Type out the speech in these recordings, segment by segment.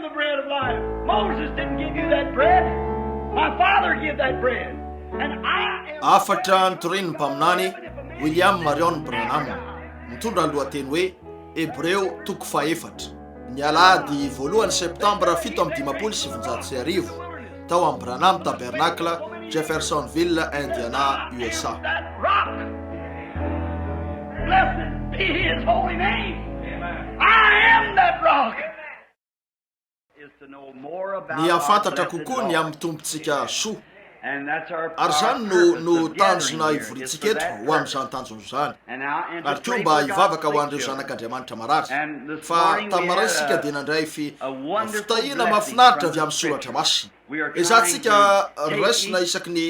the bread of life. Moses didn't give you that bread. My Father gave that bread. And I am... Afatra Torin Pamnani, William MARRION BRANHAM. Mitondra lohateny hoe Hebreo toko faefatra. Ny alahady voalohany septambra 1770 tao amin'ny BRANHAM Tabernacle, Jeffersonville, Indiana, USA. Blessed be His holy name. I am that rock. Ny afantatra kokoa ny amin'ny tompontsika soa. Ary zany no tanjona ivorintsika eto ho amin'izany tanjona izany. Ary koa mba hivavaka ho an'ireo zanak'Andriamanitra marary. Fa tamin'maray isika dia nandray fitahiana mahafinaritra avy amin'ny soratra masina. Ezahantsika raisina isaky ny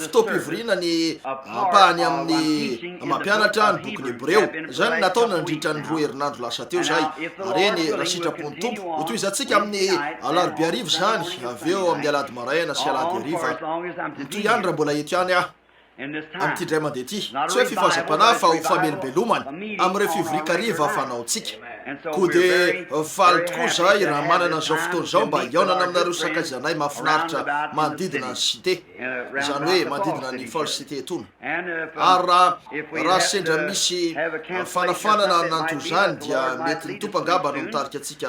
fotoam-pivoriana ny ampahany amin'ny mampianatra ny boky ny Hebreo. Izany natao nandritra ny 2 herinandro lasa teo zay. Ary eny raha sitrapony tompo ho tohizantsika amin'ny alarobia arivo zany, avy eo amin'ny alady maraina sy alady ariva. Toy ihany raha mbola eto ihany amin'ity ndray mandeha ity. Tsy hoe fifahazam-panahy fa ho famelobelomany amin'ireo fivorikariva fanaontsika. Koa dia faly tokoa zahay raha manana an'izao fotoana izao mba hiaonana aminareo sakaizanay mahafinaritra manodidina ny cité, izany hoe manodidina ny falsité etony. Ary raha sendra misy fanafanana nanto zany dia mety ny tompo angamba no mitarika antsika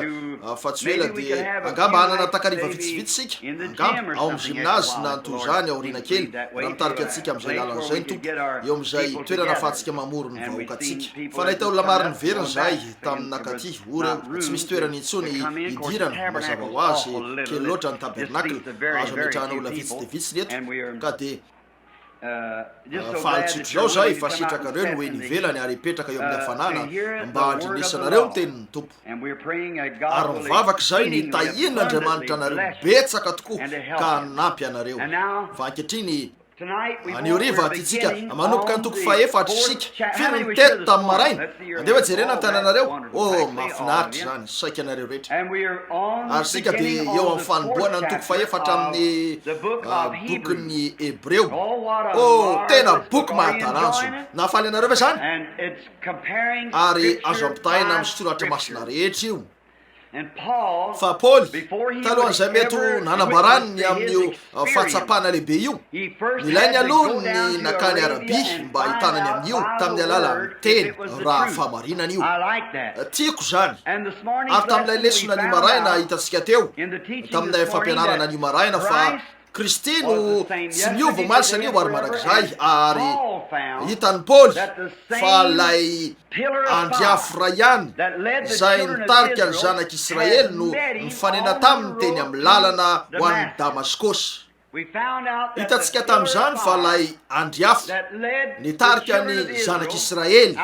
fa tsy ela dia angamba hanana takariva vitsivitsy sika, angamba ao amin'ny gymnase nanto zany aoriana kely raha mitarika antsika amin'izay lalan'izay ny tompo, eo amin'izay toerana ahafahantsika mamory ny vahoaka atsika. Fa nahita olona mariny veriny zahay tamin'ny katy oreo tsy misy toerana intsony idirana mazava ho azy kely loatra ny tabernacle azo ametrahana olona vitsy dia vitsy neto ka dia fahalitsotro zao zay fa sitrakareo ny hoe nivelany ary hipetraka eo amin'ny hafanana mba handrinisanareo ny tenin'ny tompo. Ary mivavaka zay ny tahian'Andriamanitra anareo betsaka tokoa ka nampy anareo. Fa ankehitriny anio riva tytsika manomboka ny toko faefatra sika firy ny teto tamin'ny maraina andeha jerena ny tananareo. Mahafinaritra zany saika anareo rehetra. Ary sika dia eo amin'ny fanomboana ny toko faefatra amin'ny bokyny Hebreo. Tena boky mahataranjo. Nahafaly anareo ve zany? Ary azo ampitahina amin'ny soratra masina rehetra io. Fa Paul talohan'izay mety nanambarany ny amin'io fahatsapana lehibe io, nilainy aloha ny nakany Arabia mba hitanany amin'io tamin'ny alalan'ny teny raha famarinana io. Tiako zany. Ary tamin'ilay lesona ny maraina hitantsika teo tamin'ilay fampianarana ny maraina fa Kristy no tsy niova malisany io ary marak'izay. Ary hitan'ny Paul fa lay andriafo ray ihany zay nitarika ny zanak'Israely no nifanena taminy teny amin'ny lalana ho an'ny Damaskosy. Hitantsika tamin'izany fa lay andriafo nitarika ny zanak'Israely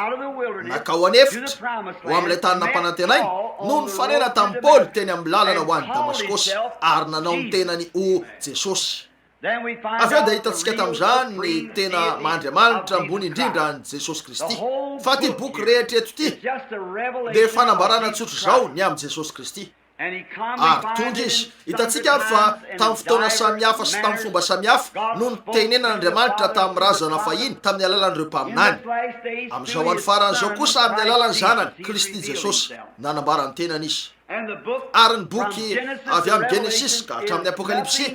nakao anefitra ho amin'ilay tany nampanantenainy no nifanena tamin'ny Paul teny amin'ny lalana ho an'ny Damaskosy ary nanao ny tenany ho Jesosy. Avy eo dia hitantsika tamin'izany ny tena Mandriamanitra ambony indrindra ny Jesosy Kristy. Fa ty boky rehetra eto ty dia fanambarana tsotro zao ny amin'ny Jesosy Kristy. Ary tonga izy hitantsika fa tamin'ny fotoana samihafa sy tamin'ny fomba samihafa no nitenenan'Andriamanitra tamin'ny razana fahiny tamin'ny alalan'ireo mpaminany. Amin'izao any faran'izao kosa amin'ny alalan'ny zanany Kristy Jesosy nanambara ny tenany izy. Ary ny boky avy amin'ny Genesis ka hatramin'ny Apokalipsy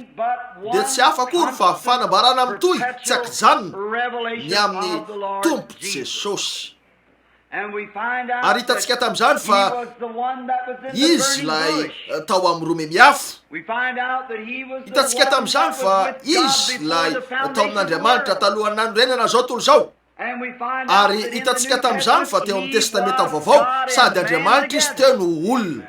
dia tsy hafa akory fa fanambarana mitohy tsy ankijanona ny amin'ny tompo Jesosy. Ary hitantsika tamin'izany fa izy lay tao amin'ny rome miafo. Hitantsika tamin'izany fa izy lay tao amin'Andriamanitra talohan'ny nanorenana zao tolo zao. Ary hitantsika tamin'izany fa teo amin'ny testamenta vaovao sady Andriamanitra izy teo no olona.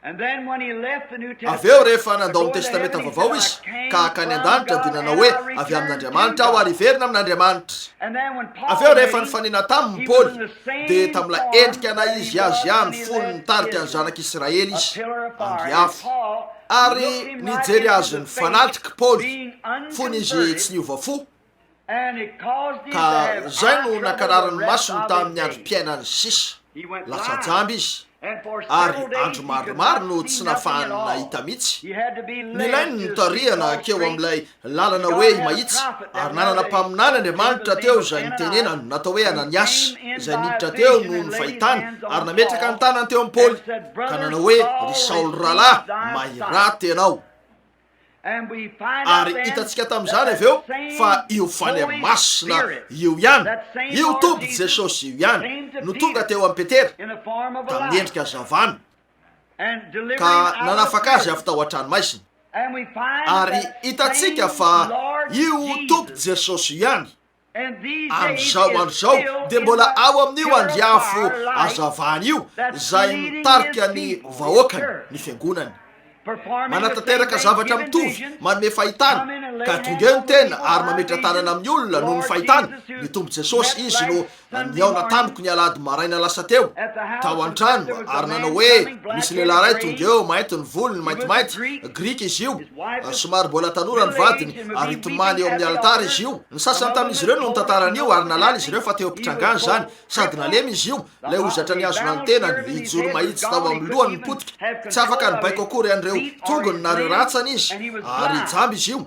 Avy eo rehefa nandao amin'ny testamenta vaovao izy ka hakany an-danitra dia nanao hoe avy amin'Andriamanitra aho ary iverina amin'Andriamanitra. Avy eo rehefa nifanena tamin'ny Paul dia tamin'ilay endrika na izy azy ihany fony nitarika ny zanak'Israely izy andriafo. Ary nijery azy ny fanatrika Paul fony izy tsy niova fo ka zay no nakararany masony tamin'ny androm-piainany sisa. lasa jamby izy ary andro maromaro no tsy nafanina hita mihitsy ny ilainy notarihana keo amin'ilay lalana hoe mahitsy ary nanana mpaminana Andriamanitra teo izay nitenenany natao hoe Ananiasy izay niditra teo no ny fahitany ary nametraka ny tanany teo amin'ny Paoly ka nanao hoe ry Saoly rahalahy mahiraty ianao ary hitantsika tamin'izany avy eo fa io fanamasina io ihany io tombo Jesosy io ihany no tonga teo amin'ny Petera tamin'ny endrika zavana ka nanafaka azy avy tao an-tranomaisina ary hitantsika fa io tombo Jesosy io ihany amin'izao andro zao dia mbola ao amin'io andriafo azavana io izay mitarika ny vahoakany ny fiangonany manatanteraka zavatra mitovy manome fahitana ka tonga eo ny tena ary mametra tanana amin'ny olona no ny fahitana ny tombo Jesosy izy no niaona tamiko ny alady maraina lasa teo tao an-trano ary nanao hoe misy lehilahy ray tonga eo mainty ny volony maintimainty grika izy io somary mbola tanora ny vadiny ary tomany eo amin'ny altara izy io ny sasany tamin'izy ireo no nitantaran'io ary nalala izy ireo fa teo am-pitrangany zany sady nalemy izy io lay ozatra ny azona ny tenany ijoro mahitsy tao amin'ny lohany ny potika tsy afaka ny baiko akory an'ireo tongony nareo ratsany izy ary jamby izy io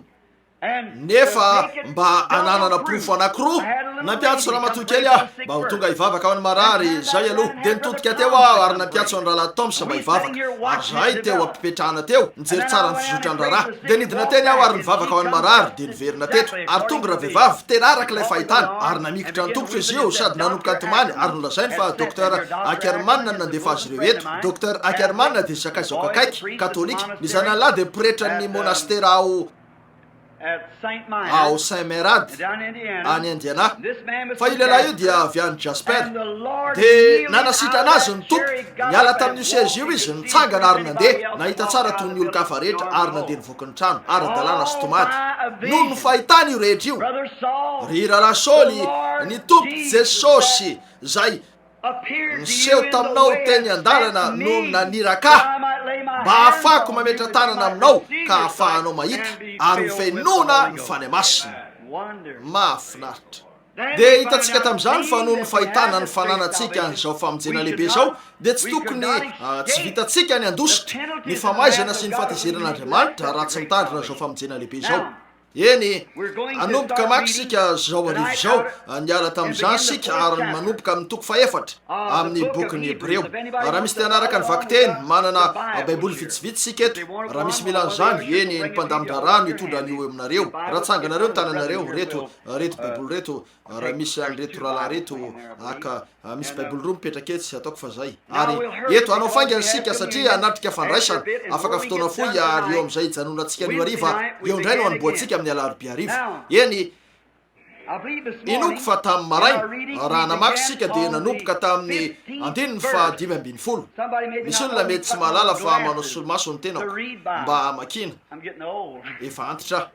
nefa mba ananana profo anankiroa nampiatso ramatoa kely aho mba ho tonga hivavaka ao any marary zay aloha de nitodika teo aho ary nampiatso any rahalahy Tomsa mba hivavaka ary zay teo ampipetrahana teo nijery tsara ny fizotrany raharaha de nidina teny aho ary nivavaka ao any marary de niverina teto ary tonga raha vehivavy tena araka ilay fahitany ary namikitra ny tompotra izy io sady nanomboka antomany ary nolazainy fa Docteur Ackerman nandefa azy ireo eto Docteur Ackerman de zakaizako akaiky katolika ny zanalahy de pretra ny monastera ao Saint-Mérad any Indiana fa io lehilahy io dia avy any Jasper de nanasitra anazy ny tompo niala tamin'io seza io izy nitsangana ary nandeha nahita tsara toy ny olo-kafa rehetra ary nandeha nivoaka ny trano ara-dalàna sy tomady noho ny fahitany io rehetra io ry rahalahy Saoly ny tompo Jesosy zay niseho taminao teny an-dalana no naniraka mba ahafako mametra tanana aminao ka ahafahanao mahita ary hofenona ny fanamasina mahafinaritra de hitantsika tamin'izany fa noho ny fahitana ny fananantsika n'izao famonjena lehibe zao de tsy tokony tsy vitantsika ny andositra ny famaizana sy ny fahatezeran'Andriamanitra raha tsy mitandrina zao famonjena lehibe zao eny anomboka maky sika zao arivo zao niala tamin'izany sika ary manomboka amin'ny toko faefatra amin'ny bokyny Hebreo raha misy te hanaraka ny vaky teny manana baiboly vitsivitsy sika eto raha misy mila an'izany eny ny mpandamina rano hitondra an'io aminareo raha tsanganareo ny tananareo reto baiboly reto raha misy an'reto rahalahy reto aka misy baiboly roa mipetraka eto sy ataoko fa zay ary eto anao faingany sika satria anatrika fandraisana afaka fotoana foy ary eo amin'izay hijanonantsika anio ariva eo indray no anomboantsika amin'ny alarobia ariva eny inoko fa tamin'ny maraina raha namaky sika de nanomboka tamin'ny 5:50 misy olona mety tsy mahalala fa manao solomaso ny tenako mba makina efa antitra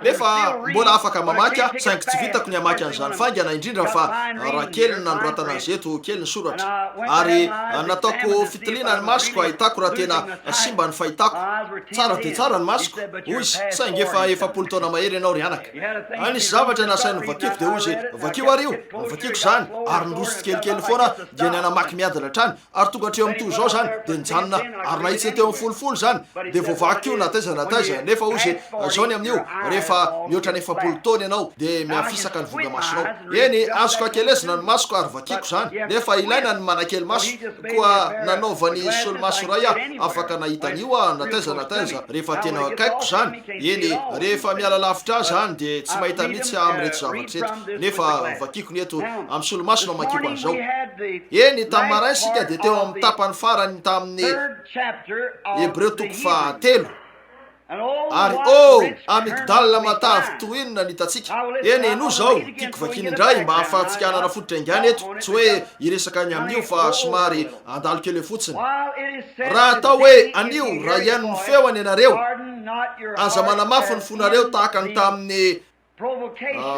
nefa mbola afaka mamaky saingy tsy vitako ny amaky an'izany faingana indrindra fa raha kely nanoratana azy eto kely ny soratra ary nataoko fitiliana ny masoko ahitako raha tena simba ny fahitako tsara de tsara ny masoko ozy saingy efa 7 taona mahery ianao ry anaka anisy zavatra nasainy vakiko de ozy vakio ario vakiko zany ary nirosy kelikely foana dia ny anamaky miadana trany ary tonga atreo amin'ny to zao zany de nijanona ary nahitsy teo amin'ny folofolo zany de voavaky io nataiza nefa ozy zao ny amin'io rehefa mihoatra ny 7 taona ianao de miafisaka ny vonga masonao eny azoko akelezina ny masoko ary vakiko zany nefa ilaina ny manakely maso koa nanaovany solomaso ray afaka nahitan'io nataiza rehefa tena akaikiko zany eny rehefa miala lavitra zany de tsy mahita mihitsy am'reto zavatra eto nefa vakiko ny eto amin'ny solomaso no makiko an'izao eny tamin'ny maraina sika de teo amin'ny tapany farany tamin'ny Hebreo toko fahatelo ary amigdala matavy toinona nitatsika eny eno zao tiako vakiny indray mba ahafahantsika anana fototra ingany eto tsy hoe iresaka ny amin'io fa somary andalo kely fotsiny raha atao hoe anio raha iano ny feoany ianareo aza manamafy ny fonareo tahaka ny tamin'ny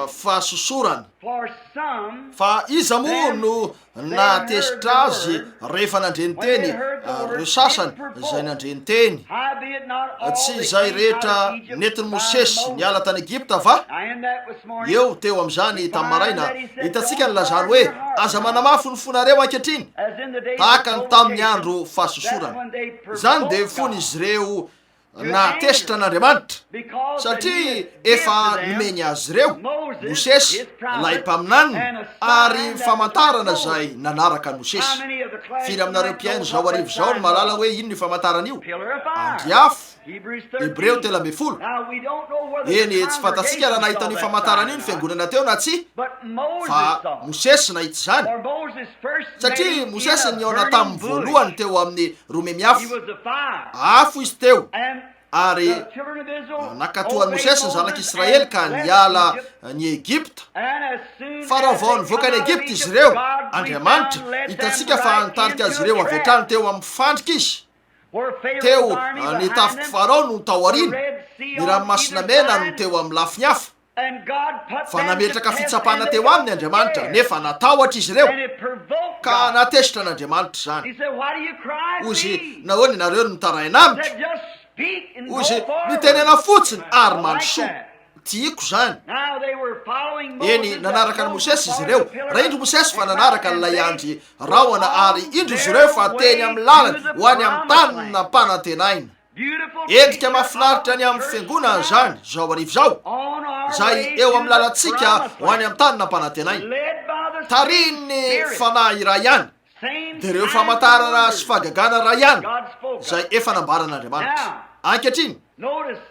fahasosorana fa iza moa no natesitra azy rehefa nandreny teny reo sasany zay nandreny teny tsy zay rehetra netiny Mosesy niala tany Egypta va eo teo am'izany tamy maraina hitatsika nylazany hoe aza manamafy ny fonareo ankehitriny tahakany tamin'ny andro fahasosorana zany de fony izy reo natesitra an'Andriamanitra satria efa nomeny azy reo Mosesy lay mpaminaniny ary famantarana zay nanaraka ny Mosesy. Firy aminareo mpiaino zao arivo zao ny malala hoe ino ny famantarana io? Andriafo Hebreo 13. Eny tsy fantatsika raha nahita ny famantarana io ny fiangonana teo na tsy, fa Mosesy nahita zany satria Mosesy niona tamin'ny voalohany teo amin'ny romemiafo afo izy teo ary nakatoany Mosesy ny zanak'Israely ka niala ny Egypta fa raha vao nivoaka ny Egypta izy reo Andriamanitra hitatsika fa nitarika azy reo avy hatrany teo amin'ny fandrika izy teo ny tafika Farao no taoriana ny ranomasina mena no teo amin'ny lafiny hafa fa nametraka fitsapana teo aminy Andriamanitra nefa natahotra izy reo ka natesitra an'Andriamanitra zany. Ozy nahoana nareo no mitaraina amiko ozy nitenena fotsiny ary mandrosoa tiako zany. Eny nanaraka ny Mosesy izy reo raha indro Mosesy fa nanaraka nylay andry rahona ary indro izy reo fa teny amin'ny lalany ho any amin'ny tany na mpanantenaina. Endrika mahafinaritra ny amin'ny fiangonana zany zao arivo zao zay eo amin'ny lalantsika ho any amin'ny tany na mpanantenaina tariny fanahy iray ihany de reo famantarana sy fahagagana ray ihany zay efa nambaran'Andriamanitra ankehitriny.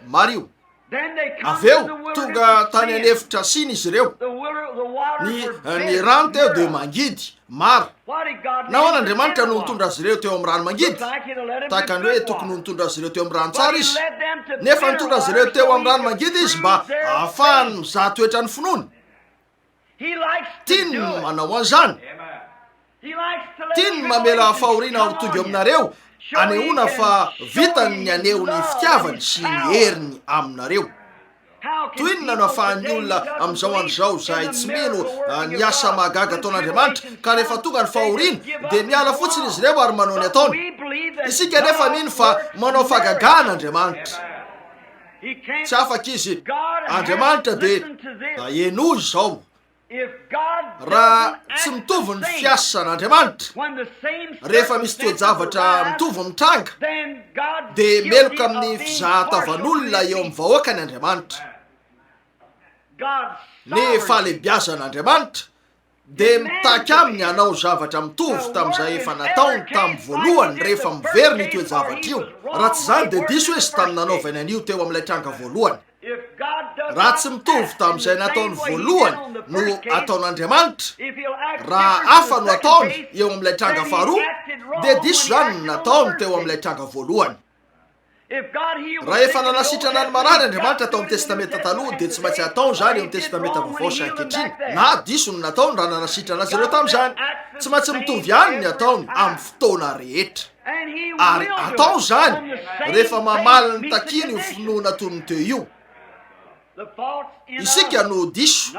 Mario aveo tonga tany anefitra siny izy reo ny rano teo de mangidy mara nahoan'Andriamanitra no nitondra azy reo teo amin'ny rano mangidy tahakany hoe tokony nitondra azy reo teo amin'ny rano tsara izy nefa nitondra azy reo teo amin'ny rano mangidy izy mba ahafahany mizaha toetra ny finoany. Tiany manao an'izany, tiany mamela fahoriana ao tonga aminareo anehoana fa vitany ny aneho ny fitiavany sy ny heriny aminareo. Toy inona no ahafahan'ny olona amin'izao andro zao zay tsy mino ny asa mahagaga ataon'Andriamanitra ka rehefa tonga ny fahoriana de miala fotsiny izy reo ary manao ny ataony. Isika nefa mino fa manao fahagagana Andriamanitra tsy afaka izy. Andriamanitra de enozy zao raha tsy mitovy ny fiasan'Andriamanitra rehefa misy toe-javatra mitovy mitranga de meloka amin'ny fizahatavan'olona eo amin'ny vahoaka ny Andriamanitra. Ny fahalebiazan'Andriamanitra de mitaky aminy hanao zavatra mitovy tam'izay efa nataony tamin'ny voalohany rehefa mivery ny toe-javatra io. Raha tsy zany de diso hoe sy tamin'ny nanaovany an'io teo amin'ilay tranga voalohany. Raha tsy mitovy tam'izay nataony voalohany no ataon'Andriamanitra raha hafa no ataony eo amin'ilay tranga faharoa de diso zany nataony teo amin'ilay tranga voalohany. Raha efa nanasitrana ny marary Andriamanitra tao amin'ny testamenta taloha de tsy maintsy ataony zany eo amin'ny testamenta vaovao sy ankehitriny na diso no nataony raha nanasitrana azy ireo tam'izany. Tsy maintsy mitovy ihany ny ataony amin'ny fotoana rehetra ary atao zany rehefa mamaly ny takiny io finoana tony teo io. Isika no diso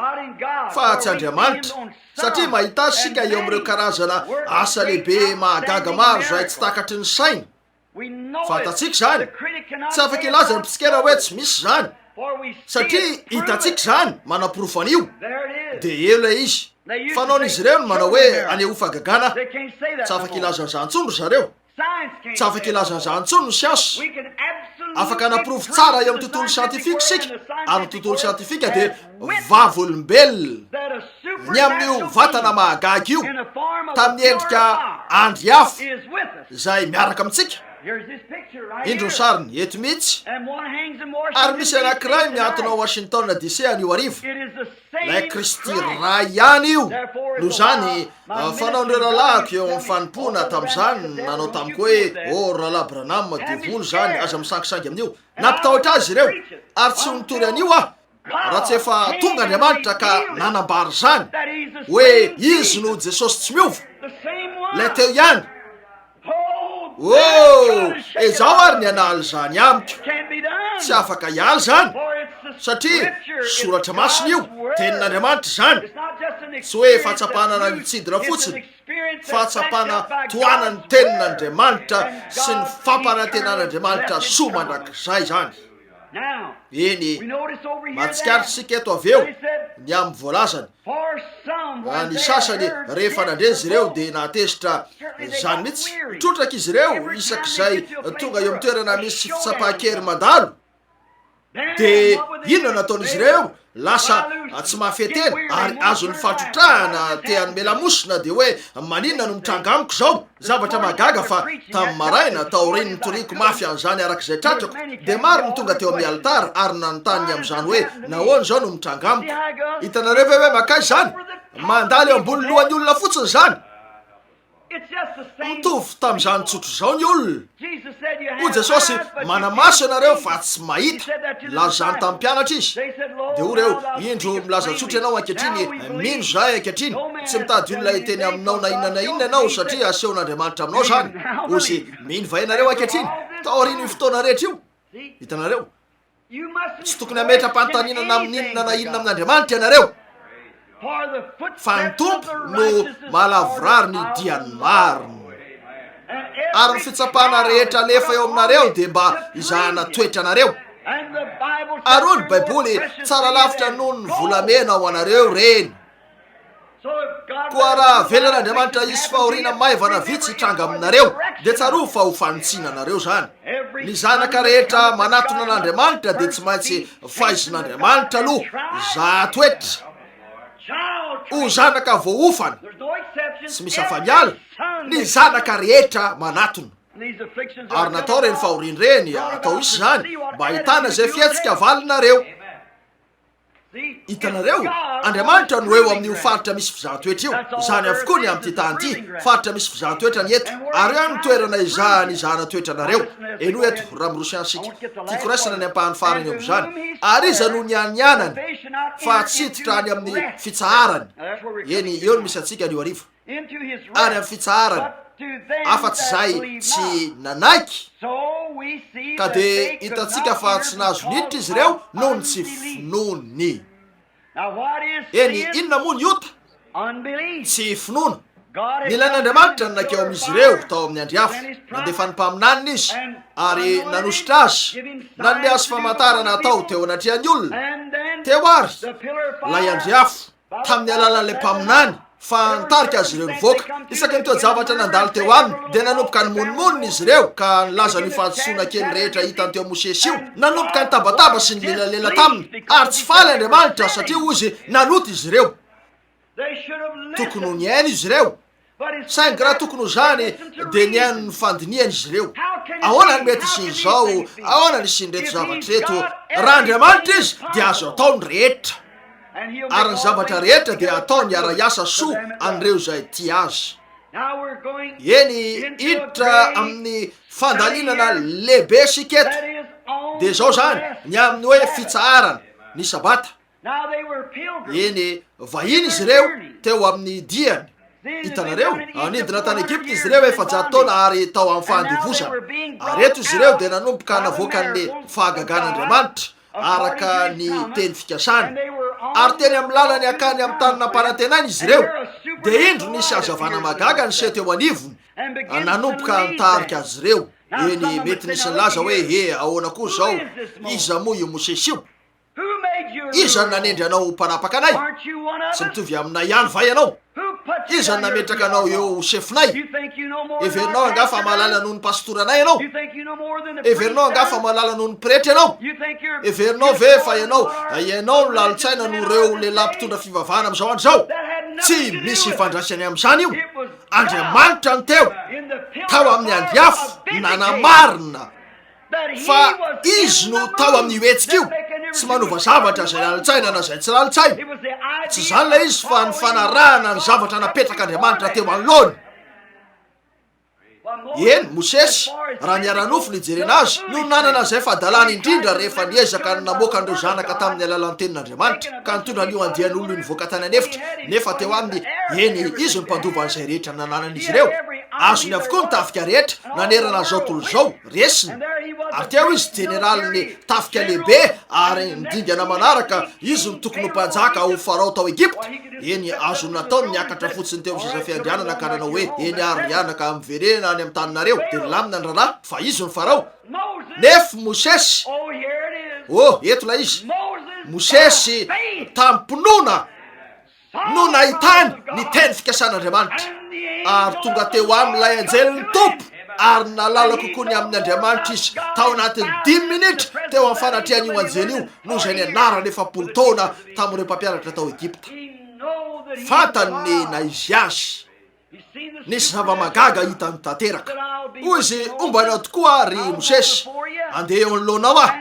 fa tsy Andriamanitra satria mahita sika eo amin'ireo karazana asa lehibe mahagaga maro zay tsy takatry ny saina. Fantatsika zany tsy afaka ilaza ny mpitsikera hoe tsy misy zany satria hitatsika zany manapirofo an'io de eo lay izy. Fanaon'izy ireo no manao hoe aneho fahagagana tsy afaka ilaza ny zantsondro zareo, tsy afaka ilaza ny zantsondro ny siansa. Afaka anapirofo tsara eo amin'ny tontolo siantifika sika ary ny tontolo siantifika de vavolombelona ny amin'io vatana mahagaga io tamin'ny endrika andry hafa zay miaraka amintsika. Indro sariny eto mihitsy ary misy anankiray miantona Washington DC an'io arivo lay Kristy ray ihany io. No zany fanaon'ireo lalako eo amin'ny fanimpona tam'izany nanao tamiko hoe rahalahy BRANHAM devoly zany aza misangisangy amin'io nampitahotra azy ireo ary tsy nitory an'io raha tsy efa tonga Andriamanitra ka nanambary zany hoe izy no Jesosy tsy miova lay teo ihany. Ezao ary ny analy zany amiko tsy afaka hialy zany satria soratra masina io tenin'Andriamanitra zany tsy hoe fahatsapana na nitsidina fotsiny fahatsapana toana ny tenin'Andriamanitra sy ny fampanantenan'Andriamanitra soa mandrakizay zany. Eny mahatsikaritsika eto avy eo ny amin'ny voalazany ny sasany rehefa nandreny izy ireo dia natezitra zany mihitsy trotraka izy ireo isak'izay tonga eo amin'ny toerana misy fitsapahakely mandalo dia inona nataon'izy ireo lasa tsy mahafetena ary azon'ny fatrotrahana te hanome lamosina dia hoe maninona no mitranga amiko zao zavatra mahagaga fa tamin'ny maraina taoriny nitoriako mafy an'izany arak'izay tratrako dia maro ny tonga teo amin'ny alitara ary nanontany amin'izany hoe nahoana zao no mitranga amiko. Hitanareo ve hoe makay zany mandalo eo ambony lohan'ny olona fotsiny zany mitovy tamin'izany tsotro zao ny olona. Hoy Jesosy manamaso ianareo fa tsy mahita lazany tamin'ny mpianatra izy dia ho reo indro milaza tsotra ianao ankehitriny mino zahay ankehitriny tsy mitady olona hiteny aminao na inona na inona ianao satria asehon'Andriamanitra aminao zany ozy mino va ianareo ankehitriny taoriny ny fotoana rehetra io. Hitanareo tsy tokony hametra-panotaninana amin'inona na inona amin'Andriamanitra ianareo fa ny tompo no malavorary ny diany mariny ary ny fitsapana rehetra lefa eo aminareo dia mba izahana toetra anareo. Ary hoy ny baiboly tsara lavitra noho ny volamena ao anareo reny koa raha velan'Andriamanitra isy fahoriana maivana vitsy hitranga aminareo dia tsaro fa ho fanitsina anareo zany. Ny zanaka rehetra manatona an'Andriamanitra dia tsy maintsy fahizin'Andriamanitra aloha zahatoetra ho zanaka voaofana tsy misy afamiala ny zanaka rehetra manatona ary natao reny fahoriany reny atao isy zany mba hitana zay fietsika valinareo. Hitanareo Andriamanitra no eo amin'ny faritra misy fizahatoetra io zany avokoa ny amin'ny ty tany ity faritra misy fizahatoetra ny eto ary eo ny toerana izahany izahana toetra nareo eno eto raha mirosiansika tiako raisana ny ampahany farany eo am'izany ary iza no nianianany fa tsiditra any amin'ny fitsaharany eny eo no misy atsika nio arivo ary amin'ny fitsaharany afa-tsy zay tsy nanaiky ka dia hitatsika fa tsy nahazo niditra izy ireo noho ny tsy finony. Eny inona moa ny ota tsy finoana nilain'Andriamanitra nynakeo amin'izy ireo tao amin'ny andriafo nandefa ny mpaminanina izy ary nanositra azy nanome azy famantarana atao teo anatrihan'ny olona teo ary lay andriafo tamin'ny alalan'ilay mpaminany fa nitarika azy ireo nivoaka isaky ny toe-javatra nandalo teo aminy dia nanomboka ny monimonina izy ireo ka nilaza ny fahasoana kely rehetra hitany teo Mosesy io nanomboka ny tabataba sy ny lelalela taminy ary tsy faly Andriamanitra satria ozy nanota izy ireo. Tokony ho niaina izy ireo saingy raha tokony ho zany dia niaino ny fandiniana izy ireo. Ahoana ny mety isin'izao ahoana ny isin'ny reto zavatra reto raha Andriamanitra izy dia azo atao ny rehetra ary ny zavatra rehetra dia ataony ara-iasa soa an'ireo zay ty azy. Eny hiditra amin'ny fandalinana lehibe siketo dia zao zany ny amin'ny hoe fitsaharana ny sabata. Eny vahiny izy ireo teo amin'ny diany. Hitanareo anidina tany Egypte izy ireo efa-jato taona ary tao amin'ny fahandivosana ary eto izy ireo dia nanomboka navoakan'ny fahagagan'Andriamanitra araka ny teny fikasany ary teny amin'ny lalany akany amin'ny tany nampanantenany izy ireo dia indro nisy hazavana magaga ny se teo anivony nanomboka nitarika azy ireo. Eny mety nisy nilaza hoe ahoana koa zao iza moa io Mosesy io iza ny nanendry anao mpanapaka anay tsy mitovy aminay ihany va ianao iza ny nametraka anao eo sefinay everinao angafa mahalala noho ny pastoranay ianao everinao angafa mahalala noho ny pretra ianao everinao ve fa ianao no lalitsaina no reo lehilahy mpitondra fivavahana am'izao andro zao tsy misy ifandraisany amin'izany io. Andriamanitra ny teo tao amin'ny andriafo nanamarina fa izy no tao amin'ny hoetsika io tsy manova zavatra zay lalitsaina na zay tsy lalitsaina tsy zany la izy fa ny fanarahana ny zavatra napetrak'Andriamanitra teo anoloany. Eny Mosesy raha niara-nofo nijerena azy no nanana zay fahadalana indrindra rehefa niezaka ny namoaka an'ireo zanaka tamin'ny alalan'ny tenin'Andriamanitra ka nitondra an'io andian'olona nivoaka tany anefitra nefa teo aminy eny izy ny mpandova an'izay rehetra nananan'izy ireo azony avokoa ny tafika rehetra nanerana zao tolo zao resiny ary teo izy generaly tafika lehibe ary nidingana manaraka izy ny tokony mpanjaka ho farao tao Egypta. Eny azo nataony niakatra fotsiny teo sisa fiandrianana ka nanao hoe eny arianaka miverena any amin'ny taninareo de lamina ny rahalahy fa izy ny farao. Nefa Mosesy, eto la izy Mosesy tampinona no nahitany ny teny fikasan'Andriamanitra ary tonga teo amin'ilay anjeliny tompo ary nalala kokoa ny amin'ny Andriamanitra izy tao anatin'ny 10 minitra teo amin'ny fanatrehan'io anjely io noho izay ny anarany 7 taona tamin'ireo mpampianatra tao Egypta. Fantany na izy azy nisy zava-magaga hitany tanteraka. Hoy izy ombanao tokoa ary Mosesy andeha eo anoloanao aho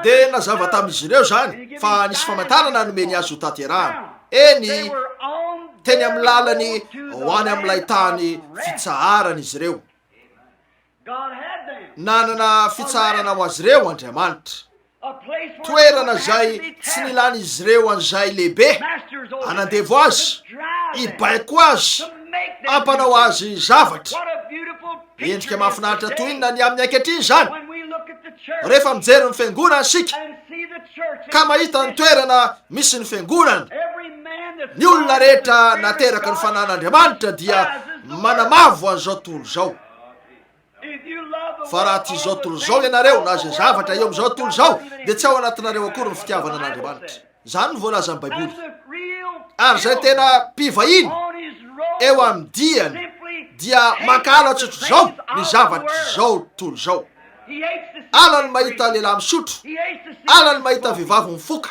de nazava tamin'izy ireo zany fa nisy famantarana nomeny azy ho tanterahana. Eny teny amin'ny lalany ho any amin'ilay tany fitsaharana izy ireo. Nanana fitsaharana ho azy ireo Andriamanitra, toerana zay tsy nilany izy ireo an'izay lehibe anandevo azy, ibaiko azy, ampanao azy zavatra. Endrika mahafinaritra toy inona ny amin'ny ankehitriny zany rehefa mijery ny fiangonana sika ka mahita ny toerana misy ny fiangonana. Ny olona rehetra nateraka ny fanan'Andriamanitra dia manamavo an'izao tontolo zao. Fa raha ty zao tontolo zao ianareo na zay zavatra eo am'izao tontolo zao de tsy ao anatinareo akory ny fitiavana an'Andriamanitra. Zany ny voalaza amin'ny Baiboly. Ary zay tena mpivahiny eo amin'ny diany dia mankalatsy zao ny zavatra zao tontolo zao. Alany mahita lehilahy misotro, alany mahita vehivavy mifoka,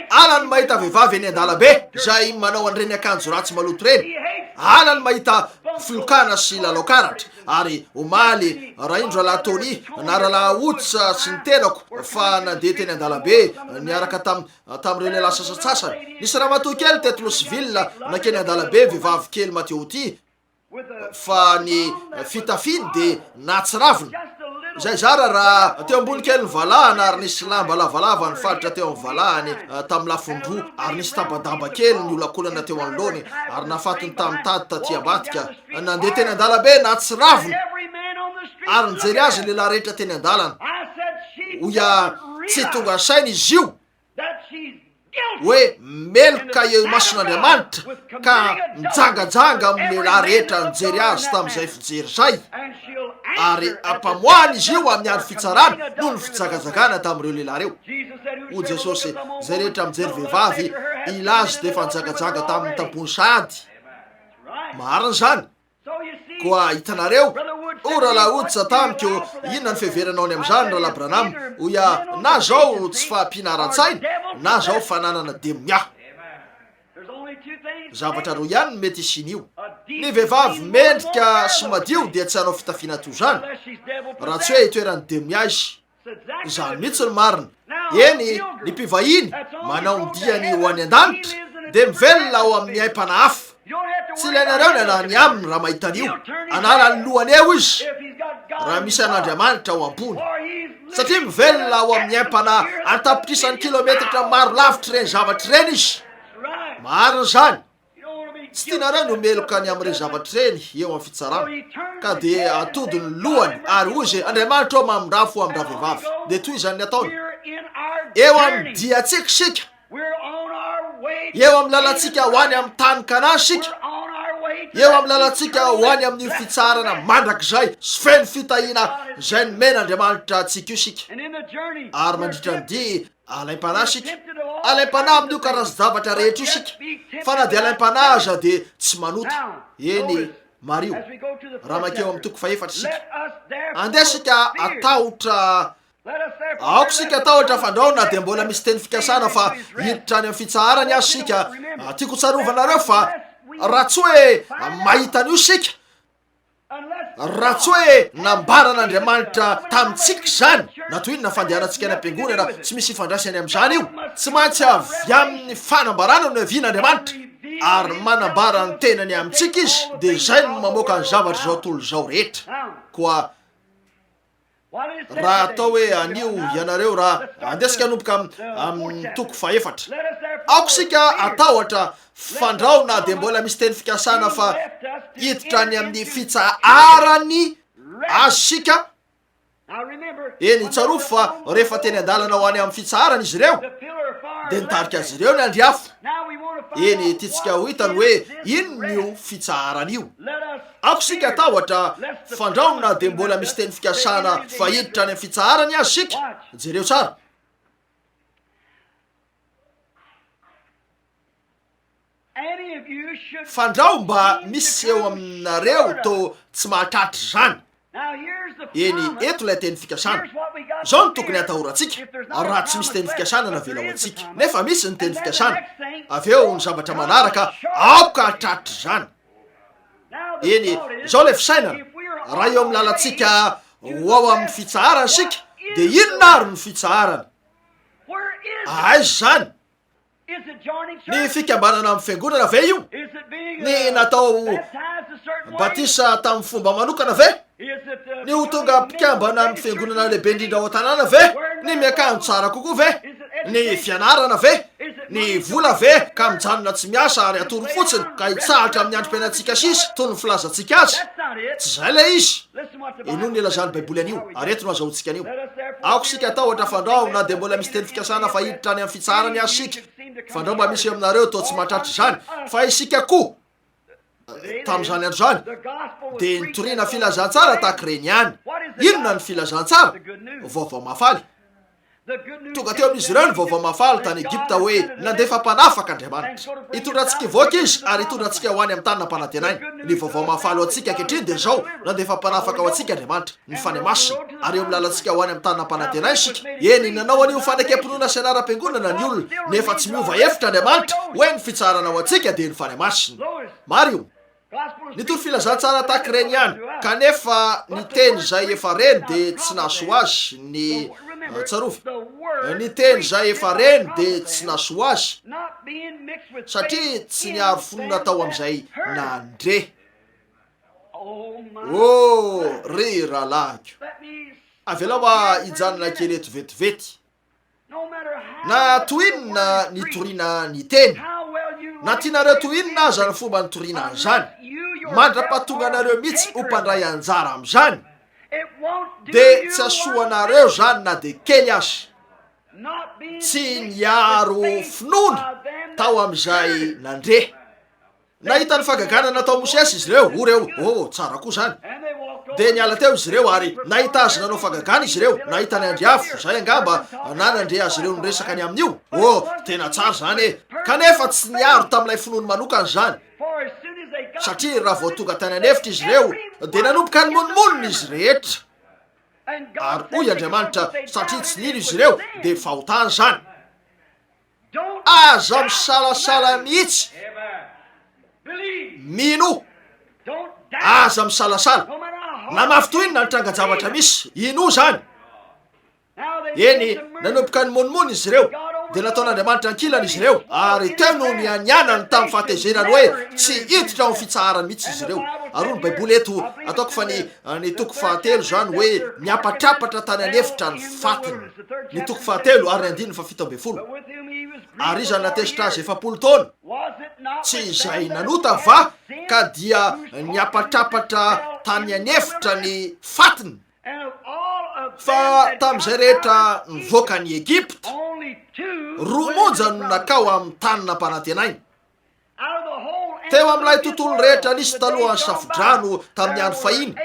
alany mahita vehivavy eny an-dalabe zay manao an'ireny akanjo ratsy maloto reny, alany mahita filokana sy lalao-karatra ary omaly raindro latony na rahalahy otsa sy ny tenako fa nandeha teny an-dalabe niaraka tamin'ireo lehilahy sasatsasany. Nisy raha matoa kely teto Losville nakeny an-dalabe vehivavy kely mateo ty fa ny fitafiny de natsiravina. Zay zara raha teo ambony kely ny valahana ary nisy lamba lavalava ny faritra teo amin'ny valahany tamin'ny lafondro ary nisy tabadaba kely ny olakolana teo anoloany ary nafatony tamin'ny tady taty abatika nandeha teny an-dalabe natsiravina ary nijery azy lehilahy rehetra teny an-dalana. Oya tsy tonga saina izy io hoe meloka eo mason'Andriamanitra ka mijangajanga amin'ny lehilahy rehetra nijery azy tamin'izay fijery zay ary ampamoany izy io amin'ny andro fitsarana noho ny fitsagazagana tamin'ireo lehilahy reo. O Jesosy, zay rehetra mijery vehivavy ilazy de efa nijangajanga tamin'ny tampony sady. Marina zany. Koa hitanareo rahalahy Odisa tamiko inona ny fiheveranao any amin'izany rahalahy BRANHAM. Oya na zao tsy fahampinaran-tsaina na zao fananana demia. Zavatra roa ihany mety isin'io. Ny vehivavy mendrika sy madio dia tsy hanao fitafiana toy zany raha tsy hoe itoeran'ny demia izy. Zany mihitsy ny marina. Eny ny mpivahiny manao ny diany ho any an-danitra de mivelona ao amin'ny aim-pana hafa. Tsy ilainareo ny anany aminy raha mahitan'io, anala ny lohany eo izy raha misy an'Andriamanitra ao ambony, satria mivelona ao amin'ny aim-pana antapitrisany kilometatra maro lavitra reny zavatra reny izy. Marina zany. Tsy tianareo no meloka ny amin'ireny zavatra reny eo amin'ny fitsarana ka de atody ny lohany ary hoy izay Andriamanitra ao mamindrafo amin'ny ravehivavy de toy izany ny ataony. Eo amin'ny diatsika sika, eo amin'ny lalantsika ho any amin'ny tany Kana sika, eo amin'ny lalantsika ho any amin'ny fitsarana mandrakizay sy feno fitahina zay nomen'Andriamanitra antsika io sika. Ary mandritra ny dia alaim-pana sika, alaim-pana amin'io karazan-javatra rehetra io sika, fa na de alaim-pana aza de tsy manota. Eny Mario, raha makeo amin'ny toko 4 sika, andeha sika atahotra. Aoko sika atahotra fandraona de mbola misy teny fikasana fa hiditra any amin'ny fitsarany azy sika. Tiako tsarovanareo fa raha tsy hoe mahita an'io sika, raha tsy hoe nambaran'Andriamanitra tamintsika zany na toy inona fandehanantsika any am-piangonana tsy misy ifandraisany amin'izany io, tsy maintsy avy amin'ny fanambarana no avian'Andriamanitra ary manambara ny tenany amintsika izy de zay no mamoaka ny zavatra zao tontolo zao rehetra. Koa raha atao hoe anio ianareo raha andesika anomboka amin'ny toko 4, aoko sika atahotra fandraona de mbola misy teny fikasana fa hiditra any amin'ny fitsaharany azy sika eny tsarofo fa rehefa teny an-dalana ho any amin'ny fitsarana izy ireo dia nitarika azy ireo ny andriafo. Eny tiatsika ho hitany hoe inon'io fitsarana io. Ako sika atahotra fandraona dia mbola misy teny fikasana fahiditra any amin'ny fitsarany azy sika. Jereo tsara. Fandrao mba misy eo aminareo to tsy mahatratra zany. Eny eto ilay teny fikasana. Zao no tokony atahorantsika raha tsy misy teny fikasana navela ho antsika. Nefa misy ny teny fikasana. Avy eo ny zavatra manaraka aoka hatratra zany. Eny zao ilay fisainana. Raha eo amin'ny lalantsika ho ao amin'ny fitsarana sika dia inona ary ny fitsarana? Aiza zany? Ny fikambanana amin'ny fiangonana ve io? Ny natao batisa tamin'ny fomba manokana ve? Ny ho tonga mpikambana amin'ny fiangonana lehibe indrindra ao an-tanàna ve? Ny miakanjo tsara kokoa ve? Ny fianarana ve? Ny vola ve? Ka mijanona tsy miasa ary atoro fotsiny ka hitsahatra amin'ny androm-piainantsika sisa toy ny filazantsika azy. Tsy izay ilay izy. Ino ny ilazany baiboly an'io ary eto no azahoantsika an'io. Aoko sika atahotra fandrao na dia mbola misy teny fikasana fahiditra any amin'ny fitsarany azy sika. Fandrao mba misy aminareo toa tsy mahatratra zany. Fa isika koa tamin'izany andro zany dia nitoriana filazantsara tahaka ireny ihany. Inona ny filazantsara? Vaovao mafaly. Tonga teo amin'izy ireo ny vaovao mafaly tany Egipta hoe nandefa mpanafaka Andriamanitra. Hitondrantsika hivoaka izy ary hitondrantsika ho any amin'ny tany nampanantenainy. Ny vaovao mafaly ho antsika ankehitriny dia zao nandefa mpanafaka ho antsika Andriamanitra ny fanahy masina ary eo milalantsika ho any amin'ny tany nampanantenainy sika. Eny nanao an'io fanekam-pinoana sy anaram-piangonana ny olona nefa tsy miova hevitra Andriamanitra hoe ny fitsarana ho antsika dia ny fanahy masina. Mario, nitory filazantsara tahaka ireny ihany kanefa ny teny izay efa reny dia tsy nahasoa azy ny tsarovy. Ny teny izay efa reny dia tsy nahasoa azy satria tsy niaro fonona tao amin'izay nandre. Ry rahalahiko, avela hoa hijanona kely eto vetivety. Na toinona nitoriana ny teny, na tianareo toinona aza ny fomba nitoriana an'izany, mandra-pahatonga anareo mihitsy ho mpandray anjara amin'izany dia tsy asoanareo zany na dia kely azy. Tsy niaro finoana tao amin'izay nandre. Nahita ny fagagana natao Mosesy izy ireo, oreo tsara koa zany. Dia niala teo izy ireo ary nahita azy nanao fagagana izy ireo, nahita ny andriafo zay angamba na nandre azy ireo niresaka ny amin'io. Tena tsara zany e. Kanefa tsy niaro tamin'ilay finoana manokana zany. Satria raha vao tonga tany anefitra izy ireo dia nanomboka ny monomonina izy rehetra. Ary hoy Andriamanitra satria tsy nino izy ireo dia fahotana zany. Aza misalasala mihitsy. Mino. Aza misalasala. Na mafy toy inona ny tranga-javatra misy, ino zany? Eny nanomboka ny monomonina izy ireo dia nataon'Andriamanitra ankilana izy ireo ary teo no nianianany tamin'ny fahatezerany hoe tsy hiditra ao fitsarany mihitsy izy ireo. Ary ny baiboly eto ataoko fa ny toko fahatelo zany hoe niapatrapatra tany anefitra ny fatiny. Ny toko fahatelo ary ny 9:70. Ary izy natesitra azy 7 taona. Tsy izay nanota va ka dia niapatrapatra tany anefitra ny fatiny. Fa tamin'izay rehetra nivoaka ny Egipta, roa monja no nakao amin'ny tany nampanantenainy. Teo amin'ilay tontolo rehetra nisy talohan'ny safodrano tamin'ny andro fahiny,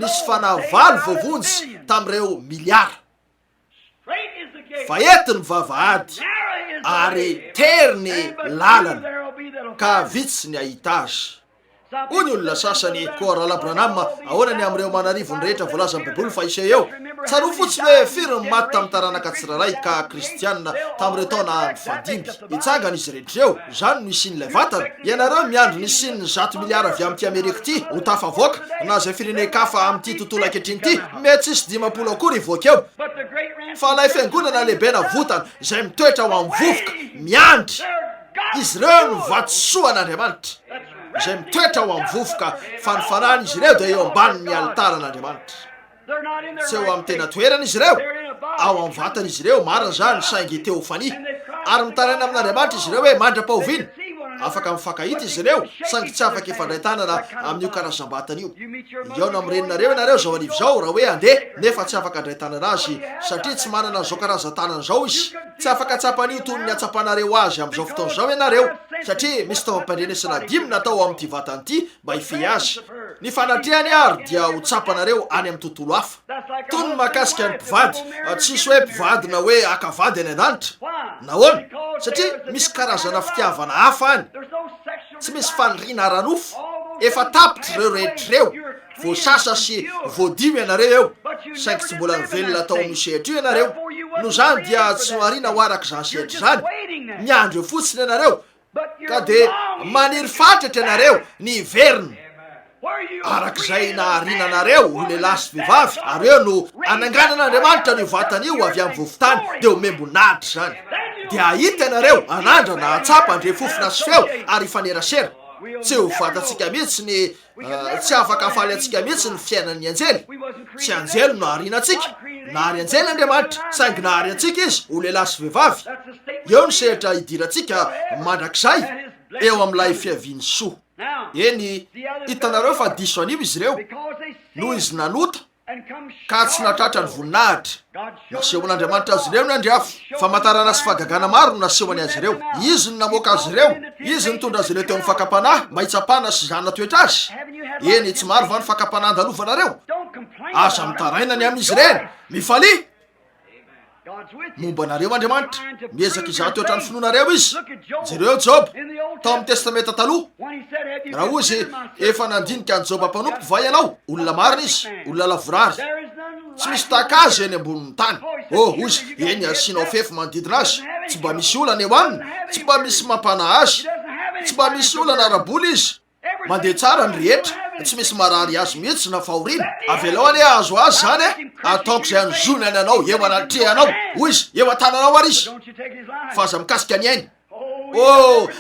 nisy fanahy 8 voavonjy tamin'ireo miliara. Fa ety ny vavahady ary tery ny lalana ka vitsy ny ahita azy. Hoy ny olona sasany koa rahala BRANHAM ahoana ny amin'ireo manarivony rehetra voalaza amin'ny baiboly fa iseo eo. Tsaro fotsiny hoe firy ny maty tamin'ny taranaka tsirairay ka kristianina tamin'ireo taona 5. Hitsangana izy rehetr'ireo, zany no isin'ilay vatana. Ianareo miandro ny isin'ny 100 miliara avy amin'ity Amerika ity ho tafavoaka na izay firenekafa amin'ity tontolo ankehitriny ity mety tsisy 50 akory hivoaka eo. Fa ilay fiangonana lehibe navotana izay mitoetra ho amin'ny vovoka miandry, izy ireo no vatosoa an'Andriamanitra izay mitoetra ho amin'ny vovoka fa ny fanahiny izy ireo dia eo ambanin'ny altaran'Andriamanitra. Tsy eo amin'ny tena toerana izy ireo, ao amin'ny vatana izy ireo marina zany saingy teo fania ary mitaraina amin'Andriamanitra izy ireo hoe mandra-pahoviana. afaka mifankahita izy ireo sangy tsy afaka ifandray-tanana amin'io karazam-batana io. Iaona amireninareo ianareo zao anivy zao raha hoe andeha nefa tsy afaka andray-tanana azy satria tsy manana zao karazan-tanana zao izy. Tsy afaka tsapan'io toy ny atsapanareo azy amin'izao fotoana zao ianareo satria misy taovam-pandrenesana dimy natao amin'ity vatany ity mba hifehy azy. Ny fanatrehany ary dia ho tsapanareo any amin'ny tontolo hafa. Toy ny mahakasika ny mpivady, tsisy hoe mpivady na hoe akavady any an-danitra. Nahoana? Satria misy karazana fitiavana hafa any. Tsy misy faniriana ara-nofo. Efa tapitra ireo rehetr'ireo. Voasasa sy voadimo ianareo eo. Saingy tsy mbola nivelona atao amin'ny sehatra io ianareo. No zany dia tsy marina ho araka zany sehatra zany. Miandro eo fotsiny ianareo. Ka de maniry fatratra ianareo ny verina. Arak'izay naharina anareo ho lehilahy sy vehivavy ary eo no ananganan'Andriamanitra ny vatana io avy amin'ny vovotany dia ho membonahitra zany. Dia ahita ianareo anandra na atsapa andre fofona sy feo ary ifanerasera. Tsy ho fantatsika mihitsy ny tsy afaka afaly antsika mihitsy ny fiainan'ny anjely. Tsy anjely no harina antsika. Nahary anjely Andriamanitra saingy nahary antsika izy ho lehilahy sy vehivavy. Eo ny sehatra hidirantsika mandrakizay eo amin'ilay fiaviany soa. Eny hitanareo fa diso anio izy ireo noho izy nanota ka tsy natratra ny voninahitra. Nasehon'Andriamanitra azy ireo ny andriafo. Famantarana sy fahagagana maro no nasehony azy ireo. Izy ny namoaka azy ireo. Izy nitondra azy ireo teo amin'ny fakapanahy mba hitsapana sy zana toetra azy. Eny tsy maro va ny fakapanahy andalovanareo. Aza mitaraina ny amin'izy ireny. Mifalia momba nareo Andriamanitra miezaka izaha toetra ny finoanareo izy. Jereo Job tao amin'ny testamenta taloha raha ozy efa nandinika ny Job mpanompoka va ianao olona marina izy, olona lavorary, tsy misy tahaka azy eny ambonin'ny tany. Ozy eny asianao fefy manodidina azy. Tsy mba misy olana eo aminy, tsy mba misy mampana azy, tsy mba misy olana araboly izy. Mandeha tsara ny rehetra, tsy misy marary azy mihitsy na fahoriana. Avelao ane azo azy zany ataoko zay anzony any anao, eo anatrea anao, hoy izy, eo an-tananao ary izy. Fa aza mikasika ny ainy.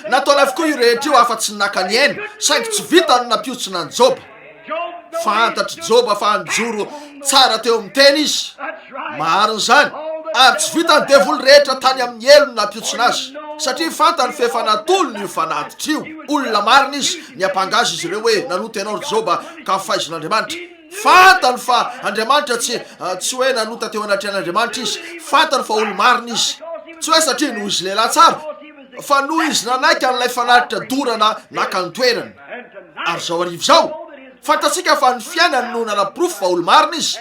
Nataony avokoa io rehetra io afa-tsy naka ny ainy, saingy tsy vita ny nampiotsina ny Job. Fantatry Job fa nijoro tsara teo amin'ny teny izy. Mariny zany, ary tsy vita ny devoly rehetra tany amin'ny elo ny nampiotsina azy. Satria fantany fefanatolo ny fanatitra io. Olona marina izy, ny ampangazy izy ireo hoe nanota ianao Job ka fahaizan'Andriamanitra. Fantany fa Andriamanitra tsy hoe nanota teo anatrehan'Andriamanitra izy. Fantany fa olo marina izy. Tsy hoe satria noho izy lehilahy tsara, fa noho izy nanaiky an'ilay fanatitra dorana naka ny toerany. Ary zao arivo zao, fantatsika fa ny fiainany no nanaprofo fa olo marina izy.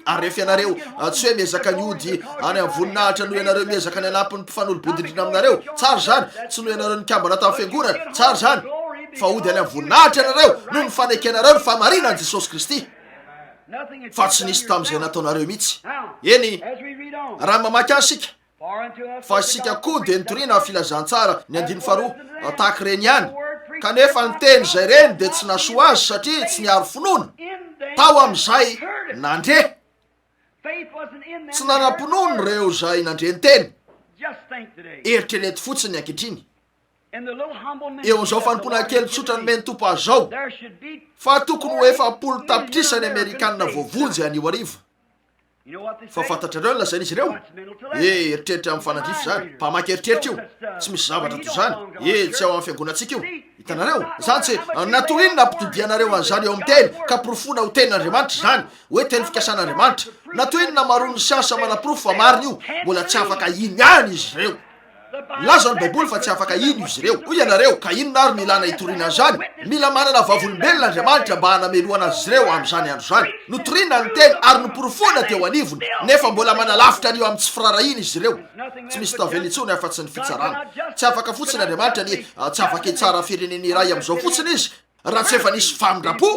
Ary rehefa ianareo tsy hoe miezaka ny ody any amin'ny voninahitra noho ianareo miezaka ny anampin'ny mpifanolo-bodindrina aminareo, tsara zany. Tsy noho ianareo nikambana tamin'ny fiangonana, tsara zany. Fa ody any amin'ny voninahitra ianareo noho ny fanaiky ianareo ny fahamarinan'i Jesosy Kristy. Fa tsy nisy tamin'izay nataonareo mihitsy. Eny raha mamaky ansika fa isika koa dia nitoriana filazantsara ny 15 tahaka reny ihany. Kanefa ny teny zay reny dia tsy nasoa azy satria tsy niaro finoana. Tao amin'izay nandre. Tsy nanam-pinono reo zay nandre ny teny. Eritrereto fotsiny ankehitriny. Eo am'izao fanompona kely tsotra ny meny tompo azy zao fa tokony ho 700 tapitrisany Amerikanina voavonjy anio arivo. Fa fantatrareo ny lazain'izy ireo. Eritreritra amin'ny fanandrify zany. Mpamaky eritreritra io. Tsy misy zavatra toy zany. Tsy ao amin'ny fiangonantsika io. Hitanareo, zany tsy natao inona ampitodianareo an'izany eo amin'ny teny ka profona ho tenin'Andriamanitra zany, hoe teny fikasan'Andriamanitra. Natao inona marono siansa manaprofo fa marina io, mbola tsy afaka ino ihany izy ireo. Laza ny Baiboly fa tsy afaka ino izy ireo. Hoy ianareo, ka inona ary milana hitoriana zany? Mila manana vavolombelona Andriamanitra mba hanameloana azy ireo amin'izany andro zany. Notoriana ny teny ary noporofona teo anivony, nefa mbola manalavitra an'io amin'ny tsy firarahina izy ireo. Tsy misy tavela intsony afa-tsy ny fitsarana. Tsy afaka fotsiny Andriamanitra ny tsy afaka hitsara fireneny iray amin'izao fotsiny izy raha tsy efa nisy famindrapo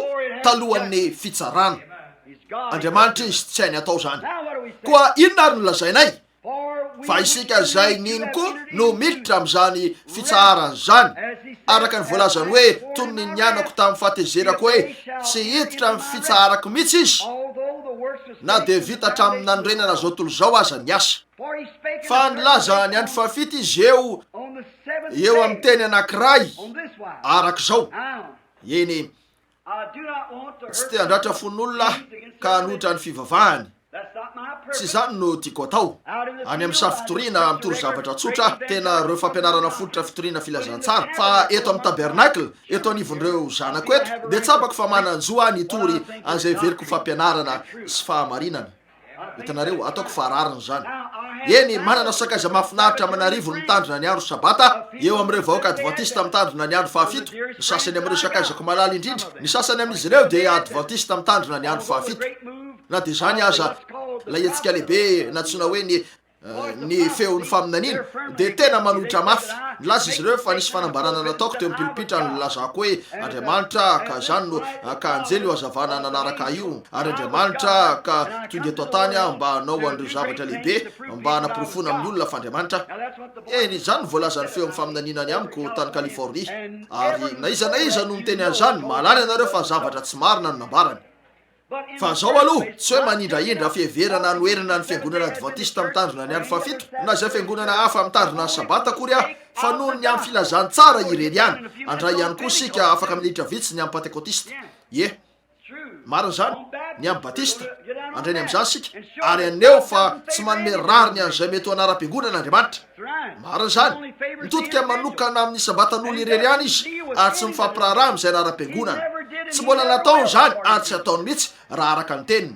talohan'ny fitsarana. Andriamanitra izy tsy hainy atao zany. Koa inona ary nolazainay? Fa isika zay niniko no miditra amin'izany fitsarana zany. Araka ny voalazany hoe toy ny nianako tamin'ny fahatezerako hoe tsy hiditra amin'ny fitsarako mihitsy izy na dia vita hatramin'ny nanorenana zao tontolo zao aza ny asa. Fa nilaza ny andro fahafito izy eo amin'ny teny anankiray arak'izao. Eny tsy te handratra fon'olona ka hanotra ny fivavahany. tsy zany no tiako atao. Any amin'ny safitoriana mitoro zavatra tsotra, tena reo fampianarana fototra fitoriana filazantsara. Fa eto amin'ny tabernacle, eto anivon'ireo zanako eto, de tsapako fa mananjo any itory an'izay veriko fampianarana sy fahamarinana. Hitanareo, ataoko farariny zany. Eny manana sakaiza mahafinaritra manarivo mitandrina ny andro sabata, eo amin'ireo vahoaka adventista mitandrina ny andro fahafito. Ny sasany amin'ireo sakaizako malala indrindra, ny sasany amin'izy ireo de adventista mitandrina ny andro fahafito. Na de zany aza lahetsika lehibe natsona hoe ny feon'ny faminanina de tena manohitra mafy. Nilaza izy ireo fa nisy fanambarana nataoko teo am'pilipitra nilazako hoe Andriamanitra ka zany no ka anjely io azavana nanaraka io, ary Andriamanitra ka tonga eto tany mba hanao an'ireo zavatra lehibe mba hanaporofona amin'ny olona fa Andriamanitra. Eny zany voalazany feo amin'ny faminaninany amiko tany Californie, ary na iza no miteny an'izany malala ianareo fa zavatra tsy marina no nambarany. Fa zao aloha tsy hoe manindraindra fieverana noerina ny fiangonana adventista mitandrina ny andro fahafito na izay fiangonana hafa mitandrina ny sabata akory aho, fa noho ny amin'ny filazantsara ireny ihany. Andray ihany koa sika afaka minitra vitsy ny amin'ny pentekotista. Marina zany, ny amin'ny batista andray ny amin'izany sika, ary aneo fa tsy manome rariny an'izay mety ho anaram-piangonan'Andriamanitra. Marina zany, mitodika manokana amin'ny sabatan'olo irery ihany izy, ary tsy mifampiraharaha amin'izay anaram-piangonana. Tsy mbola nataony zany ary tsy ataony mihitsy raha araka ny teniny,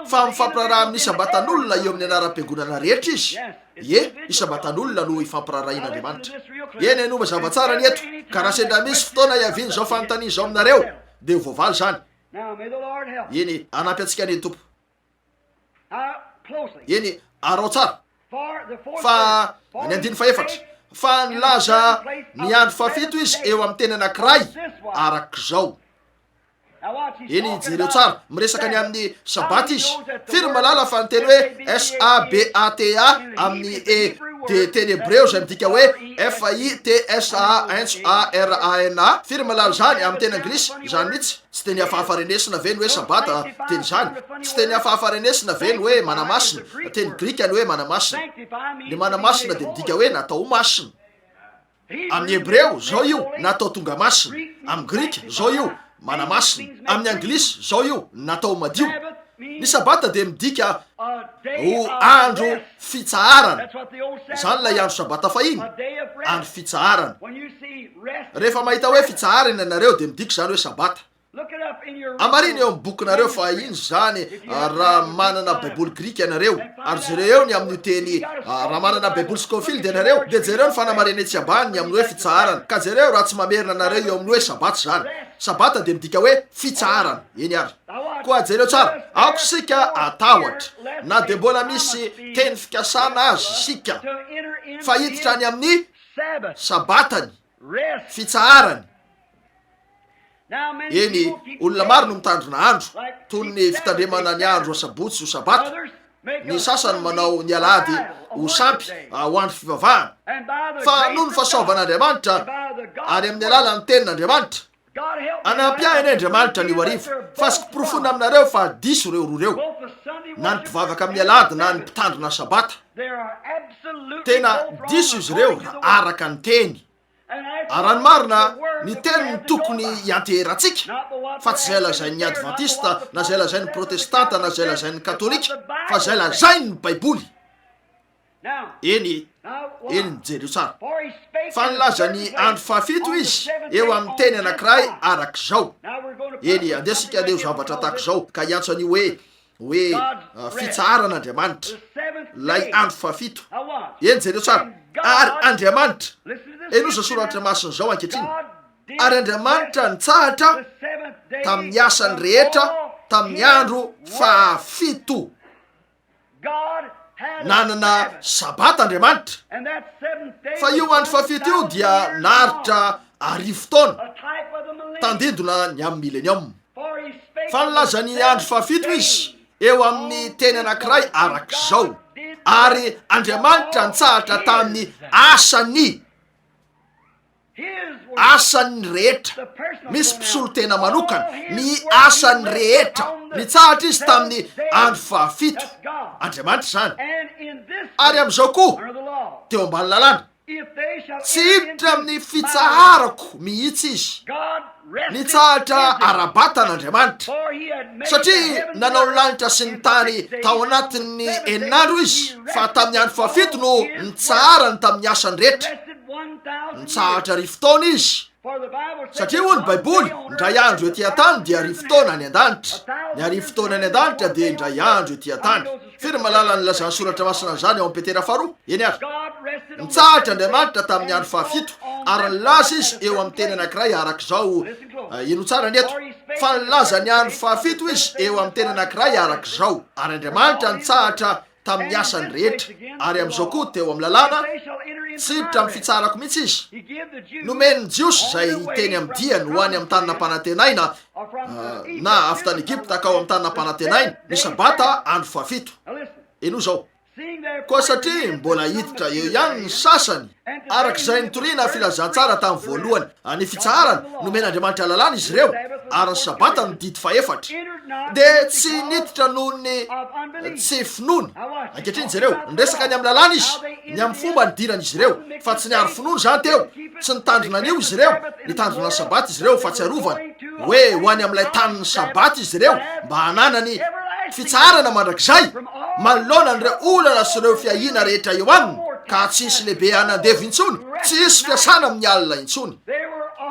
fa mifampiraharaha amin'ny sabatan'olona eo amin'ny anaram-piangonana rehetra izy. Isabatan'olona no ifampiraharahin'Andriamanitra. Eny no mazava tsara ny eto, ka raha sendra misy fotoana iaviany zao fanontaniana zao aminareo de voavaly zany. Eny anampy antsika ny tompo. Eny arao tsara. Fa ny andiny faefatra, fa nilaza ny andro fahafito izy eo amin'ny teny anankiray arak'izao. Eny jereo tsara, miresaka ny amin'ny sabata izy. Firy malala fa ny teny hoe SABATA amin'ny de teny Hebreo zay midika hoe FITSANSARANA. Firy malala zany amin'ny teny anglisy zany mihitsy. Tsy teny hafahafarenesina ve ny hoe sabata teny zany, tsy teny hafahafarenesina ve ny hoe manamasina. Teny grika ny hoe manamasina. Ny manamasina de midika hoe natao masina. Amin'ny Hebreo zao io natao tonga masina, amin'ny grika zao io manamasina, amin'ny anglisy zao io natao madio. Ny sabata de midika ho andro fitsaharana. Zany lay andro sabata fahiny, andro fitsaharana. Rehefa mahita hoe fitsaharana ianareo de midika zany hoe sabata. Amariny eo amin'ny bokinareo fa iny zany raha manana baiboly grika ianareo, ary jereo ny amin'ny teny raha manana baiboly Scofield ianareo de jereo ny fanamarena etsy ambany amin'ny hoe fitsaharana, ka jereo raha tsy mamerina anareo eo amin'ny hoe sabata zany. Sabata de midika hoe fitsaharana. Eny ary koa jereo tsara, aoko sika atahotra na de mbola misy teny fikasana azy sika fa hiditra any amin'ny sabatany, fitsaharany. Eny olona maro no mitandrina andro toy ny fitandremana ny andro sabotsy ho sabata. Ny sasany manao ny alady ho sampy ho andro fivavahana, fa noho ny fahasoavan'Andriamanitra ary amin'ny alalan'ny tenin'Andriamanitra anampiahiny Andriamanitra ny hariva. Fa sy kiporofona aminareo fa diso reo roa reo, na ny mpivavaka amin'ny alady na ny mpitandrina sabata. Tena diso izy reo araka ny teny. Arany marina ny teniny tokony hianteherantsika, fa tsy zay lazain'ny adventista na zay lazain'ny protestanta na zay lazain'ny katolika, fa zay lazain'ny baiboly. Eny mijery tsara, fa nilaza ny andro fahafito izy eo amin'ny teny anankiray arak'izao. Eny andesika leo zavatra tahak'izao ka hiantso any hoe fitsaharan'Andriamanitra lay andro fahafito. Eny jereo tsara, ary Andriamanitra enoza soratra masina zao ankehitriny, ary Andriamanitra nitsahatra tamin'ny asany rehetra tamin'ny andro fahafito. Nanana sabata Andriamanitra, fa io andro fahafito io dia naharitra 1000 taona tandindona ny amin'ny milenium. Fa nilaza ny andro fahafito izy eo amin'ny teny anankiray arak'izao, ary Andriamanitra nitsahatra tamin'ny asany rehetra. Misy mpisolo tena manokana, ny asany rehetra nitsahatra izy tamin'ny andro fahafito. Andriamanitra zany. Ary amin'izao koa teo ambany lalàna tsy hiditra amin'ny fitsaharako mihitsy izy. Nitsahatra arabatan'Andriamanitra satria nanao ny lanitra sy ny tany tao anatin'ny eninandro izy, fa tamin'ny andro fafito no nitsaharany tamin'ny asany rehetra. Nitsahatra 1000 taona izy, satria hoy ny Baiboly ndray andro ety an-tany dia 1000 taona ny an-danitra, ny 1000 taona ny an-danitra dia indray andro ety an-tany. Firy malala ny lazan'ny soratra masina zany ao amin'ny Petera 2 eny ary. Nitsahatra Andriamanitra tamin'ny andro fafito ary nilaza izy eo amin'ny teny anankiray arak'izao, ino tsara ny eto, fa nilaza ny andro fafito izy eo amin'ny teny anankiray arak'izao. Ary Andriamanitra nitsahatra tamin'ny asany rehetra, ary amin'izao koa teo amin'ny lalàna tsy hiditra amin'ny fitsarako mihitsy izy. Nomeny Jiosy izay teny amin'ny diany ho any amin'ny tany nampanantenaina na avy tany Egypta ka ao amin'ny tany nampanantenaina ny sabata andro fafito. Eno zao koa satria mbola hiditra eo ihany ny sasany arak'izay nitoriana filazantsara tamin'ny voalohany. Ny fitsaharana nomen'Andriamanitra lalàna izy ireo, ary ny sabata ny didy 4 dia tsy niditra noho ny tsy finoana. Ankehitriny zareo nresaka ny amin'ny lalàna izy, ny amin'ny fomba nidirana izy ireo, fa tsy niary finoana zany teo. Tsy nitandrina anio izy ireo, nitandrina ny sabata izy ireo, fa tsy arovana hoe ho any amin'ilay tanin'ny sabata izy ireo mba hananany fitsaharana mandrakizay manoloana n'ireo olana sy ireo fiahina rehetra eo aminy, ka tsy isy lehibe hanandevo intsony, tsy isy fiasana amin'ny alina intsony.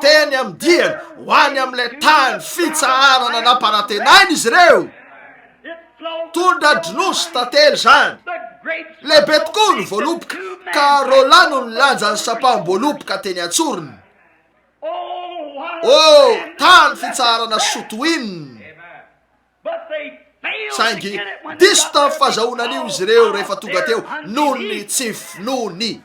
Teny amin'ny diany ho any amin'ilay tany fitsaharana nampanantenaina izy ireo. Tondra drinosy tantely zany, lehibe tokoa ny voaloboka, ka rolano ny lanja ny sapam-boaloboka teny antsorony. Tany fitsaharana sotoiny. Saingy diso tamin'ny fahazahoanan'io izy ireo rehefa tonga teo noho ny tsy finony.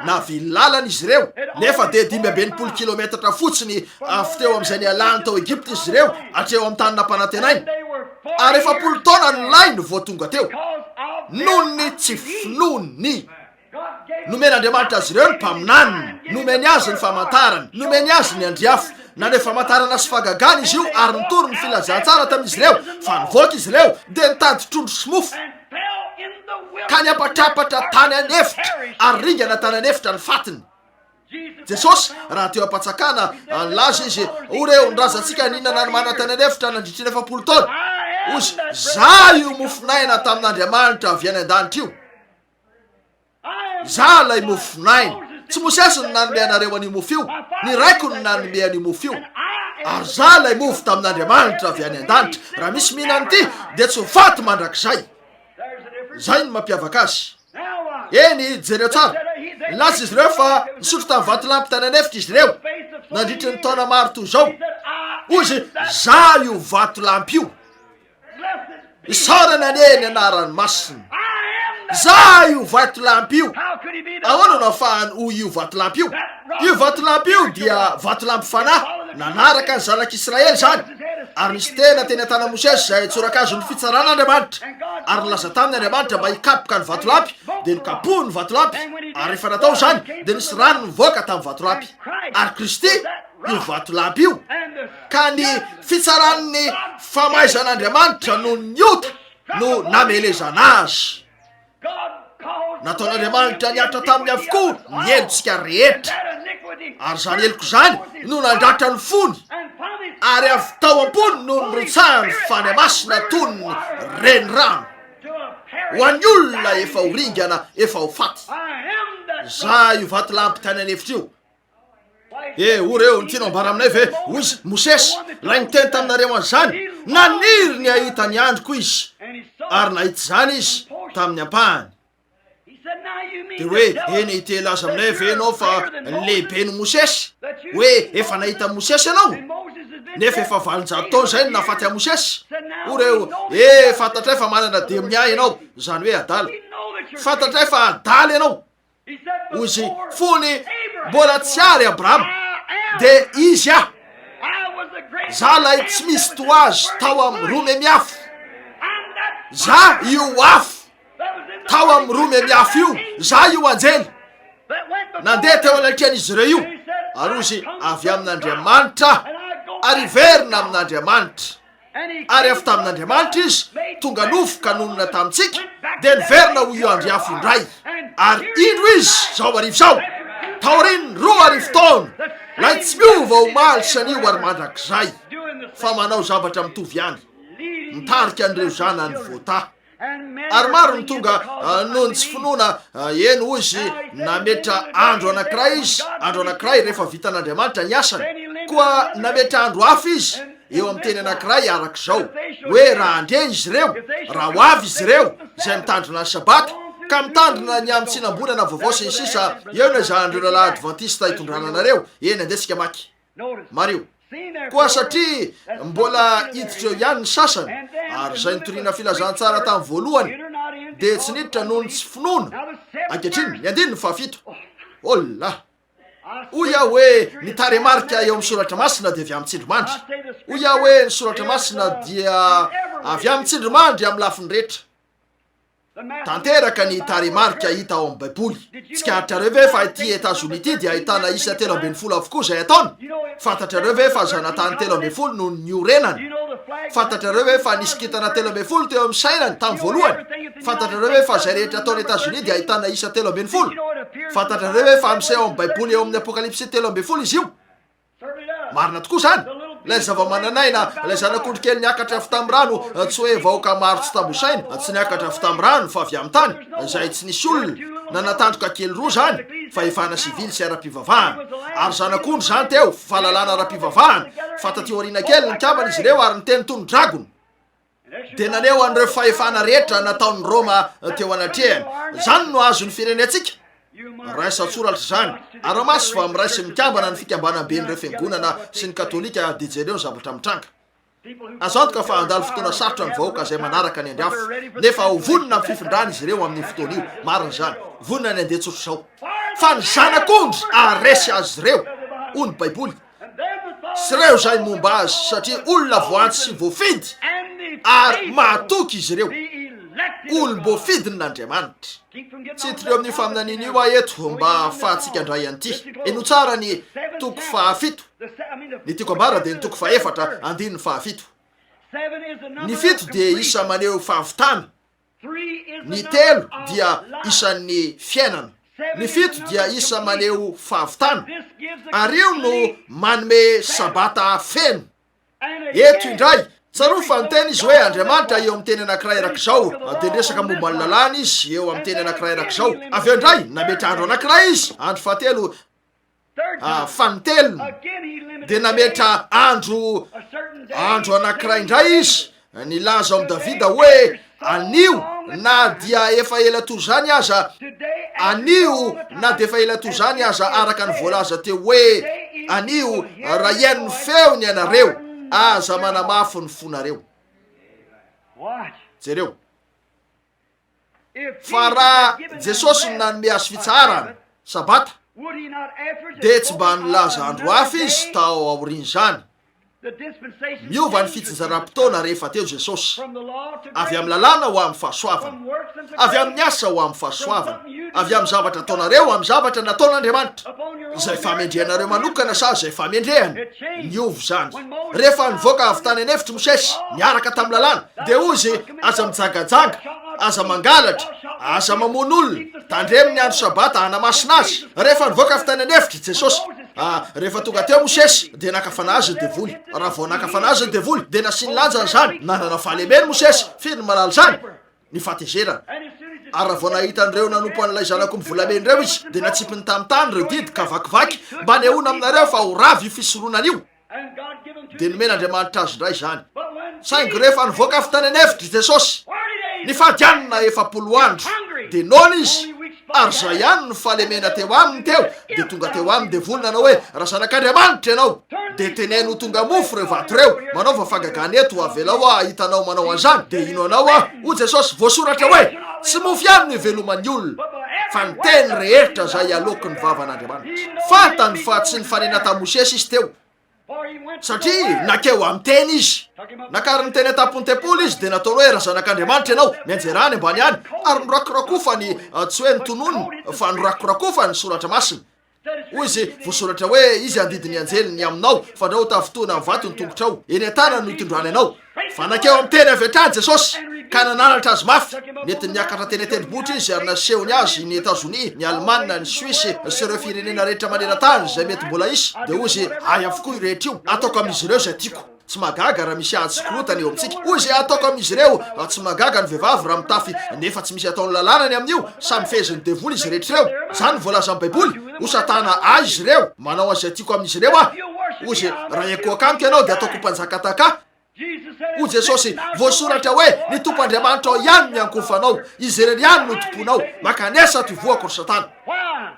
Navilalana izy ireo, nefa dia 520 kilometatra fotsiny avy teo amin'izay nialany tao Egypta izy ireo hatreo amin'ny tany nampanantenaina. Ary 40 taona ny lainy vao tonga teo noho ny tsy finony. Nomen'Andriamanitra azy ireo ny mpaminany, nomeny azy ny famantarany, nomeny azy ny andriafo. Na ny famantarana sy fagagana izy io, ary nitory ny filazantsara tamin'izy ireo, fa nivoaka izy ireo dia nitady trondro sy mofo, ka niapatrapatra tany anefitra, ary ringana tany anefitra ny fatiny. Jesosy raha teo ampatsakana nilaza izy, oreo nrazantsika ninana ny mana tany anefitra nandritra 40 taona. Ozy za io mofinaina tamin'Andriamanitra avy any an-danitra io. Za lay mofinaina. Tsy Mosesy ny nanome anareo an'io mofo io, ny raiko ny nanome an'io mofo io, ary za lay mofo tamin'Andriamanitra avy any an-danitra. Raha misy mihinana ity dia tsy ho faty mandrakizay. Zay ny mampiavaka azy. Eny jereo tsara, nilaza izy ireo fa nisotro tamin'ny vatolampy tany anefitra izy ireo nandritra ny taona maro toy izao. Ozy za io vatolampy io, isarana aneny anarany masina. Za io vatolampy io. Ahoana no ahafahany ho io vatolampy io? Io vatolampy io dia vatolampy fanahy nanaraka ny zanak'Israely zany. Ary misy tena teny an-tana Mosesy izay tsorakazo ny fitsaran'Andriamanitra, ary nilaza tamin'ny Andriamanitra mba hikapoka ny vatolampy, dia nikapohy ny vatolampy, ary rehefa natao zany dia nisy rano nivoaka tamin'ny vatolampy. Ary Kristy io vatolampy io, ka ny fitsaran'ny famaizan'Andriamanitra no niota no namelezana azy. Nataon'Andriamanitra niatra taminy avokoa ny elontsika rehetra, ary zany eloko zany no nandratra ny fony, ary avy tao am-pony no niritsahany fany masina toy ny renirano ho an'ny olona efa ho ringana, efa ho faty. Za io vatolampy tany anefitra io. Oreo ny tianao ambara aminay ve ozy Mosesy lay niteny taminareo an'izany, naniry ny ahita ny androko izy, ary nahita zany izy tamin'ny ampahany. Dia hoe eny ite laza aminay ve ianao fa lehibe ny Mosesy, hoe efa nahita Mosesy ianao, nefa efa 400 taona zay ny nafaty a Mosesy. Oreo fantatray fa manana demiay ianao, zany hoe adala. Fantatray fa adala ianao. Ozy fony mbola tsy ary Abrahama, dia izy za lay tsy misy toazy tao amin'ny rome miafo. Za io afo tao amin'ny rome miafo io, za io anjely nandeha teo anatrehan'izy ireo io, ary ozy avy amin'Andriamanitra, ary verina amin'Andriamanitra. ary avy tamin'Andriamanitra izy tonga nofoka nonona tamintsika dia niverina ho io andriafo indray ary indro izy zao arivo zao taoriny 2 arivo taona lay tsy miova ho malisan'io ary mandrakizay fa manao zavatra mitovy ihany mitarika an'ireo zanany voata ary maro ny tonga noho ny tsy finoana eno izy nametra andro anankiray izy andro anankiray rehefa vitan'Andriamanitra ny asany koa nametra andro hafa izy eo amin'ny teny anankiray arak'izao hoe raha andre izy ireo raha ho avy izy ireo izay mitandrina ny sabata ka mitandrina ny amin'ny tsinambonana vaovao sy ny sisa eo na izan'ireo lalahy adventista hitondrana anareo eny andesika maky mario koa satria mbola hiditra eo ihany ny sasany ary zay nitoriana filazantsara tamin'ny voalohany dia tsy niditra noho ny tsy finoana ankehitriny ny andiny ny fahafito ola hoy aho hoe ny taremarika eo amin'ny soratra masina dia avy amin'ny tsindrimandry hoy aho hoe ny soratra masina dia avy amin'ny tsindrimandry amin'ny lafiny rehetra tanteraka ny taremarika hita ao amin'ny baiboly tsy kahitrareo ve fa ity Etazonia ity dia ahitana isa 13 avokoa zay ataony fantatrareo ve fa zanatany 13 no niorenany fantatrareo ve fa nisy kintana 13 teo amin'ny sainany tamin'ny voalohany fantatrareo ve fa zay rehetra ataony Etazonia dia ahitana isa 13 fantatrareo ve fa miseho amin'ny baiboly eo amin'ny apokalipsy 13 izy io marina tokoa zany lay zava-mananaina lay zanak'ondry kely niakatra avy tamin'ny rano tsy hoe vahoaka maro tsy tambosaina tsy niakatra avy tamin'ny rano fa avy amin'ny tany zay tsy nisy olona nanatandroka kely roa zany fa efana sivily sy ara-pivavahana ary zanak'ondry zany teo fahalalana ara-pivavahana fa tatioarina kely ny kamana izy ireo ary ny teny tony dragona dia naneo an'ireo fahefana rehetra nataon'ny Roma teo anatrehany zany no azony firenetsika raisa tsoratra zany ary masy fa miraisy mikambana ny fikambana be nyreo fiangonana sy ny katolika dijereo zavatra mitranga azo antoka fa andalo fotoana sarotra ny vahoaka zay manaraka ny andriafo nefa ho vonona amin'ny fifindrany izy ireo amin'ny fotoana io mariny zany vonona ny andeha tsotro zao fa ny zanak'ondry aresy azy ireo hoy ny baiboly sy reo zay momba azy satria olona voantsy sy voafidy ary mahatoky izy ireo olom-boafidin'Andriamanitra tsy hitireo amin'ny faminaniny io a eto mba fahatsika andray ihany ty eno tsara ny toko fahafito ny tiako ambara dia ny toko fahefatra andiny fahafito ny fito dia isa maneho fahavitana ny telo dia isan'ny fiainana ny fito dia isa maneho fahavitana ary io no manome sabata feno eto indray tsaroa fa miteny izy hoe Andriamanitra eo amin'ny teny anankiray arak'izao dia resaka momba ny lalàna izy eo amin'ny teny anankiray arak'izao avy eo indray nametra andro anankiray izy andro fahatelo fanitelony dia nametra andro anankiray indray izy nilaza ao amin'ny Davida hoe anio na dia efa ela toy zany aza anio na dia efa ela toy zany aza araka ny voalaza teo hoe anio raha iain'ny feony ianareo aza manamafo ny fonareo jereo fa raha Jesosy no nanome azy fitsarana sabata dia tsy mba nilaza andro hafa izy tao aoriny zany miova ny fitsinjaram-potoana rehefa teo Jesosy avy amin'ny lalàna ho amin'ny fahasoavana avy amin'ny asa ho amin'ny fahasoavana avy amin'ny zavatra ataonareo amin'ny zavatra nataon'Andriamanitra zay famendrehanareo manokana sa zay famendrehany miova zany rehefa nivoaka avy tany anefitry Mosesy niaraka tamin'ny lalàna dia ozy aza mijangajanga aza mangalatra aza mamono olona tandreminy andro sabata hanamasina azy rehefa nivoaka avy tany anefitry Jesosy rehefa tonga teo Mosesy dia nakafana azy ny devoly raha vao nakafana azy ny devoly dia nasiny lanjany zany nanana fahalemeny Mosesy firy ny malala zany ny fatezerana ary raha vao nahitan'ireo nanompo an'ilay zanako mivolamen'ireo izy dia natsipiny tamin'ny tany ireo didy ka vakivaky mba nehoana aminareo fa ho ravy io fisoronan' io dia nomen'Andriamanitra azy indray zany saingy rehefa nivoaka avy tany anefitry Jesosy ny fahadianina 40 andro dia nona izy ary zay ihany ny fahalemena teo aminy teo dia tonga teo aminy dia volona anao hoe raha zanak'Andriamanitra ianao dia teneno tonga mofo reo vato reo manao fafagagany eto avelao a hitanao manao an'izany dia ino anao a ho Jesosy voasoratra hoe tsy mofo ihany ny veloman'ny olona fa ny teny rehetra zay aloky ny vavan'Andriamanitra fantany fa tsy ny fanena ta Mosesy izy teo satria nakeo amin'ny teny izy nakary ny teny atapony tempolo izy dia nataony hoe raha zanak'Andriamanitra ianao mianjerany ambany any ary norakorakofany tsy hoe ny tononony fa norakorakofany soratra masina hoy izy voasoratra hoe izy andidiny anjeliny aminao fa nao tafotoana amin'ny vato ny tongotrao eny an-tana no hitondrany anao fanakeo amin'ny teny avy hatrany jesosy ka nananatra azy mafy nety niakatra teny tendrombohitra izy ary nasehony azy ny Etazonia ny Alemana ny Suisse sy ireo firenena rehetra maneran-tany zay mety mbola isy de hoy izy ay avokoa io rehetra io ataoko amin'izy ireo zay tiako tsy magaga raha misy ady sy korotany eo amintsika hoy izy ataoko amin'izy ireo tsy magaga ny vehivavy raha mitafy nefa tsy misy ataony lalànany amin'io samy feheziny devoly izy rehetra ireo zany voalaza amin'ny baiboly ho satana izy ireo manao azy tiako amin'izy ireo hoy izy raha ekoaka amiko ianao de ataoko mpanjakataka hoy Jesosy voasoratra hoe ny tompo Andriamanitra ao ihany ny ankofanao izy ireny ihany no tomponao makanesa tovoako ry satana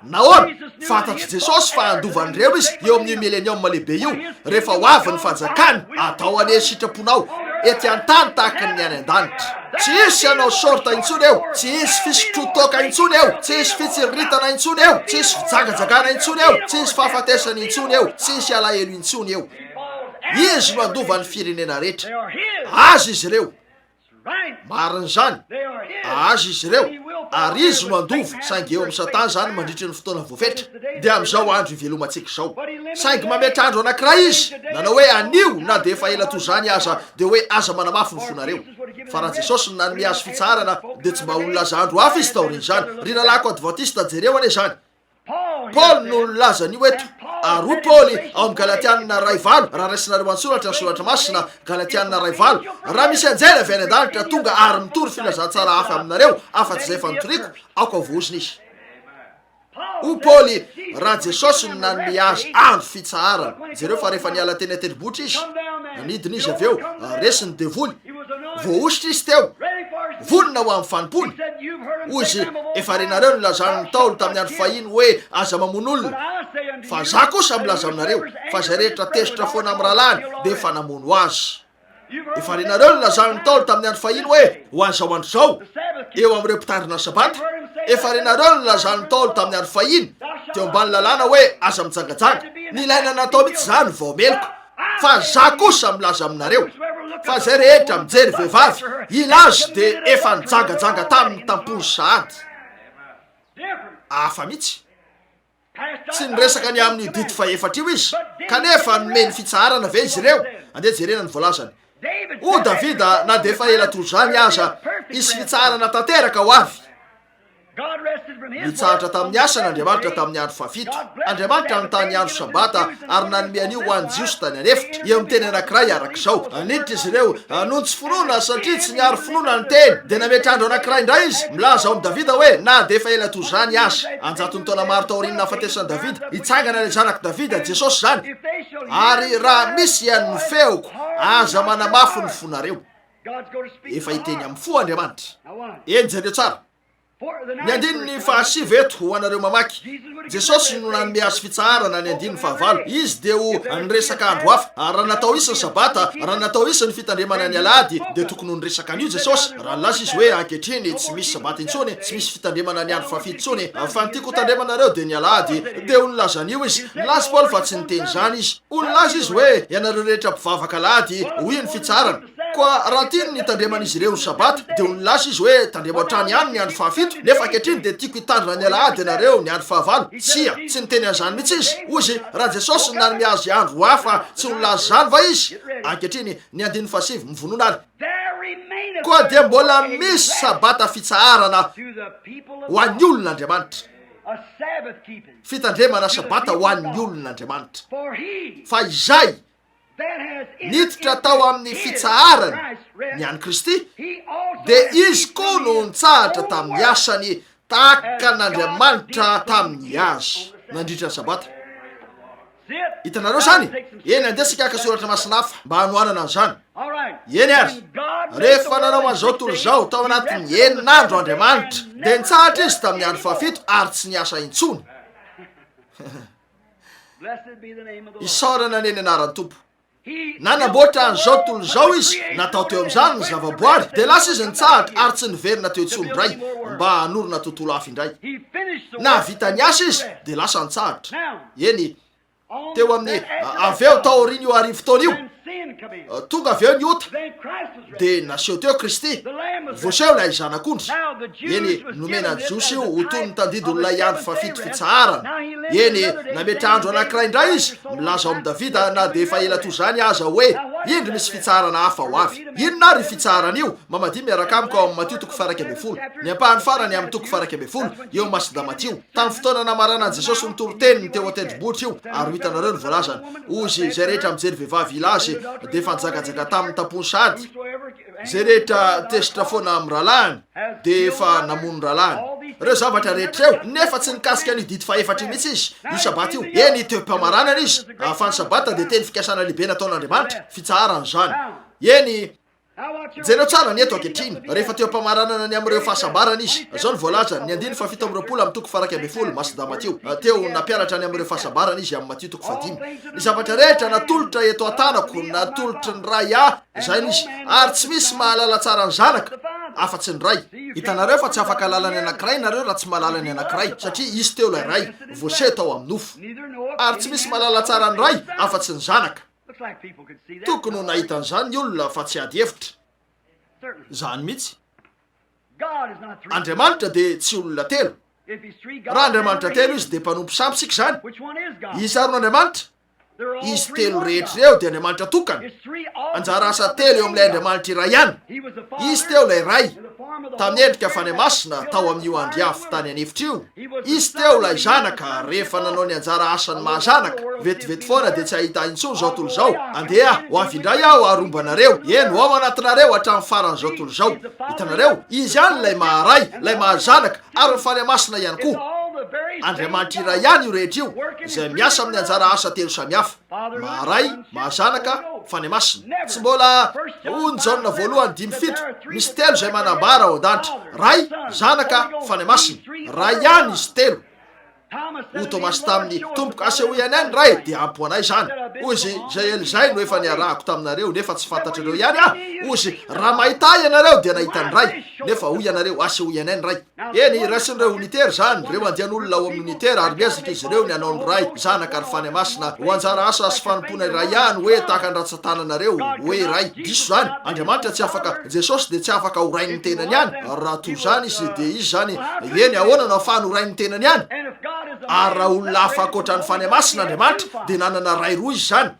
nahoana fantatry Jesosy fa andovan'ireo izy eo amin'ny milenium lehibe io rehefa ho avy ny fanjakany atao ane sitraponao ety an-tany tahaka ny any an-danitra tsy isy ianao sorta intsony eo tsy isy fisotrotoka intsony eo tsy isy fitsiritana intsony eo tsy isy fijagajagana intsony eo tsy isy fahafatesana intsony eo tsy isy alahelo intsony eo izy no andovan'ny firenena rehetra azy izy ireo mariny zany azy izy ireo ary izy no andova saingy eo amin'ny satana zany mandritra ny fotoana voafetra de amin'izao andro ivelomantsika zao saingy mametra andro anankiray izy nanao hoe anio na de efa ela to zany aza de hoe aza manamafy ny fonareo fa raha Jesosy nanome azy fitsarana de tsy mba ololaza andro hafa izy taoriny zany ry lalako adventiste jereo ane zany Paul no laza nio eto ary Paul ao amin'ny Galatianina 2:9 raha raisinareo antsoratra ny soratra masina Galatianina 2:9 raha misy anjely avy any an-danitra tonga ary mitory filazantsara hafa aminareo afa-tsy zay fa nitoriko aoko avoziny izy Paul raha Jesosy nanome azy andro fitsarana jereo fa rehefa niala teny tendrombohitra izy nanidiny izy avy eo resiny devoly voaositra izy teo vonina ho amin'ny fanimpony hoy izy efa renareo no lazany ny taolo tamin'ny andro fahiny hoe aza mamono olona fa za kosa milaza aminareo fa zay rehetra tezitra foana amin'ny rahalany de efa namono azy efa renareo no lazany ny taolo tamin'ny andro fahiny hoe ho an'izao andro zao eo amin'ireo mpitarina sabata efa renareo no lazany ny taolo tamin'ny andro fahiny teo ambany lalàna hoe aza mijangajanga ny ilaina natao mihitsy zany vao meloko fa za kosa milaza aminareo fa zay rehetra mijery vehivavy ilazy de efa nijangajanga tamin'ny tampony sahady afa mihitsy tsy niresaka ny amin'ny dity fa efatra io izy kanefa nomeny fitsarana ve izy ireo andeha jerena ny voalazany o Davida na de efa ela to zany aza isy fitsarana tanteraka ho avy nitsahatra tamin'ny asan'Andriamanitra tamin'ny andro fafito Andriamanitra notany andro sabata ary nanome anio ho an'ny jiosy tany anefitra eo amin'ny teny anankiray arak'izao aniditra izy ireo noho tsy finoana satria tsy niary finoana ny teny de nametra andro anankiray indray izy milaza ao amin'ny Davida hoe na de efa ela to zany aza anjatony taona maro taorina nahafatesan'i Davida hitsangana le zanaka Davida Jesosy zany ary raha misy ihany ny feoko aza manamafy ny fonareo efa hiteny amin'ny fo Andriamanitra eny jereo tsara ny andininy fahasivy eto ho anareo mamaky Jesosy no nanome azy fitsarana ny andininy fahavalo izy de ho niresaka andro hafa raha natao isy ny sabata raha natao isy ny fitandremana ny alahady de tokony ho niresaka an'io Jesosy raha nilaza izy hoe ankehitriny tsy misy sabata intsony tsy misy fitandremana ny andro fafito intsony fa ny tiako tandremanareo de ny alahady de ho nilaza an'io izy nilaza Paul fa tsy niteny zany izy ho nilaza izy hoe ianareo rehetra mpivavaka alahady ho io ny fitsarana koa raha tiny ny tandreman'izy ireo ny sabata de ho nilaza izy hoe tandremo hatrany ihany ny andro fafito nefa ankehitriny de tiako hitandrina ny alahady anareo ny andro fahavalo tsia tsy niteny an'izany mihitsy izy hoy izy raha Jesosy nanome azy andro hafa tsy nolaza zany va izy ankehitriny ny andininy fahasivy mivonona ary koa de mbola misy sabata fitsarana ho an'ny olon'Andriamanitra fitandremana sabata ho an'ny olon'Andriamanitra fa izay niditra tao amin'ny fitsarana ny an'i Kristy de izy koa no nitsahatra tamin'ny asany tahaka n'Andriamanitra tamin'ny azy nandritra ny sabata hitanareo zany eny andesika aka soratra masina hafa mba hanoanana an'izany eny ary rehefa nanao an'izao tory zao tao anatin'ny enin'andro Andriamanitra de nitsahatra izy tamin'ny andro fahafito ary tsy niasa intsony isaorana ny eny anaran'ny Tompo nanamboatra an'izao tontolo zao izy natao teo amin'izany ny zavaboary de lasa izy nitsahatra ary tsy niverina teo intsony indray mba hanorona tontolo hafa indray na vita ny asa izy de lasa nitsahatra eny teo amin'ny avy eo taoriny io arivo fotoana io tonga avy eo ny ota de naseho teo Kristy voaseho lay zanak'ondry eny nomena jiosy io ho toy ny tandidin'olay andro fa fito fitsarana eny nametra andro anankiray indray izy milaza ao amin'ny Davida na de efa ela to zany aza hoe indry misy fitsarana hafa ho avy inona ry fitsarana io mamadi miaraka amiko ao amin'ny Matio toko faraky amby folo ny ampahany farany amin'ny toko faraky amby folo eo masida Matio tamin'ny fotoana namarana Jesosy nitoro-teniny teo an-tendrombohitra io ary hitanareo ny voalazany ozy zay rehetra mijery vehivavy ilazy de efa nijakajaka tamin'ny tampony sady zay rehetra tesitra foana amin'ny ralany de efa namono ralany reo zavatra rehetra eo nefa tsy nikasika ny dity faefatra mihitsy izy io sabata io eny teo-pamaranana izy ahafany sabata de teny fikasana lehibe nataon'Andriamanitra fitsarany zany eny jereo tsara ny eto ankehitriny rehefa teo-pamaranana ny am'ireo fahasambarana izy zao ny voalaza ny andiny fa fito am'roapolo amin'ny toko faraky amby folo masida Matio teo nampianatra ny am'ireo fahasambarana izy amin'ny Matio toko fadimy ny zavatra rehetra natolotra eto an-tanako natolotra ny ray zay izy ary tsy misy mahalala tsara ny zanaka afa-tsy ny ray hitanareo fa tsy afaka lalany anankiray nareo raha tsy mahalala ny anankiray satria izy teo lay ray voase tao amin'ny nofo ary tsy misy mahalala tsara ny ray afa-tsy ny zanaka tokony ho nahitan'izany ny olona fa tsy ady hevitra zany mihitsy Andriamanitra de tsy olona telo raha Andriamanitra telo izy de mpanompo samby sika zany izy ary n'Andriamanitra izy telo rehetra eo de Andriamanitra tokana anjara asa telo eo amin'ilay Andriamanitra iray ihany izy teo lay ray tamin'ny endrika fany masina tao amin'io andriafo tany anefitra io izy teo lay zanaka rehefa nanao ny anjara asany mahazanaka vetivety foana de tsy ahita intsony zao tolo zao andeha ho avy indray aho arombanareo eny ho ao anatinareo hatramin'ny farany zao tolo zao hitanareo izy ihany lay maharay lay mahazanaka ary ny fany masina ihany koa Andriamanitra iray ihany io rehetra io zay miasa amin'ny anjara asa telo samihafa maharay mahazanaka fany masina tsy mbola ony jaona voalohany 5 misy telo zay manambara ao an-danitra ray zanaka fany masina ray ihany izy telo o Tomasy tamin'ny tompoka asehoianay ray de ampo anay zany ozy zay elizay no efa niarahako taminareo nefa tsy fantatrareo ihany ozy raha mahita ianareo de nahitany ray nefa hoy ianareo asehoianay ray eny rasin'ireo unitaire zany reo andian'olona ao amin'ny unitaire ary miezaka izy reo ny anao ny ray zanaka ary fany masina ho anjara asa sy fanompona ray ihany hoe tahaka andratsatananareo hoe ray diso zany Andriamanitra tsy afaka Jesosy de tsy afaka ho rainy tenany ihany raha to zany izy de izy zany eny ahoana no afahany ho rainy tenany ihany ary raha olona hafa akoatra ny fany masina Andriamanitra de nanana ray roa izy zany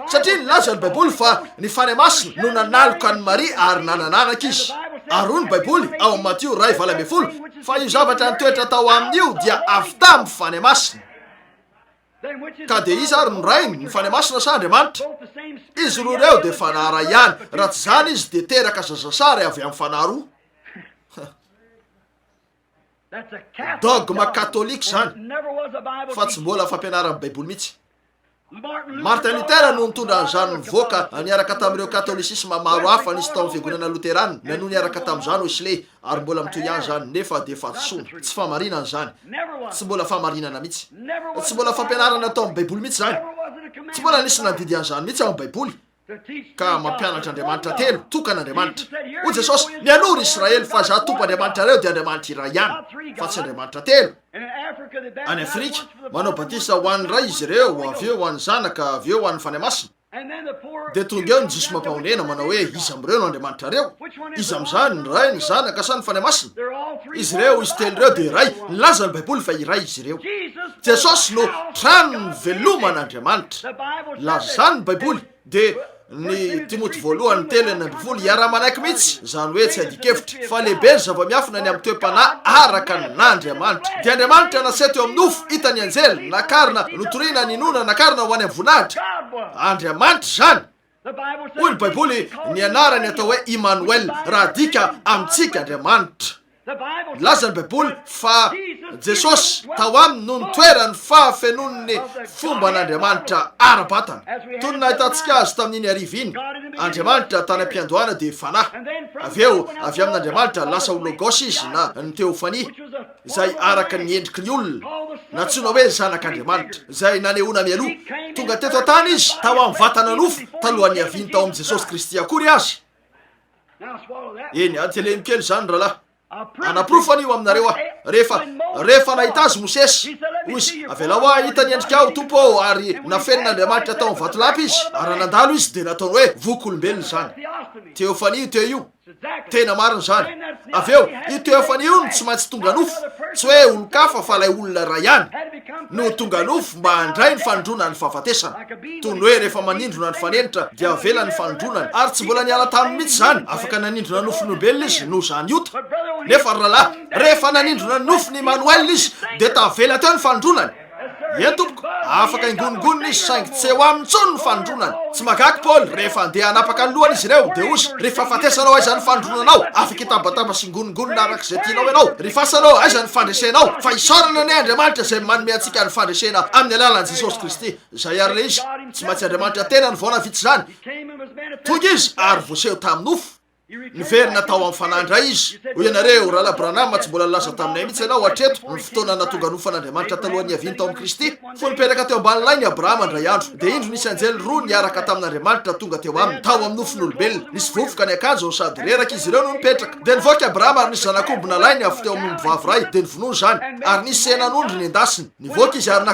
satria nilaza ny baiboly fa ny fany masina no nanaloka ny Maria ary nanananaka izy ary hoy ny baiboly ao amin'ny Matio 2:20 fa io zavatra nitoetra tao amin'io dia avy tamin'ny fany masina ka de izy ary norainy ny fany masina sa Andriamanitra izy roa reo de fanara ihany raha tsy zany izy de teraka zazasary avy amin'ny fanaro dogma katolika zany fa tsy mbola fampianaran'ny baiboly mihitsy Martin Luther no nitondra an'izany nivoaka niaraka tamin'ireo katôlisisma maro hafa nisy tao amin'ny fiangonana Luterana no niaraka tamin'izany Wesley ary mbola mitoy ihany zany nefa de fa tsono tsy famarinana zany tsy mbola famarinana mihitsy tsy mbola fampianarana tao amin'ny baiboly mihitsy zany tsy mbola nisy nandidy an'izany mihitsy ao amin'ny baiboly ka mampianatra Andriamanitra telo tokan'Andriamanitra o Jesosy mianoro Israely fa za tompo Andriamanitra reo de Andriamanitra iray ihany fa tsy Andriamanitra telo any Afrika manao batisa ho an'ny ray izy reo avy eo ho an'ny zanaka avy eo ho an'ny fany masina de tonga eo ny jiso mampahonena manao hoe izy am'ireo no Andriamanitra reo izy am'izany ny ray ny zanaka sa ny fany masina izy reo izy telo reo de ray nilaza ny baiboly fa iray izy reo Jesosy no trano ny veloman'Andriamanitra lazany ny baiboly de ny Timoty 1:10 iara-manaiky mihitsy zany hoe tsy adikevitra fa lehibe ny zava-miafina ny amin'ny toe-panahy araka n'Andriamanitra de Andriamanitra naseto eo amin'ny nofo hitany anjely nakarina notoriana ninona nakarina ho any amin'ny voninahitra Andriamanitra zany hoy ny baiboly ny anarany atao hoe Emmanuel raha dika amintsika Andriamanitra laza ny baiboly fa Jesosy tao aminy no nitoerany fahafenon'ny fomba n'Andriamanitra ara-batana toy ny nahitantsika azy tamin'iny arivo iny Andriamanitra tany am-piandohana de fanahy avy eo avy amin'Andriamanitra lasa ho logos izy na ny teofania zay araka ny endriky ny olona natsoina hoe zanak'Andriamanitra zay nanehoana mialoha tonga teto an-tany izy tao amin'ny vatana nofo talohan'ny aviany tao amin'ny Jesosy Kristy akory azy eny antelemikely zany rahalahy anaprofany io aminareo rehefa nahita azy Mosesy ozy avela hoa hitany endrika aho tompo ao ary nafenin'Andriamanitra tao vatolapy izy ary nandalo izy de nataony hoe vok'olombelona zany teofania teo io tena marina zany avy eo io teofania io tsy maintsy tonga nofo tsy hoe olo-kafa fa lay olona ray ihany no tonga nofo mba handray ny fanondrona ny fahafatesana toy ny hoe rehefa manindrona ny fanenitra dia avela ny fanondronany ary tsy mbola niala taminy mihitsy zany afaka nanindrona nofon'olombelona izy no zany iota nefa rahalahy rehefa nanindrona ny nofony Emmanuel izy de tavela teo ny fanondronany ien tompoko afaka ingonongoniny izy saingy tsy eo aminy tsony ny fanondronany tsy magaky Paul rehefa andeha hanapaka ny lohany izy ireo de ozy rehefa fatesanao aiza ny fanondronanao afaka itabataba sy ingonongonina arak'izay tianao ianao rifasanao aiza ny fandresenao fa isorana ny Andriamanitra zay manome antsika ny fandresena amin'ny alalan'i Jesosy Kristy zay ary le izy tsy maintsy Andriamanitra tena ny vaona vitsy zany tonga izy ary voaseho tamin'ny nofo niverina tao amin'ny fanandra izy hoy ianareo rahalahy BRANHAM tsy mbola laza taminay mihitsy ianao hatreto ny fotoana natonga nofan'Andriamanitra talohan'ny haviny tao amin'ny Kristy fo nipetraka teo ambany lainy Abrahama ndray andro de indro nisy anjely roa niaraka tamin'Andriamanitra tonga teo aminy tao amin'ny nofon'olombelona nisy vovoka ny akanjo sady reraka izy ireo no nipetraka de nivoaka Abrahama ary nisy zanak'ombona lainy avy teo amin'ny ombivavy ray de nivonono zany ary nisy henan'ondry ny endasiny nivoaka izy ary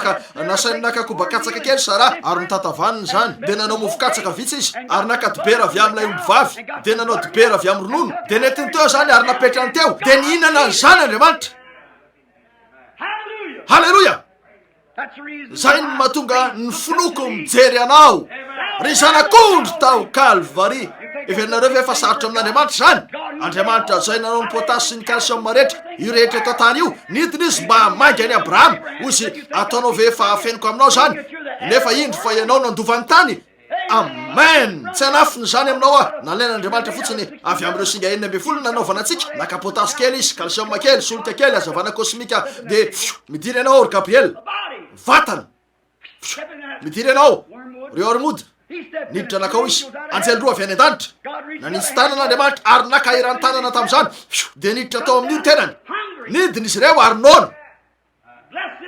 nasainy nakakobakatsaka kely Sara ary nitatavaniny zany de nanao mofokatsaka vitsy izy ary nakadibera avy amin'ilay ombivavy de nanao dibera avy amin'ny ronono de netiny teo zany ary napetrany teo de nihinana ny zany Andriamanitra halleluja zay ny mahatonga ny finoko mijery anao ry zanak'ondry tao Calvary everinareo ve efa sarotra amin'Andriamanitra zany Andriamanitra zay nanao ny potasy sy ny calcium rehetra io rehetra eto tany io nidiny izy mba mainga any Abraham ozy ataonao ve efa afeniko aminao zany nefa indro fa ianao nandovany tany amen tsy anafiny zany aminao a nalain'Andriamanitra fotsiny avy amin'ireo singa 12 nanaovana antsika naka potasy kely izy calcium kely solika kely azavana kosmika de midiry ianao ry Gabriel vatana midiry ianao ry ormody niditra nakao izy anjely roa avy any an-danitra nanisy tanan'Andriamanitra ary naka irany tanana tam'zany de niditra tao amin'io tenany nidiny izy ireo ary nona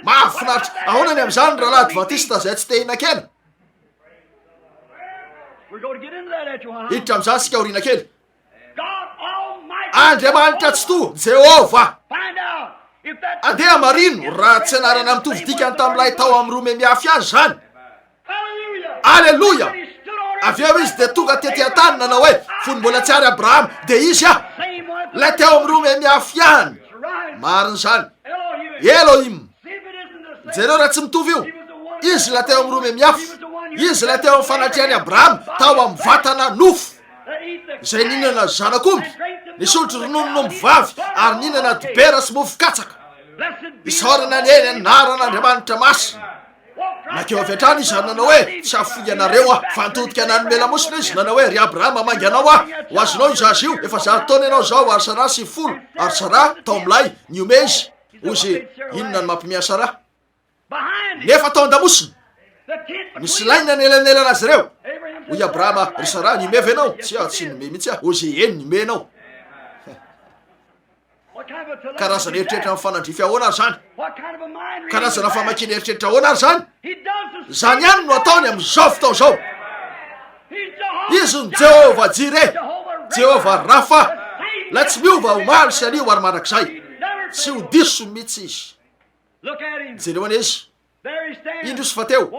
mahafinaritra ahoana ny am'zany rahalahy adventiste zay tsy te hihinan-kena hiditra am'zany sika orina kely Andriamanitra tsy to Jehova andeha marino raha tsy anarana mitovy dikany tamin'ilay tao amin'ny rome miafy azy zany alleluja avy eo izy de tonga tety an-tany nanao hoe fony mbola tsy ary Abraham de izy lay teo amin'ny rome miafy any mariny zany Elohim jereo raha tsy mitovy io izy la teo amin'ny rome miafy izy la teo amin'ny fanatriany Abraham tao amin'ny vatana nofo zay ninana zanak'omby nisotro ronono ombivavy ary ninana dibera sy mofokatsaka isorana ny eny anaran'Andriamanitra masina nakeo avy hatrany izy ary nanao hoe tsy afoy anareo fa nitodika nanome lamosina izy nanao hoe ry Abrahama mangy anao ho azonao izazy io efa zary taona ianao zao ary Sara 70 ary Sara tao amilay niome izy ozy inona ny mampimia Sara nefa tao an-damosina misy laina ny elanelana azy ireo hoy Abrahama ry Sara niome avy anao tsy nome mihitsy ozy eny niome anao karazana eritreritra amin'ny fanandrify ahoana ary zany karazana famakina eritreritra ahoana ary zany zany ihany no ataony amin'izao fotoa zao izy ny Jehova Jire Jehova Rafa la tsy miova omaly sy anio ary manak'izay tsy ho diso mihitsy izy jereo any izy indro sy fa teo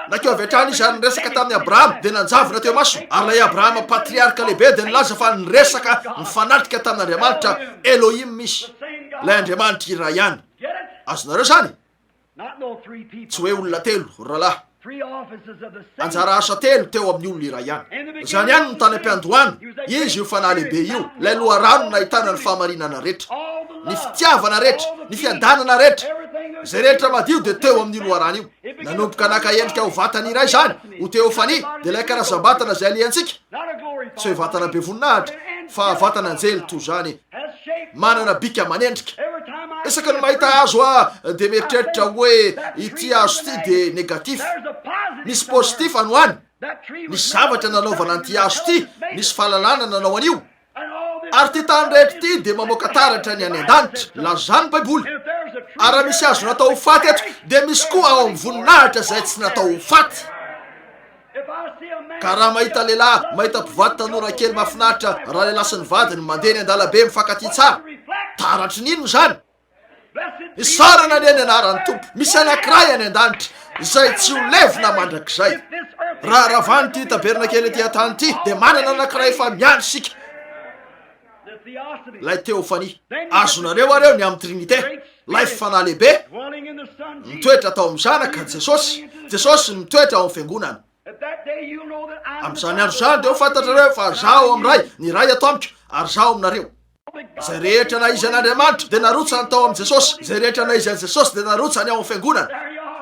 nakeo avy hatrany izy ary niresaka tamin'ny Abraham de nanjavona teo maso ary lay Abrahama patriarka lehibe de nilaza fa niresaka nifanatrika tamin'Andriamanitra Elohim misy lay Andriamanitra iray ihany azonareo zany tsy hoe olona telo rahalahy anjara asa telo teo amin'ny olona iray ihany zany ihany no tany am-piandohana izy io fanahy lehibe io lay loharano nahitana ny fahamarinana rehetra ny fitiavana rehetra ny fiadanana rehetra zay rehetra madio de teo amin'ny loharano io nanomboka naka endrika ho vatana iray zany ho teo fani de lay karazam-batana zay aliantsika tsy hoe vatana be voninahitra fa vatana anjely toy zany manana bika manendrika isaka ny mahita azo de mieritreritra hoe ity azo ty de negatif misy positif anoany nisy zavatra nanaovana an'ty azo ty nisy fahalalana nanao an'io ary ty tany rehetra ty de mamoaka taratra ny any an-danitra lazany baiboly ary raha misy azo natao ho faty eto de misy koa ao amin'ny voninahitra zay tsy natao ho faty ka raha mahita lehilahy mahita mpivady tanora kely mahafinaritra raha lehilahy sy ny vadiny mandeha ny an-dalabe mifankaty tsara taratry n'inony zany isarana ny any anaran'ny tompo. Misy anankiray any an-danitra izay tsy ho levina mandrakizay. Raha ravany ty tabernakely ty an-tany ty dia manana anankiray efa miany sika. Lay teofany azonareo areo ny amin'ny trinité. Lay fifanahy lehibe mitoetra atao amin'ny zanaka Jesosy. Jesosy mitoetra ao amin'ny fiangonana. Amin'izany andro zany dia ho fantatrareo fa zaho amin'ny ray, ny ray ato amiko ary zaho aminareo. Zay rehetra na izy an'Andriamanitra dia narotsany tao amin'ny Jesosy. Zay rehetra na izy an'i Jesosy dia narotsany ao amin'ny fiangonana.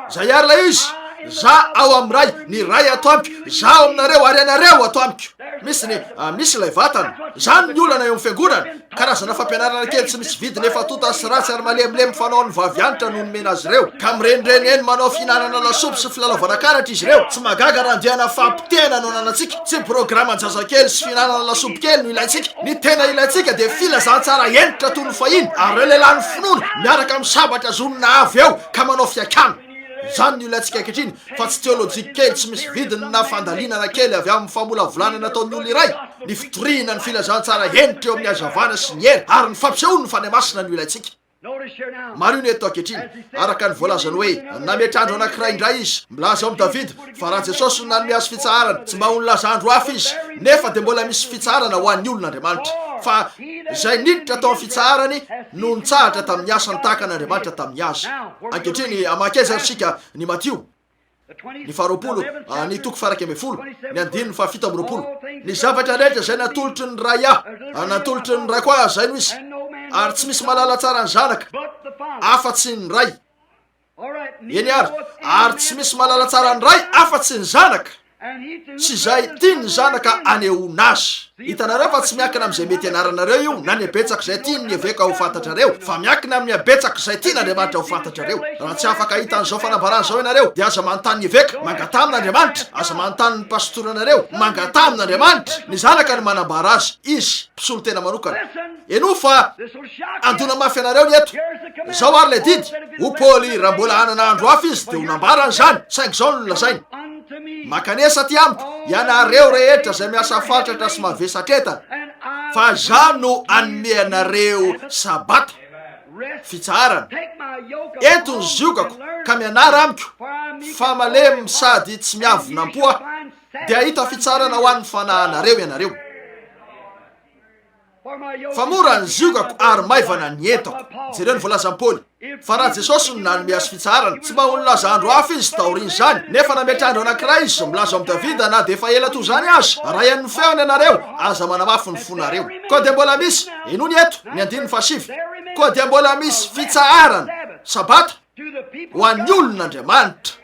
Zay ary lay izy. Za ao amin'ny ray, ny ray ato amiko, zaho aminareo ary anareo ato amiko. Misy lay vatana. Zany ny olana eo amin'ny fiangonana. Karazana fampianarana kely tsy misy vidi nefa tota sy ratsy ary malemilemy fanao ny vavianitra no nomena azy ireo. Ka mirenireny eny manao fihinanana lasopy sy filalaovana karatra izy ireo. Tsy magaga raha andiana fampitena no ananantsika. Tsy programan-jazakely sy fihinanana lasopy kely no ilaitsika. Ny tena ilaitsika dia filazantsara entitra toy ny fahiny ary lehilahy finono miaraka amin'ny sabatra zonona avy eo ka manao fiakana. Zany ny ilaitsika ankehitriny fa tsy teolojika kely tsy misy vidiny na fandalinana kely avy amin'ny famolavolana nataon'ny olona iray. Ny fitoriana ny filazantsara entitra eo amin'ny hazavana sy ny hery ary ny fampisehoany ny fanamasina no ilaitsika. Maro ny eto ankehitriny araka ny voalazany hoe nametrandro anankiray indray izy milaza ao amin'ny Davida fa raha Jesosy no nanome azy fitsarana tsy mba ho nilazandro hafa izy nefa dia mbola misy fitsarana ho an'ny olon'Andriamanitra. Fa izay niditra tao amin'ny fitsarany no nitsahatra tamin'ny asany tahaka an'Andriamanitra tamin'ny azy. Ankehitriny amakaiza sika ny Matio ny 20 ny toko 11 ny andininy 17 ny zavatra rehetra izay natolotry ny ray natolotry ny ray koa zay no izy ary tsy misy malala tsara ny zanaka afa-tsy ny ray. Eny ary tsy misy malala tsara ny ray afa-tsy ny zanaka sy zay tiany ny zanaka anehoana azy. Hitanareo fa tsy miakina amin'izay mety anaranareo io na ny abetsaka izay tiany ny eveka ho fantatrareo fa miakina amin'ny abetsaka izay tian'Andriamanitra ho fantatrareo. Raha tsy afaka hita an'izao fanambarana izao ianareo dia aza manontany ny eveka mangata amin'Andriamanitra, aza manontany ny pastoranareo mangata amin'Andriamanitra. Ny zanaka ny manambara azy, izy mpisolo tena manokana. Eno fa andona mafy anareo ny eto zao ary le didy ho Paoly raha mbola hanana andro hafa izy dia ho nambarany zany saingy zao no lazainy. Makanesa ty amiko ianareo rehetra izay miasa fatratra sy mavesatretana fa za no anome anareo sabata fitsarana. Eto ny ziokako ka mianara amiko fa malemy sady tsy miavonam-poa dia hita fitsarana ho an'ny fanahinareo ianareo. Fa mora ny ziokako ary maivana ny entako. Jereo ny voalazan'i Paoly fa raha Jesosy no nanome azy fitsarana tsy mba ho nilazandro hafa izy taoriany zany nefa nametrandro anankiray izy milaza amin'ny Davida na dia efa ela toy zany azy raha ian'ny feony ianareo aza manamafy ny fonareo. Koa dia mbola misy enony eto ny andininy 7 koa dia mbola misy fitsarana sabata ho an'ny olon'Andriamanitra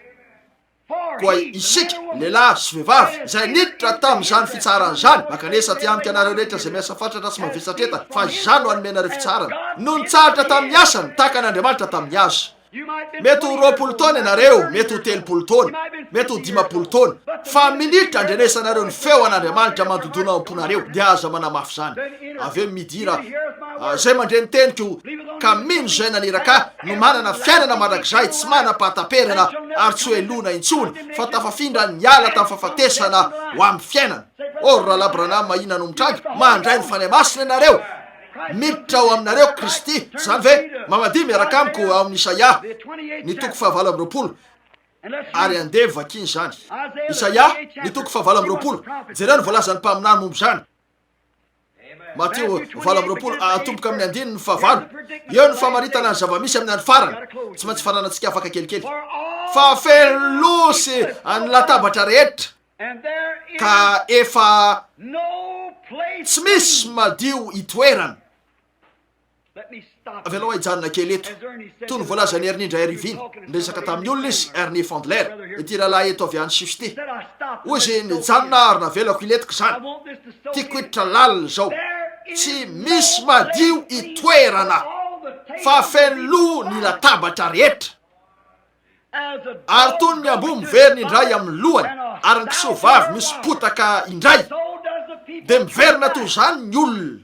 koa isika lehilahy sy vehivavy izay niditra tamin'izany fitsarana zany. Makanesa ty amika anareo rehetra izay miasa fatratra sy mavesatretana fa zany no anomenareo fitsarana no nitsaratra tamin'ny asany tahaka an'Andriamanitra tamin'ny azy. Mety ho 20 taona ianareo, mety ho 30 taona, mety ho 50 taona fa minitra andrenesanareo ny feo an'Andriamanitra mandodona ao am-ponareo dia aza manamafy zany. Avy eo midira zay mandreny teniko ka mino zay naniraka no manana fiainana mandrakizay tsy manam-pahataperana ary tsy hoelona intsony fa tafafindra ny ala tamin'ny fahafatesana ho amin'ny fiainana. Rahalahy BRANHAM mahina no mitranga mandray ny fanay masina ianareo miditra ao aminareo Kristy. Zany ve mamadi miaraka amiko ao amin'ny Isaia ny toko 7 ary andeha vakiny zany. Isaia ny toko 7 jereo ny voalazan'ny mpaminany mombo zany. Mateo 7 atomboka amin'ny andininy 9 eo ny famaritana ny zavamisy amin'ny any farany tsy maintsy faranantsika afaka kelikely fa felosy any latabatra rehetra ka efa tsy misy madio itoerana. Avy aloha hijanona kely eto toy ny voalazany herinindra Eriviny niresaka tamin'ny olona izy Ernie Fandler ity rahalahy eto avy any Sifty hoy izy nijanona ary navelako iletiko zany tiako hiditra lalina zao tsy misy madio itoerana fa feno ny latabatra rehetra ary toy ny ambo miverina indray amin'ny lohany ary ny kisovavy misy potaka indray dia miverina toy zany ny olona.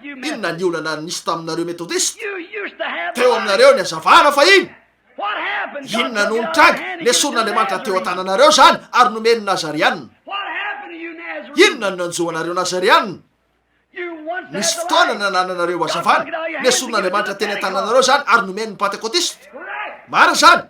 Inona ny olana nisy taminareo metodista teo aminareo ny azavana fa iny inona no nitranga lesorin'Andriamanitra teo an-tananareo zany ary nomeny Nazarianina. Inona no nanjoanareo Nazarianina nisy fotoana nananareo azavana nesoron'andriamanitra teny an-tananareo zany ary nomeny ny pentekotiste marina zany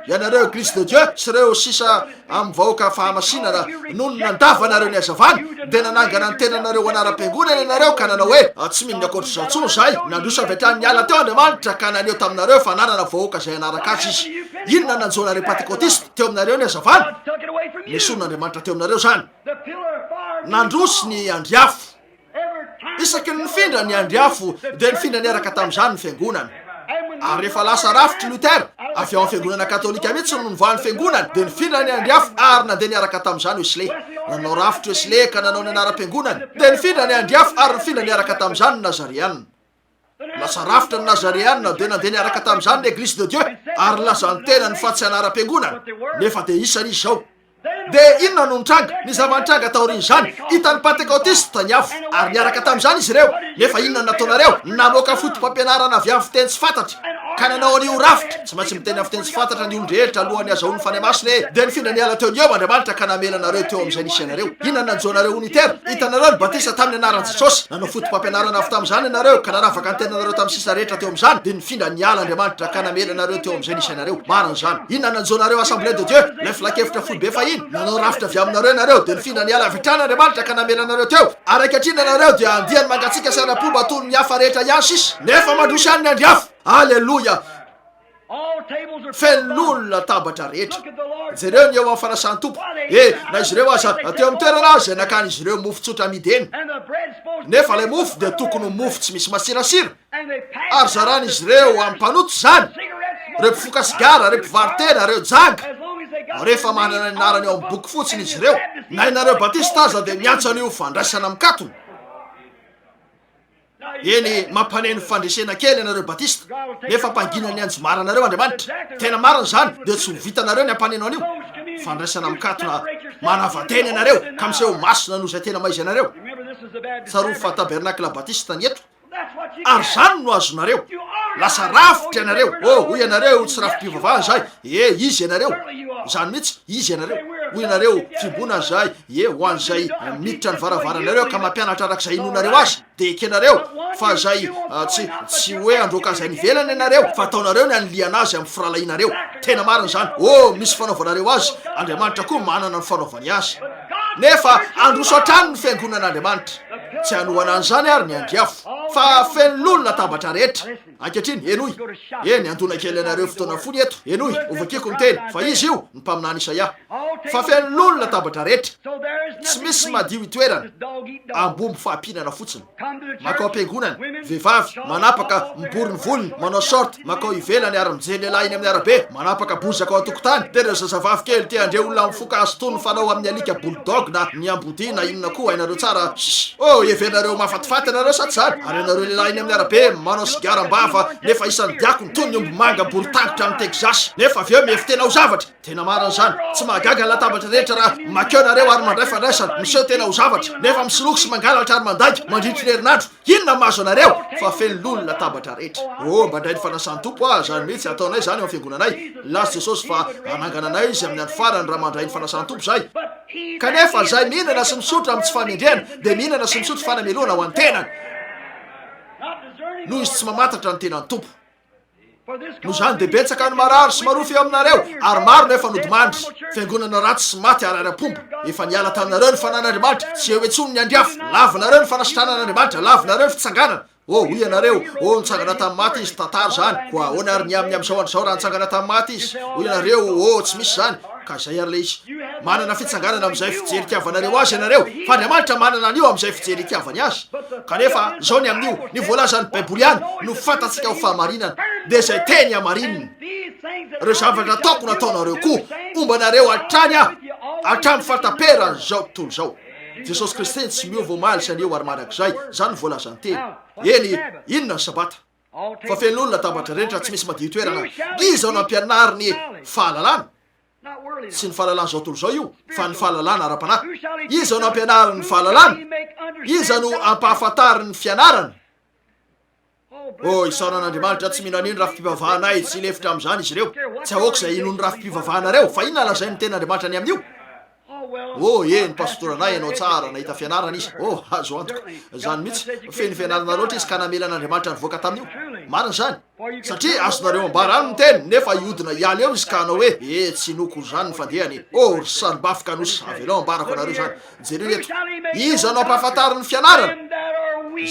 ianareo eglise de dieu sy reo sisa amin'ny vahoaka fahamasinana nono nandavanareo ny azavana de nanangana ny tenanareo anara-piangonana ianareo ka nanao hoe tsy mino ny akoatra zao tsono zahay nandrosa avy hatrany niala teo andriamanitra ka naneo taminareo fa nanana vahoaka zay anaraka azy izy inona nanjonareo pentekotiste teo aminareo ny azavana nesoron'andriamanitra teo aminareo zany nandrosy ny andriafo isaky ny nifindra ny andriafo de nifindra niaraka tam'izany ny fiangonana ary rehefa lasa rafitry lutera avy ao amin'ny fiangonana katolika mihitsy no nivoan'ny fiangonana de nifindra ny andriafo ary nandeha niaraka tam'izany Wesley nanao rafitry Wesley ka nanao ny anara-piangonana de nifindra ny andriafo ary nifindra niaraka tam'izany ny nazariana lasa rafitra ny nazariana de nandeha niaraka tam'izany ny eglise de dieu ary lazany tena ny fatsy anara-piangonana nefa de isany izy zao de inona no nitranga ny zavanitranga taoriny zany hitan'ny pentekotiste ny afo ary niaraka tam'izany izy reo nefa inona nataonareo namoaka fotom-pampianarana avy amin'ny fiteny tsy fantatra ka nanao an'io rafitra tsy maintsy miteny amin'ny fiteny tsy fantatra ny olondrehitra alohan'ny azahoan'ny fanamasina e de nifindra niala teo ny eo andriamanitra ka namelanareo teo amin'izay nisy ianareo inona nanjonareo unitaire hitanareo ny batisa tamin'ny anaran'i jesosy nanao fotom-pampianarana avy tam'izany ianareo ka nanafaka ny tenanareo tamin'ny sisa rehetra teo amin'izany de nifindra niala andriamanitra ka namelanareo teo amin'izay nisy ianareo marina zany inona nanjonareo assemblée de dieu le filakevitra foibe fa iny nanao rafitra avy aminareo ianareo de nifindra niala avitrana andriamanitra ka namelanareo teo araiky atrina anareo de andiany mangatsika sarapomba tony ny hafa rehetra ihany sisa nefa mandrosy any ny andriafo alleloia fenon'olo latabatra rehetra jereo ny eo amin'ny fanasan'ny tompo na izy reo aza teo amin'ny toerana azy nakany izy reo mofo tsotra mideny nefa le mofo de tokony mofo tsy misy masirasira ary zarana izy reo amin'ny mpanoto zany reo mpifoka sigara reo mpivaritena reo janga rehefa manana ny anarany eo amin'ny boky fotsiny izy reo na inareo batista aza de miantso an'io fandraisana amin'ny katony eny mampaneny fandresena kely anareo batista nefa mpangina ny anjomara anareo andriamanitra tena marina zany de tsy ho vitanareo ny ampaneno an'io fandraisana mikatona manavateny anareo ka miseho masona no zay tena maizy anareo tsaro fa tabernakla batista ny eto ary zany no azonareo lasa rafitra ianareo hoy ianareo tsy rafi-pivavahana zay izy ianareo zany mihitsy izy ianareo hoy ianareo fimbona zay ho an'zay miditra ny varavaranareo ka mampianatra arak'izay inonareo azy de ekenareo fa zay tsy hoe androka zay nivelany ianareo fa ataonareo ny anliana azy amin'ny firalainareo tena marina zany misy fanaovanareo azy andriamanitra koa manana ny fanaovany azy nefa androso atrano ny fiangonan'andriamanitra tsy hanohana an'izany ary ny andriafo fa fenon'olo latabatra rehetra ankehitriny enoy eny antona kely anareo fotoana fony eto enoy ovakeko ny teny fa izy io ny mpaminany Isaia fa fenon'olo latabatra rehetra tsy misy madio itoerana ambomby fahampinana fotsiny makao ampiangonana vehivavy manapaka mibory ny volony manao sorte makao ivelany ary-mijely lehilahy iny amin'ny arabe manapaka bozaka ao an-tokotany tena zazavavy kely te andre olona mifoka azy tony fanao amin'ny alika bulldog na ny ambodi na inona koa hainareo tsara evenareo mafatifaty anareo sa tsy zany ary anareo lehilahy iny amin'ny arabe manao sigarambava nefa isan'ny diakony tony ny omby manga bory tangitra amin'ny Texas nefa avy eo mihefitenao zavatra tena marina zany tsy mahagaga ny latabatra rehetra raha makeo nareo ary mandray fandraisana miseho tena ho zavatra nefa misoloky sy mangalatra ary mandagy mandritry ny herinandro inona mahazo anareo fa fenon'olo latabatra rehetra mandray ny fanasan'ny tompo zany mihitsy ataonay zany eo fiangonanay lasy Jesosy fa anangana anay izy amin'ny andro farany raha mandray ny fanasan'ny tompo zay kanefa zay mihinana sy misotra amin'ny tsy famendrena de mihinana sy misotro fanamelona ho an-tenany noho izy tsy mamantatra ny tenany tompo no zany de betsaka ny marary sy marofy eo aminareo ary maro nefa nodimandry fiangonana ratsy sy maty ary-ara-pomba efa niala taminareo ny fanan'andriamanitra tsy eo etsony ny andriafo lavinareo ny fanasitranan'andriamanitra lavinareo ny fitsangana hoy ianareo nitsangana tamin'ny maty izy tatary zany koa ahoana ary ny am'izao andro zao raha nitsangana tamin'ny maty izy hoy ianareo tsy misy zany ka zay ary le izy manana fitsanganana amin'izay fijerikavanareo azy ianareo fa andriamanitra manana an'io amin'izay fijerikavany azy kanefa zao ny amin'io ny voalazany baiboly any no fantatsika ho fahamarinana de zay teny amarinina reo zavatra toko nataonareo koa ombanareo atrany hatramy fatapera zao tontolo zao Jesosy Kristy tsy miova omaly sanio ary manak'izay zany voalazany teny eny inona ny sabata fa fenon'olo latabatra rehetra tsy misy madio toerana iza no ampianary ny fahalalana sy ny fahalalana zao tontolo zao io fa ny fahalalana ara-panahy iza no ampianary ny fahalalana iza no ampahafantary ny fianarana isaoran'andriamanitra tsy mihina an'iny rafi-pivavahanay tsy lefitra am'izany izy ireo tsy ahoaka zay inony rafi-pivavahanareo fa inona lazay ny tena andriamanitra ny amin'io Eny pastoranay ianao tsara nahita fianarana izy azo antoko zany mihitsy feny fianarana loatra izy ka namelan'Andriamanitra nivoaka tamin'io marina zany satria azonareo ambara any ny teny nefa iodina hialy eo izy ka anao hoe tsy noko zany ny fandehany ry saribafika anosy avy anao ambarako anareo zany jereo eto izy anao ampahafantariny fianarana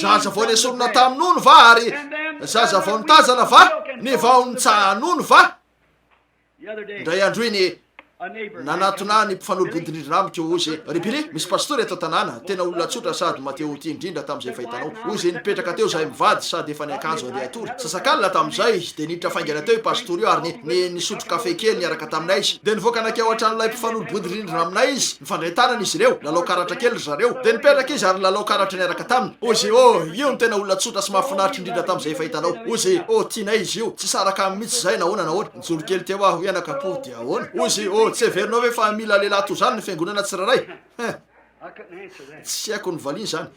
zaza vao nesorona tamin'ono va ary zaza vao nitazana va ny vao nitsahan'ono va ndray andro iny nanatona ny mpifanolo-bodindrindrina amiko ozy ripili misy pastory eto tanàna tena olona tsotra sady mateo ty indrindra tam'izay fahitanao ozy nipetraka teo zahay mivady sady efa niakanjo andeha atory sasakalina tam'izay de niditra faingana teo i pastory io ary nisotro kafe kely niaraka taminay izy de nivoaka anakeo an-tranolay mpifanolo-bodindrindrina aminay izy nifandray tanana izy ireo lalao karatra kely zareo de nipetraka izy ary lalao karatra niaraka taminy ozy io ny tena olona tsotra sy mahafinaritra indrindra tam'izay fahitanao ozy tianay izy io tsy saraka mihitsy zay nahoana nahoana nijoro kely teo aho ianakapo de ahoana ozy tsy everinao ve fa mila lehilahy to zany ny fiangonana tsiraray tsy haiko ny valiny zany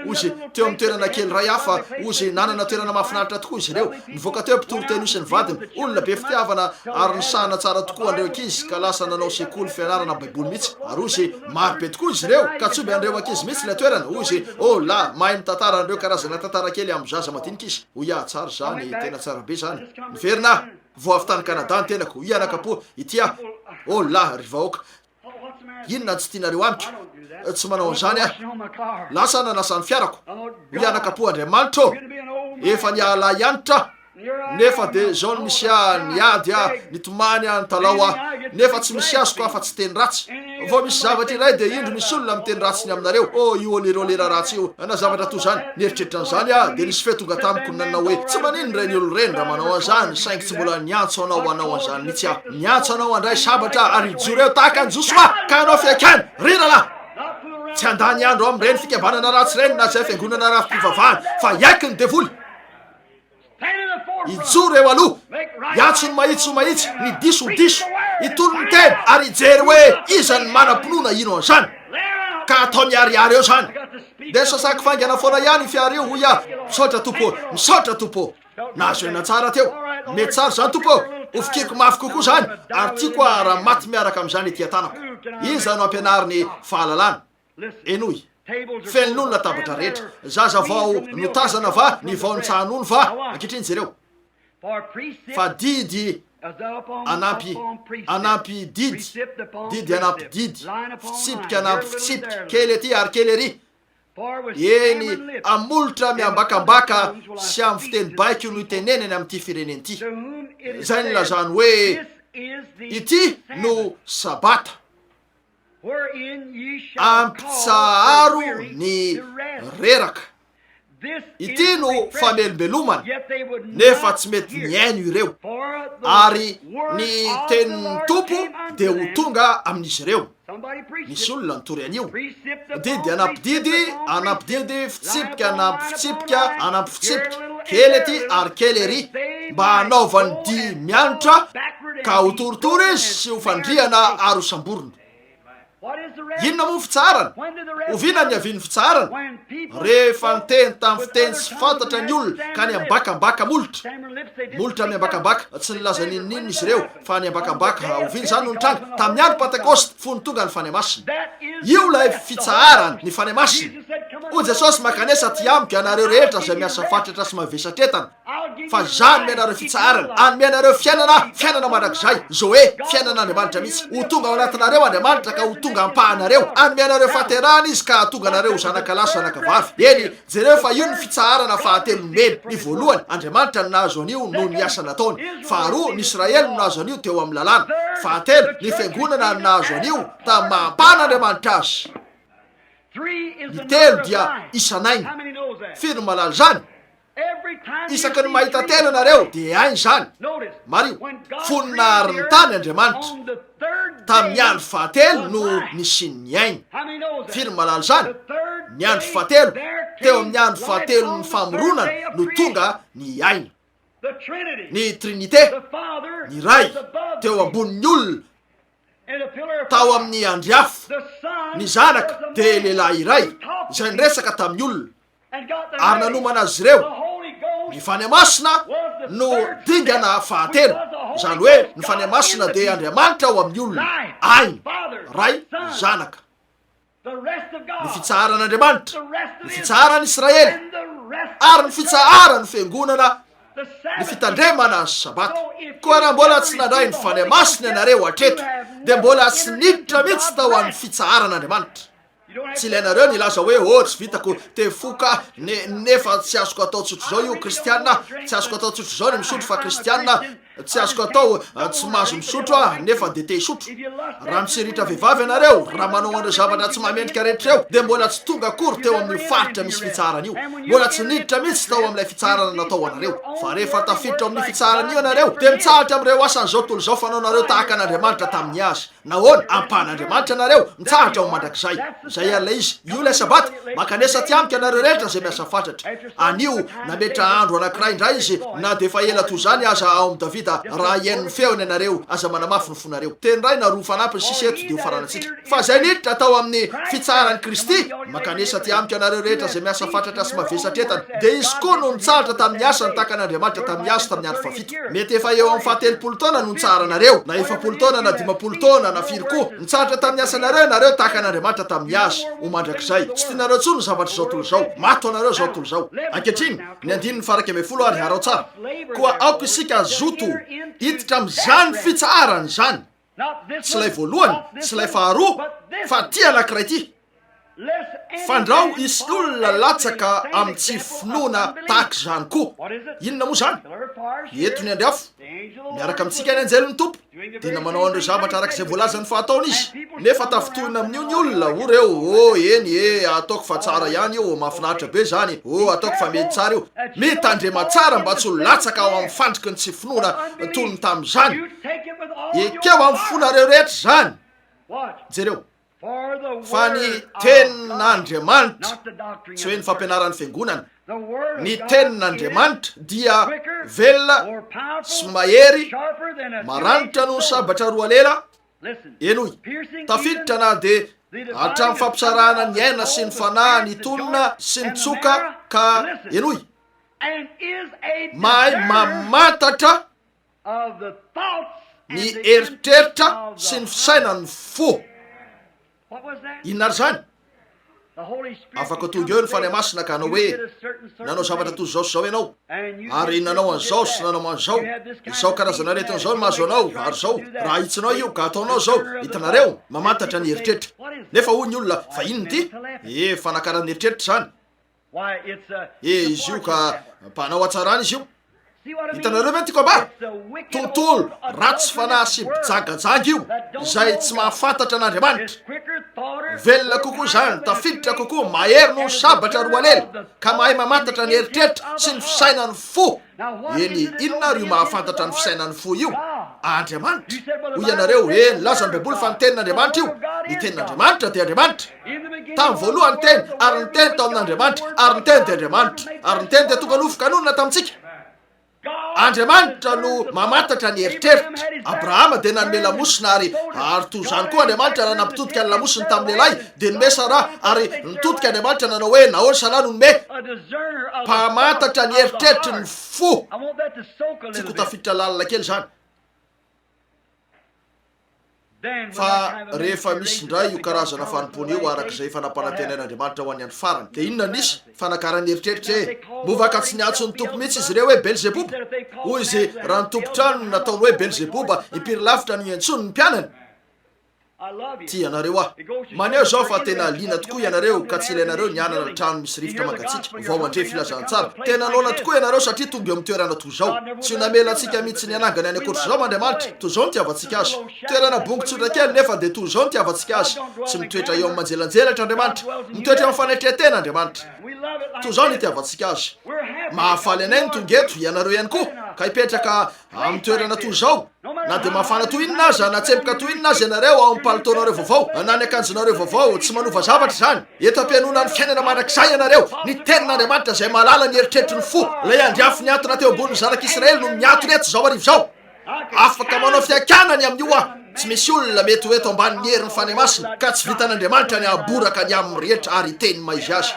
ozy teo amin'ny toerana kely ray hafa ozy nanana toerana mahafinaritra tokoa izy ireo nivoaka teo mpitoro teny isy ny vadiny olona be fitiavana ary nisahana tsara tokoa andreo ankizy ka lasa nanao sekoly fianarana baiboly mihitsy ary ozy maro be tokoa izy ireo ka tsoby andreo ankizy mihitsy la toerana ozy la mahay mitantara andreo karazana tantara kely amin'ny zaza madinika izy tsara zany tena tsara be zany niverina vo avy tany Kanada ny tenako ianakapo itya la ry vahoaka inona tsy tianareo amiko tsy manao an'izany lasa nanasany fiarako ianakapo Andriamanitra efa niala ianitra nefa de zao ny misy niady nitomany ny talao nefa tsy misy azoko afa tsy teny ratsy vao misy zavatra iray de indro misy olona miteny ratsy ny aminareo io olerolera ratsy io na zavatra to zany nieritreritra an'izany de nisy fetonga tamiko nanao hoe tsy manino reny olo reny raha manao an'izany saingy tsy mbola niantso anao anao an'izany mihitsy niantso anao andray sabatra ary joro eo tahaka anjoso ka anao fiakany rirala tsy andany andro am'ireny fikambanana ratsy reny na zay fiangonana rafi-pivavahany fa iaiky ny devoly ijoro eo aloha iantso ny mahitsy ny diso itolo ny teny ary ijery hoe izany manam-pinoana ino an'izany ka atao miariary eo zany de sasaky faingana foana ihany fiary io hoy misaotra tompo nazo ena tsara teo mety tsara zany tompo ofikiko mafy kokoa zany ary tia koa raha maty miaraka amin'izany ety an-tanako iza no ampianariny fahalalana enoy felin'olona tabatra rehetra zaza vao notazana va ny vao nitsahan'ony va ankehitriny jereo fa didy anampy didy anampy didy fitsipika anampy fitsipika kely ety ary kely ery eny amolotra miambakambaka sy amin'ny fiteny baiko io no itenenany amin'ity fireneny ity zay nylazany hoe ity no sabata ampitsaharo ny reraka ity no famelombelomana nefa tsy mety miaino ireo ary ny tenin'ny tompo de ho tonga amin'izy ireo misy olona nitory an'io didy anampy didy fitsipika anampy fitsipika anampy fitsipika kely ety ary kely ery mba hanaovany di mianitra ka ho toritory izy sy ho fandriana ary ho samborona inona moa fitsarana ovina ny aviany fitsarana rehefa niteny tamin'ny fiteny sy fantatra ny olona ka ny ambakambaka molotra miambakambaka tsy nilaza ninninona izy ireo fa ny ambakambaka oviny zany no nitranga tamin'ny andro Pentekoste fony tonga ny fany masina io lay fitsarana ny fany masina o Jesosy makanesa ty amiko anareo rehetra zay miasa fatratra sy mavesatretana fa zany mianareo fitsarana any mianareo fiainana mandrakizay zo hoe fiainana Andriamanitra mihitsy ho tonga ao anatinareo Andriamanitra ka ho tonga ampahanareo any mianareo faterana izy ka tonga anareo zanaka lahy zanaka vavy eny jereo fa io ny fitsarana fahatelomeny ny voalohany Andriamanitra no nahazo an'io no niasa nataony faharoa ny Israely no nahazo an'io teo amin'ny lalàna fahatelo ny fiangonana no nahazo an'io tamin'ny mahampana Andriamanitra azy ny telo dia isanainy firy malala zany isaky ny mahita telo anareo de ainy zany mario foninaary ny tany Andriamanitra tamin'ny andro fahatelo no nisiny ny ainy firy malala zany ny andro fahatelo teo amin'ny andro fahatelo ny famoronana no tonga ny ainy ny Trinité ny ray teo ambonin'ny olona tao amin'ny andriafo ny zanaka de lehilahy iray izay niresaka tamin'ny olona ary nanomana azy ireo ny fany masina no dingana fahatelo Zany hoe ny fanahy masina dia Andriamanitra ao amin'ny olona, ainy, ray, zanaka. Ny fitsaharan'Andriamanitra, ny fitsaharany Israely, ary ny fitsaharany fiangonana, ny fitandremana ny sabata. Koa raha mbola tsy nandray ny fanahy masina ianareo hatreto, dia mbola tsy niditra mihitsy tao amin'ny fitsaharan'Andriamanitra. Tsy ilainareo nilaza hoe tsy vitako tefoka nefa tsy azoko atao tsotro zao io kristianina, tsy azoko atao tsotro zao ny misotro fa kristianina, tsy azoko atao tsy mahazo misotro nefa de te hisotro. Raha misiritra vehivavy ianareo, raha manao andro zavatra tsy mamendrika rehetra eo, de mbola tsy tonga akory teo amin'ny faritra misy fitsarana io, mbola tsy niditra mihitsy tao amin'ilay fitsarana natao anareo. Fa rehefa tafiditra amin'ny fitsarana io ianareo, de mitsahatra amin'ireo asan'izao tontolo zao fanao nareo tahaka an'Andriamanitra tamin'ny azy. Nahoana ampan'Andriamanitra anareo mitsahatra ao mandrakizay. Zay alla izy, io lay sabata makanesa tiamika anareo rehetra zay miasa fatratra. Anio nametra andro anankiray indray izy, na de fa ela toy zany aza ao amin'ny Davida, raha iain'ny feony ianareo aza manamafy ny fonareo. Teny ray na roa fanampiny sisy eto de ho faranatsika. Fa zay niditra tao amin'ny fitsaran'ny Kristy, makanesa tiamika anareo rehetra zay miasa fatratra sy mavesatra etana. De izy koa no nitsahatra tamin'ny asany tahaka an'Andriamanitra tamin'ny azy tamin'ny andro fafito. Mety efa eo amin'ny 70 taona no nitsara anareo, na 70 taona na 50 taona na firy koa nitsahatra tamin'ny asanareo nareo tahaka an'Andriamanitra tamin'ny azy ho mandrakizay. Tsy tianareo tsony ny zavatra zao tolo zao, mato anareo zao tolo zao. Ankehitriny ny 9:40 ary harao tsara. Koa aoko isika zoto hiditra amin'izany fitsarany zany. Tsy lay voalohany, tsy lay faharoa, fa ty anankiray ty. Fandrao isy olona latsaka amin'ny tsy finoana tahaka zany koa. Inona moa zany? Eto ny andriafo miaraka amintsika ny anjelon'ny tompo, tena manao andreo zavatra arak'izay voalazany fahataona izy. Nefa tafitohina amin'io ny olona reo, eny ataoko fa tsara ihany io, mahafinaritra be zany, ataoko fa mety tsara io. Mitandrema tsara mba tsy ho latsaka ao amin'ny fandriky ny tsy finoana tolony tamin'izany. Ekeo amin'ny fonareo rehetra zany. Jereo, fa ny tenin'Andriamanitra, tsy hoe ny fampianaran'ny fiangonana, ny tenin'Andriamanitra dia velona sy mahery, maranitra no sabatra roa lela. Enoy, tafiditra na de hatramin'ny fampisarahana ny aina sy ny fanahy, ny tonona sy ny tsoka, ka enoy, mahay mamantatra ny eritreritra sy ny fisainany fo. Inona ary zany? Afaka tonga eo ny fanahy masina ka hanao hoe nanao zavatra toy zao sy zao ianao, ary nanao an'izao sy nanao an'izao, izao karazana aretina zao ny mahazo anao, ary zao raha hitsinao io ka ataonao zao, hitanareo mamantatra ny eritreritra. Nefa hoy ny olona, fa inona ty? Fanakaran'ny eritreritra zany. Izy io ka mpanao atsarany izy io. Hitanareo ve tiako amba? Tontolo ratsy fanahy sy bijagajanga io, zay tsy mahafantatra an'Andriamanitra. Velona kokoa zany, tafiditra kokoa, mahery no sabatra roa lela, ka mahay mamantatra ny eritreritra sy ny fisainany fo. Eny, inona ry mahafantatra ny fisainany fo io? Andriamanitra. Hoy ianareo, nilaza ny Baiboly fa ny tenin'Andriamanitra io. Ny tenin'Andriamanitra dia Andriamanitra. Tamin'ny voalohany teny, ary ny teny tao amin'Andriamanitra, ary ny teny dia Andriamanitra, ary ny teny dia tonga nofokanonina tamintsika. Andriamanitra no mamantatra ny eritreritra. Abrahama dia nanome lamosina, ary toy zany koa Andriamanitra raha nampitodika ny lamosiny tamin'ny lehilahy dia nome Sara, ary nitodika Andriamanitra nanao hoe nahoana Sara no nome mpamantatra ny eritreritra ny fo. Tiako tafiditra lalina kely zany. Fa rehefa misy indray io karazana fanompony io arak'izay fanampanantenan'Andriamanitra ho an'ny andro farany, dia inona nisy? Fanakaran'ny eritreritra movaka tsy niantso ny tompo mihitsy izy ireo hoe Belzebuba. Hoy izy raha ny tompotrano nataony hoe Belzebuba, impiry lavitra no iantsony ny mpianany. Ty ianareo maneo zao fa tena lina tokoa ianareo, ka tsy ilainareo ny anana ny trano misy rivotra mangatsika vao andre filazantsara. Tena naona tokoa ianareo satria tonga amin'ny toerana toy zao. Tsy ho namela antsika mihitsy ny anangany any akoatra zao Andriamanitra. Toy zao ny tiavantsika azy. Toerana bongotsotra kely nefa de toy zao ny tiavantsika azy. Tsy mitoetra eo amin'ny manjelanjelatra Andriamanitra, mitoetra eo amin'ny fanaitretena Andriamanitra. Toy zao ny tiavantsika azy. Mahafaly anay ny tonga eto, ianareo ihany koa, ka hipetraka amin'ny toerana toy zao. Na de mafana toy inona aza, na tsempoka toy inona aza ianareo ao amin'ny palitaonareo vaovao, na ny akanjonareo vaovao, tsy manova zavatra zany. Eto ampianona ny fiainana mandrakizay ianareo, ny tenin'Andriamanitra zay mahalala ny eritreritry ny fo. Lay andiafo niantona teo ambony zanak'Israely no miantona eto zao arivo zao. Afaka manao fiakanany amin'io tsy misy olona mety ho eto ambanin'ny herin'ny fanahy masina ka tsy vitan'Andriamanitra ny aboraka ny amin'ny rehetra ary teny maizy azy.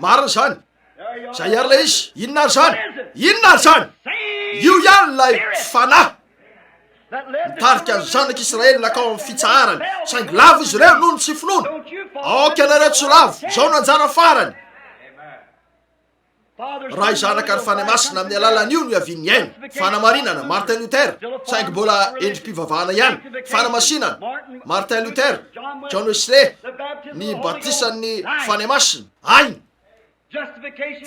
Marina zany. Zay ary lay izy. Inona ary zany? Inona ary zany? Io ihany lay fanahy. mitarika ny zanak'Israely nakao amin'ny fitsaharany saingy lavo izy ireo noho ny tsy finoana. Aoka anareo tsy lavo zao no anjara farany. Raha izanaka ny fanahy masina amin'ny alalan'io no iaviany aina. Fanamarinana Martin Luther saingy mbola endrim-pivavahana ihany. Fanamasinana Martin Luther, John Wesley, ny batisan'ny fanahy masina aina.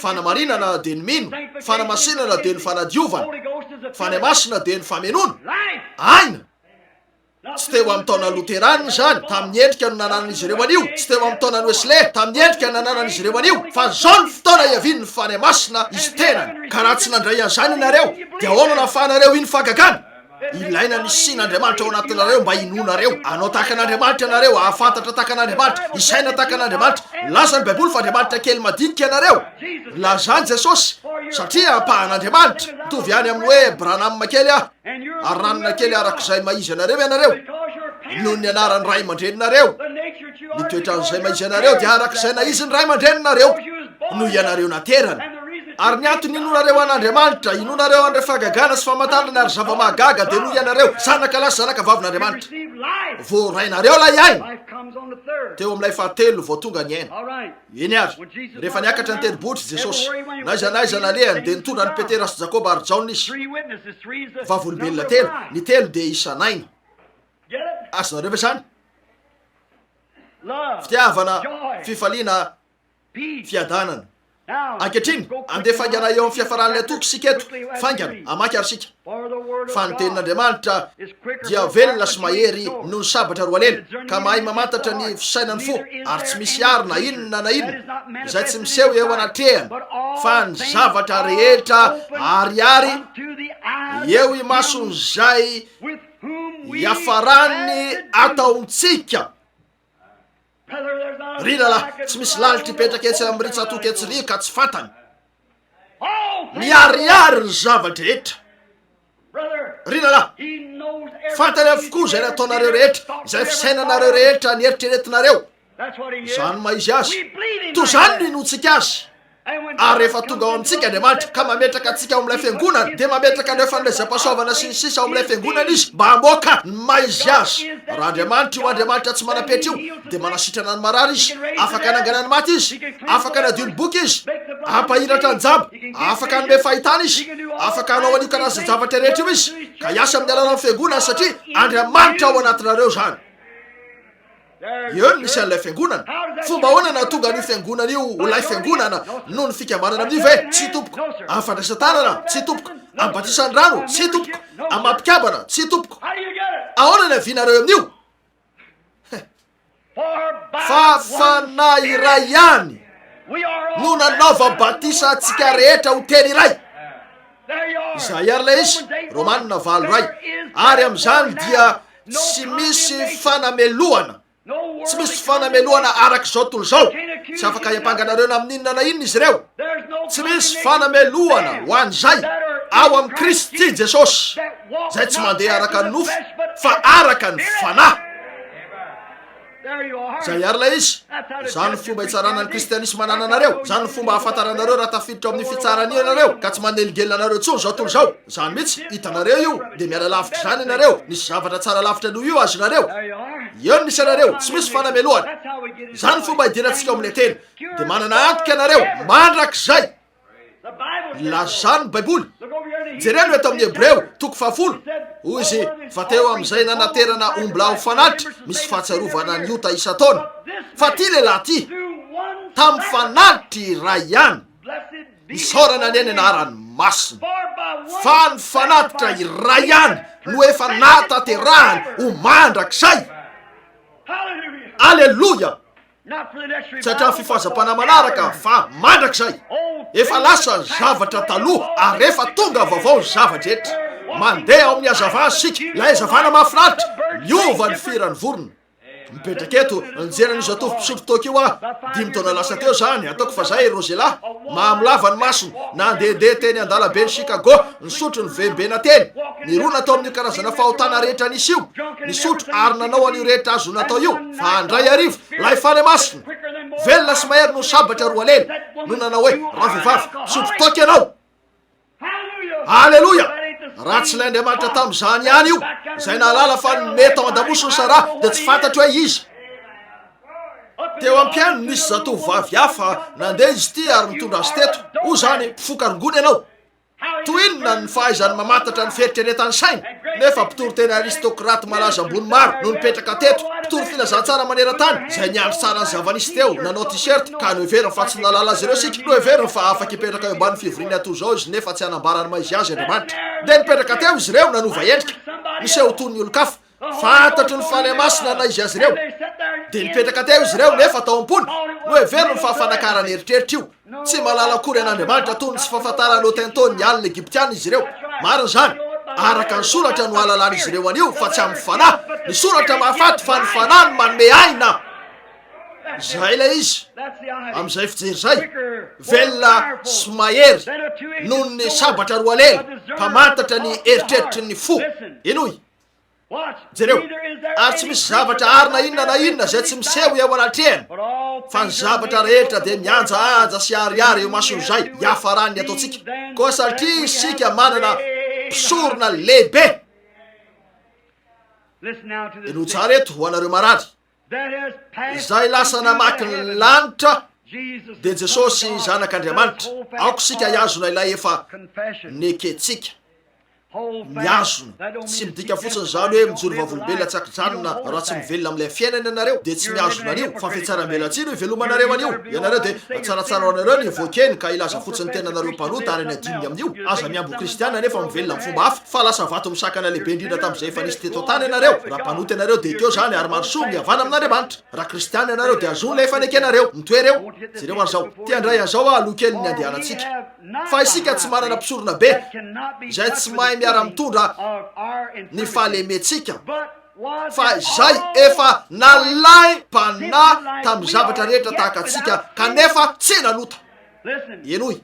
Fanamarinana dia ny mino, fanamasinana dia ny fanadiovana, fanahy masina dia ny famenoana aina. Tsy teo amin'ny taona Luterana zany, tamin'ny endrika no nananan'izy ireo anio. Tsy teo amin'ny taona Wesley, tamin'ny endrika no nananan'izy ireo anio. Fa zao ny fotoana iavian'ny fanahy masina izy tenany. Ka raha tsy nandray an'izany ianareo dia ahoana nahafahanareo iny fagagana? Ilaina ny sin'Andriamanitra ao anatinareo mba inonareo. Anao tahaka an'Andriamanitra ianareo, ahafantatra tahaka an'Andriamanitra, isaina tahaka an'Andriamanitra. Laza ny Baiboly fa Andriamanitra kely madinika ianareo. Lazany Jesosy satria ampahan'Andriamanitra. Mitovy ihany amin'ny hoe BRANHAM kely ary ranona kely arak'izay maizy anareo ianareo. Noho ny anaran'ny ray aman-dreninareo. Ny toetran'izay maizy anareo dia arak'izay naizy ny ray aman-dreninareo no ianareo naterana. Ary ny antony inonareo an'Andriamanitra, inonareo andre fagagana sy famantarana ary zava-mahagaga dia no ianareo zanaka lahy sy zanaka vavin'Andriamanitra. Vao rainareo lay aina. Teo amin'ilay fahatelo vao tonga ny aina. Eny ary rehefa niakatra ny tendrombohitra Jesosy, naiza nalehany dia nitondra ny Petera sy Jakoba ary Jaona izy. Vavolombelona telo, ny telo dia isanaina. Azonareo ve zany? Fitiavana, fifaliana, fiadanana. Ankehitriny andefa haingana eo amin'ny fiafaran'ilay toky sika eto, faingana amaky ary sika. Fa ny tenin'Andriamanitra dia velona sy mahery noho ny sabatra roa alena, ka mahay mamantatra ny fisainany fo, ary tsy misy ary na inona na inona izay tsy miseho eo anatrehany, fa ny zavatra rehetra ariary eo imason'izay iafarany ataontsika. Rina lahy, tsy misy lalitra ipetraka etsy amin'ny ritsatoky etsy ka tsy fantany. Miariary ny zavatra rehetra. Rina lahy, fantany avokoa izay nataonareo rehetra, izay fisainanareo rehetra, ny eritreretinareo. Zany maizy azy. Toy zany no inontsika azy. Ary rehefa tonga ao amintsika Andriamanitra ka mametraka antsika ao amin'ilay fiangonana, dia mametraka an'ireo fanomezam-pahasoavana sy ny sisa ao amin'ilay fiangonana izy mba hamoaka ny maizy azy. Raha Andriamanitra io Andriamanitra tsy manapetra io dia manasitrana ny marary izy, afaka hananganany maty izy, afaka hanadio ny boky izy, ampahiratra ny jamba, afaka hanome fahitana izy, afaka hanao an'io karazana zavatra rehetra io izy. Ka hiasa amin'ny alalan'ny fiangonana satria Andriamanitra ao anatinareo zany. Eo misy an'ilay fiangonana. Fomba ahoana na tonga an'io fiangonana io olay fiangonana noho ny fikambanana amin'io ve? Tsy tompoko. Amin'ny fandraisan-tanana tsy tompoko. Amin'ny batisan'ny rano tsy tompoko. Amin'ny mampikabana tsy tompoko. Ahoana ny avianareo amin'io? Fa fanahy iray ihany no nanaova batisa antsika rehetra ho teny iray. Izay ary lay izy Romanina 4:1. Ary amin'izany dia tsy misy fanameloana. Tsy misy fanameloana arak'izao tontolo zao. Tsy afaka hiampanganareo na amin'ny inona na inona izy ireo. Tsy misy fanameloana ho an'izay ao amin'ny Kristy Jesosy, izay tsy mandeha araka ny nofo fa araka ny fanahy. Zay ary lay izy. Zany fomba hitsarana ny kristianisma ananareo. Zany fomba hafantaranareo raha tafiditra amin'ny fitsarany ianareo ka tsy manelingelina anareo tsony zao tontolo zao. Zany mihitsy hitanareo io dia miala lavitra zany ianareo. Nisy zavatra tsara lavitra noho io azonareo. Eo misy anareo, tsy misy fanameloana. Zany fomba hidirantsika amin'ilay teny. Dia manana antoka ianareo mandrak'izay. Lazany Baiboly. Jereno eto amin'ny Hebreo 10:10. Hoy izy fa teo amin'izay nanaterana ombla ho fanatitra misy fahatsarovana ny ota isa-taona. Fa ty lehilahy ty tamin'ny fanatitra iray ihany nisaorana ny eny anarany masina. Fa ny fanatitra iray ihany no efa natanterahany ho mandrak'izay. Aleluia. Satria fifazam-panahy manaraka fa mandrak'izay. Efa lasa ny zavatra taloha ary efa tonga vaovao ny zavatra rehetra. Mandeha ao amin'ny hazavana sika, ilay hazavana mahafinaritra, miova ny firany vorona. Mipetraka eto nijeran'izy atovy mpisotro Toko io 5 taona lasa teo zany, ataoko fa zay Rosela, mamilava ny masony, nandehandeha teny an-dalabe ny Chicago, nisotro ny vembena teny, nirona tao amin'ny karazana fahotana rehetra nisy io, nisotro ary nanao an'io rehetra azo natao io, fa andray arivo lay fany masony, velona sy mahery no sabatra roa lena, no nanao hoe raha vehivavy mpisotro Toko ianao. Aleluia. raha tsy laindriamanitra tamin'izany ihany io izay nahalala fa mety ao an-damosiny sara dia tsy fantatro hoe izy. Teo am-piano nisy zatovovavy hafa nandeha izy ty ary mitondra azy teto. O zany mpifokarongony ianao. Toinona ny fahaizany mamantatra ny fieritreretany saina, nefa mpitoro tena aristokraty malaza ambony maro no nipetraka teto, mpitoro filazantsara maneran-tany izay niandry tsara ny zavanisy teo, nanao t-shirt ka noheveriny fa tsy nalala azy ireo sika, noheveriny fa afaka hipetraka eo ambany fivoriana toy izao izy nefa tsy hanambarany maizy azy Andriamanitra. Dia nipetraka teo izy ireo nanova endrika, miseho toy ny olo-kafa, fantatry ny faly masina na izy azy ireo. Dia nipetraka teo izy ireo nefa tao am-pony, noheveriny fa fanakarany eritreritra io. Tsy malala akory an'Andriamanitra toy ny tsy fahafantarany otentony ny alina Egyptiana izy ireo. Marina izany, araka ny soratra no ahalalana izy ireo anio fa tsy amin'ny fanahy. Ny soratra mahafaty fa ny fanahy no manome aina. Izay ilay izy amin'izay fijery izay, velona sy mahery noho ny sabatra roa lela mpamantatra ny eritreritry ny fo. Inoy jereo, ary tsy misy zavatra arina inona na inona zay tsy miseho eo anatrehany, fa ny zavatra rehetra dia mianja sy ariary eo masony izay hiafarany ny ataontsika. Koa satria isika manana mpisorona lehibe. Ino tsara eto ho anareo marary, izay lasa namaky ny lanitra dia Jesosy zanak'Andriamanitra. Aoko sika hiazona ilay efa neketsika, miazona tsy midika fotsiny zany hoe mijoro vavolombelona tsakajanona raha tsy mivelona amin'ilay fiainana ianareo dia tsy miazona anio fa fiatsaram-belantsino hivelomanareo anio. Ianareo dia tsaratsara anareo ny voakeny ka ilaza fotsiny tena anareo mpanota ary ny adininy amin'io. Aza miambo kristiana nefa mivelona amin'ny fomba hafa, fa lasa vato misakana lehibe indrindra tamin'izay efa nisy teto tany ianareo. Raha mpanota ianareo dia ekeo zany ary marosoa mihavana amin'Andriamanitra. Raha kristiana ianareo dia azony ilay fanekenareo mitoereo. Jereo an'izao tia andray an'izao alokeliny ny andehanantsika, fa isika tsy manana mpisorona be izay tsy mahay miara mitondra ny fahalemetsika, fa izay efa nalay mpanahy tamin'ny zavatra rehetra tahaka atsika kanefa tsy nanota. Enoy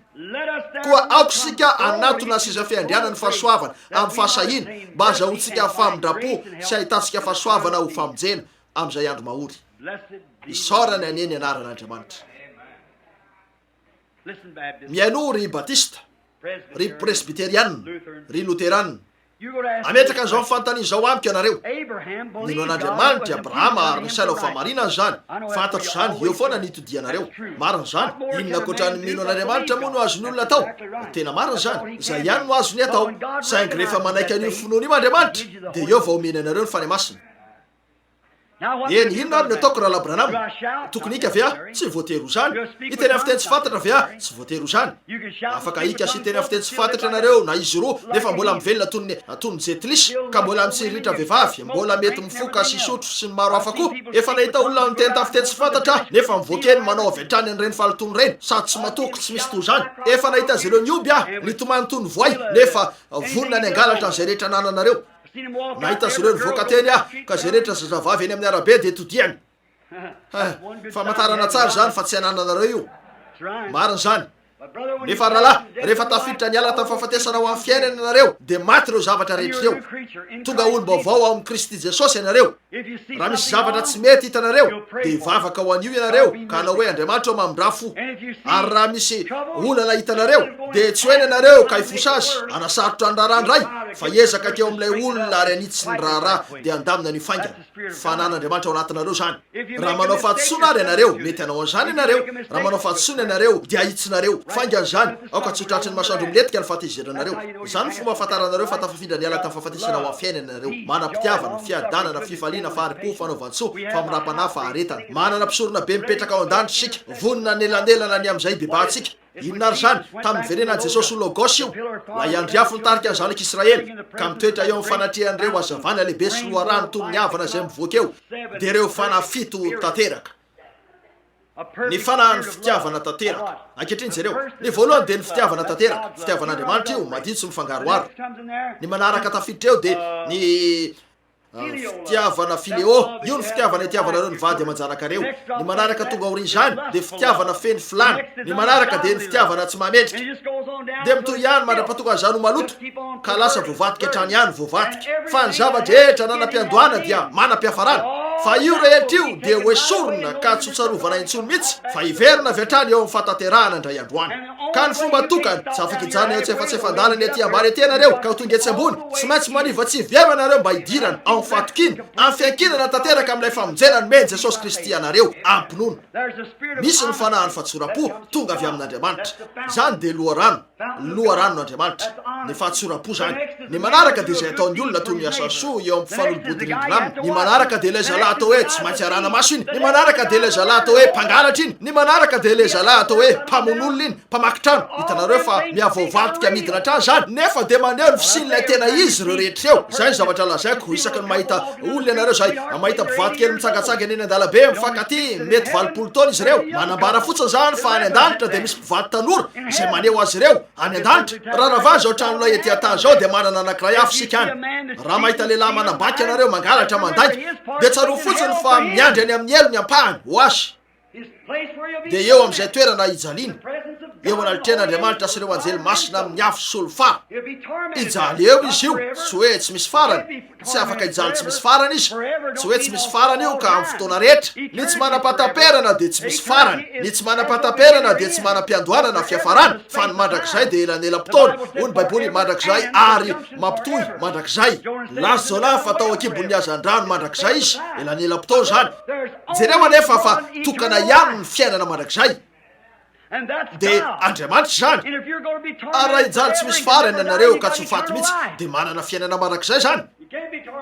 koa aoko sika anatona siza fiandriana ny fahasoavana amin'ny fahasahina mba azahoantsika famindrapo sy ahitantsika fahasoavana ho famonjena amin'izay andro mahory. Isaorany aneny anaran'Andriamanitra. Miaino ry batista, ry presbyteriana, ry luterana, ametraka an'izao mifantany izao amiko ianareo. Nino an'Andriamanitra Abrahama ary ny saina ho famarinany zany, fantatro zany eo foana nitodianareo. Marina zany, inona ankoatrany mino an'Andriamanitra moa no azony olona atao? Tena marina zany, izay ihany no azony atao. Saingy rehefa manaiky an'io finoana io Andriamanitra dia eo vao omena anareo ny fany masina. Eny inona ary ny ataoko raha BRANHAM? Tokony hika ve tsy voatery ho zany. Iteny amin'ny fiteny tsy fantatra ve tsy voatery ho zany. Afaka hika sy iteny amin'ny fiteny tsy fantatra nareo na izy roa nefa mbola mivelona toy ny jetlisy ka mbola mitsiritra vehivavy, mbola mety mifoka sy sotro sy ny maro hafa koa. Efa nahita olona miteny tamin'ny fiteny tsy fantatra nefa mivoakeny manao avy hatrany an'ireny fahalotony reny, sady tsy matoko tsy misy toy zany. Efa nahita azy ireo nioby nitomany toy ny voay nefa vonona ny angalatra izay rehetra nananareo. Nahita azy ireo nivoaka teny ka izay rehetra zazavavy eny amin'ny arabe dia todiany. Famantarana tsara zany fa tsy anananareo io. Marina zany. Nefa rahalahy, rehefa tafiditra ny ala tamin'ny fahafatesana ho amin'ny fiainana ianareo dia maty ireo zavatra rehetra ireo. Tonga olo-baovao ao amin'ny Kristy Jesosy ianareo. Raha misy zavatra tsy mety hitanareo dia hivavaka ho an'io ianareo ka hanao hoe Andriamanitra ao mamindra-fo. Ary raha misy olana hitanareo dia tsy hoe ianareo ka hifosa azy anasarotra ny raharandray, fa hiezaka keo amin'ilay olona ary anitsy ny raharaha dia andamina ny faingana. Fanan'Andriamanitra ao anatinareo zany. Raha manao fahatsoana ary ianareo mety hanao an'izany ianareo. Raha manao fahatsoana ianareo dia ahitsinareo. Faingana zany aoka tsy hotratry ny masoandro miletika ny fahatezeranareo. Zany fomba ahafantaranareo fa tafafindra ny ala tamin'ny fahafatesana ho amin'ny fiainanareo. Manam-pitiavana, fiadanana, fifaliana, faharipo, fanaovan-tsoa, famirapana, faharetana. Manana mpisorona be mipetraka ao an-danitra sika, vonona nelanelana ny amin'izay bebahantsika. Inona ary zany tamin'ny verenan'i Jesosy ho logos io, la iandriafo nitarika ny zanak'Israely ka mitoetra eo amin'ny fanatrehan'ireo hazavana lehibe sy loharano toy ny havana izay mivoaka eo dia ireo fanafito tanteraka. Ny fanahany fitiavana tanteraka. Ankehitriny jereo, ny voalohany dia ny fitiavana tanteraka, fitiavan'Andriamanitra io madiny sy mifangaroaro. Ny manaraka tafiditra eo dia ny fitiavana fileo, io ny fitiavana itiavanareo ny vady aman-janakareo. Ny manaraka tonga aoriana izany dia fitiavana feny filana. Ny manaraka dia ny fitiavana tsy mamendrika. Dia mitoy ihany mandrapatonga an'izany ho maloto ka lasa voavatika hatrany ihany voavatika. Fa ny zavatra rehetra nanam-piandohana dia manam-piafarana. fa io rehetra io dia hoesorona ka tsotsarovana intsony mihitsy fa iverina avy hatrany eo amin'ny fataterahana indray androany ka ny fomba tokany tsy afaka ijana eo tsy efa tsy efandalany aty ambany aty anareo ka ho tonga etsy ambony tsy maintsy maniva tsy viava anareo mba hidirana ao amin'ny fatokiny amin'ny fiankinana tanteraka amin'ilay famonjena ny meny jesosy kristy anareo ampinono misy ny fanahany fahatsorapo tonga avy amin'andriamanitra zany dia loharanon'andriamanitra ny fahatsorapo zany ny manaraka dia izay ataon'ny olona toy ny asasoa eo amin'ny fanolobodin'indrina aminy ny manaraka dia ilay zalahy atao hoe tsy maintsy arana maso iny ny manaraka dia ilay zalahy atao hoe mpangalatra iny ny manaraka dia ilay zalahy atao hoe mpamon'olona iny mpamaky trano hitanareo fa miavovatika midina trano zany nefa dia maneho ny fisin'ilay tena izy ireo rehetra eo zay ny zavatra lazaiko isaky ny mahita olona ianareo zay mahita mpivaty kely mitsangatsanga eny an-dalabe mifankaty mety 20 taona izy ireo manambara fotsiny zany fa any an-danitra dia misy mpivaty tanora izay maneho azy ireo any an-danitra raha ravany zao tranonay ety atany zao dia manana anankiray afo sika any raha mahita lehilahy manambaky anareo mangalatra mandainga dia tsaro fotsiny fa miandry any amin'ny elo ny ampahany ho azy dia eo amin'izay toerana ijaliana eo analitren'andriamanitra sy ireo anjely masina amin'ny afo solofara ijaly eo izy io tsy hoe tsy misy farany tsy afaka ijaly tsy misy farany izy tsy hoe tsy misy farany io ka amin'ny fotoana rehetra ny tsy manam-pataperana dia tsy misy farany ny tsy manam-pataperana dia tsy manam-piandohanana fiafarana fa ny mandrakizay dia elanelam-potoana hoy ny baiboly mandrakizay ary mampitohy mandrakizay lazo zao lahy fa atao akibon'ny azan-drano mandrakizay izy elanelam-potoana zany jereo anefa fa tokana ihany ny fiainana mandrakizay dia andriamanitra zany raha ijaly tsy misy farany anareo ka tsy ho faty mihitsy dia manana fiainana mandrakizay zany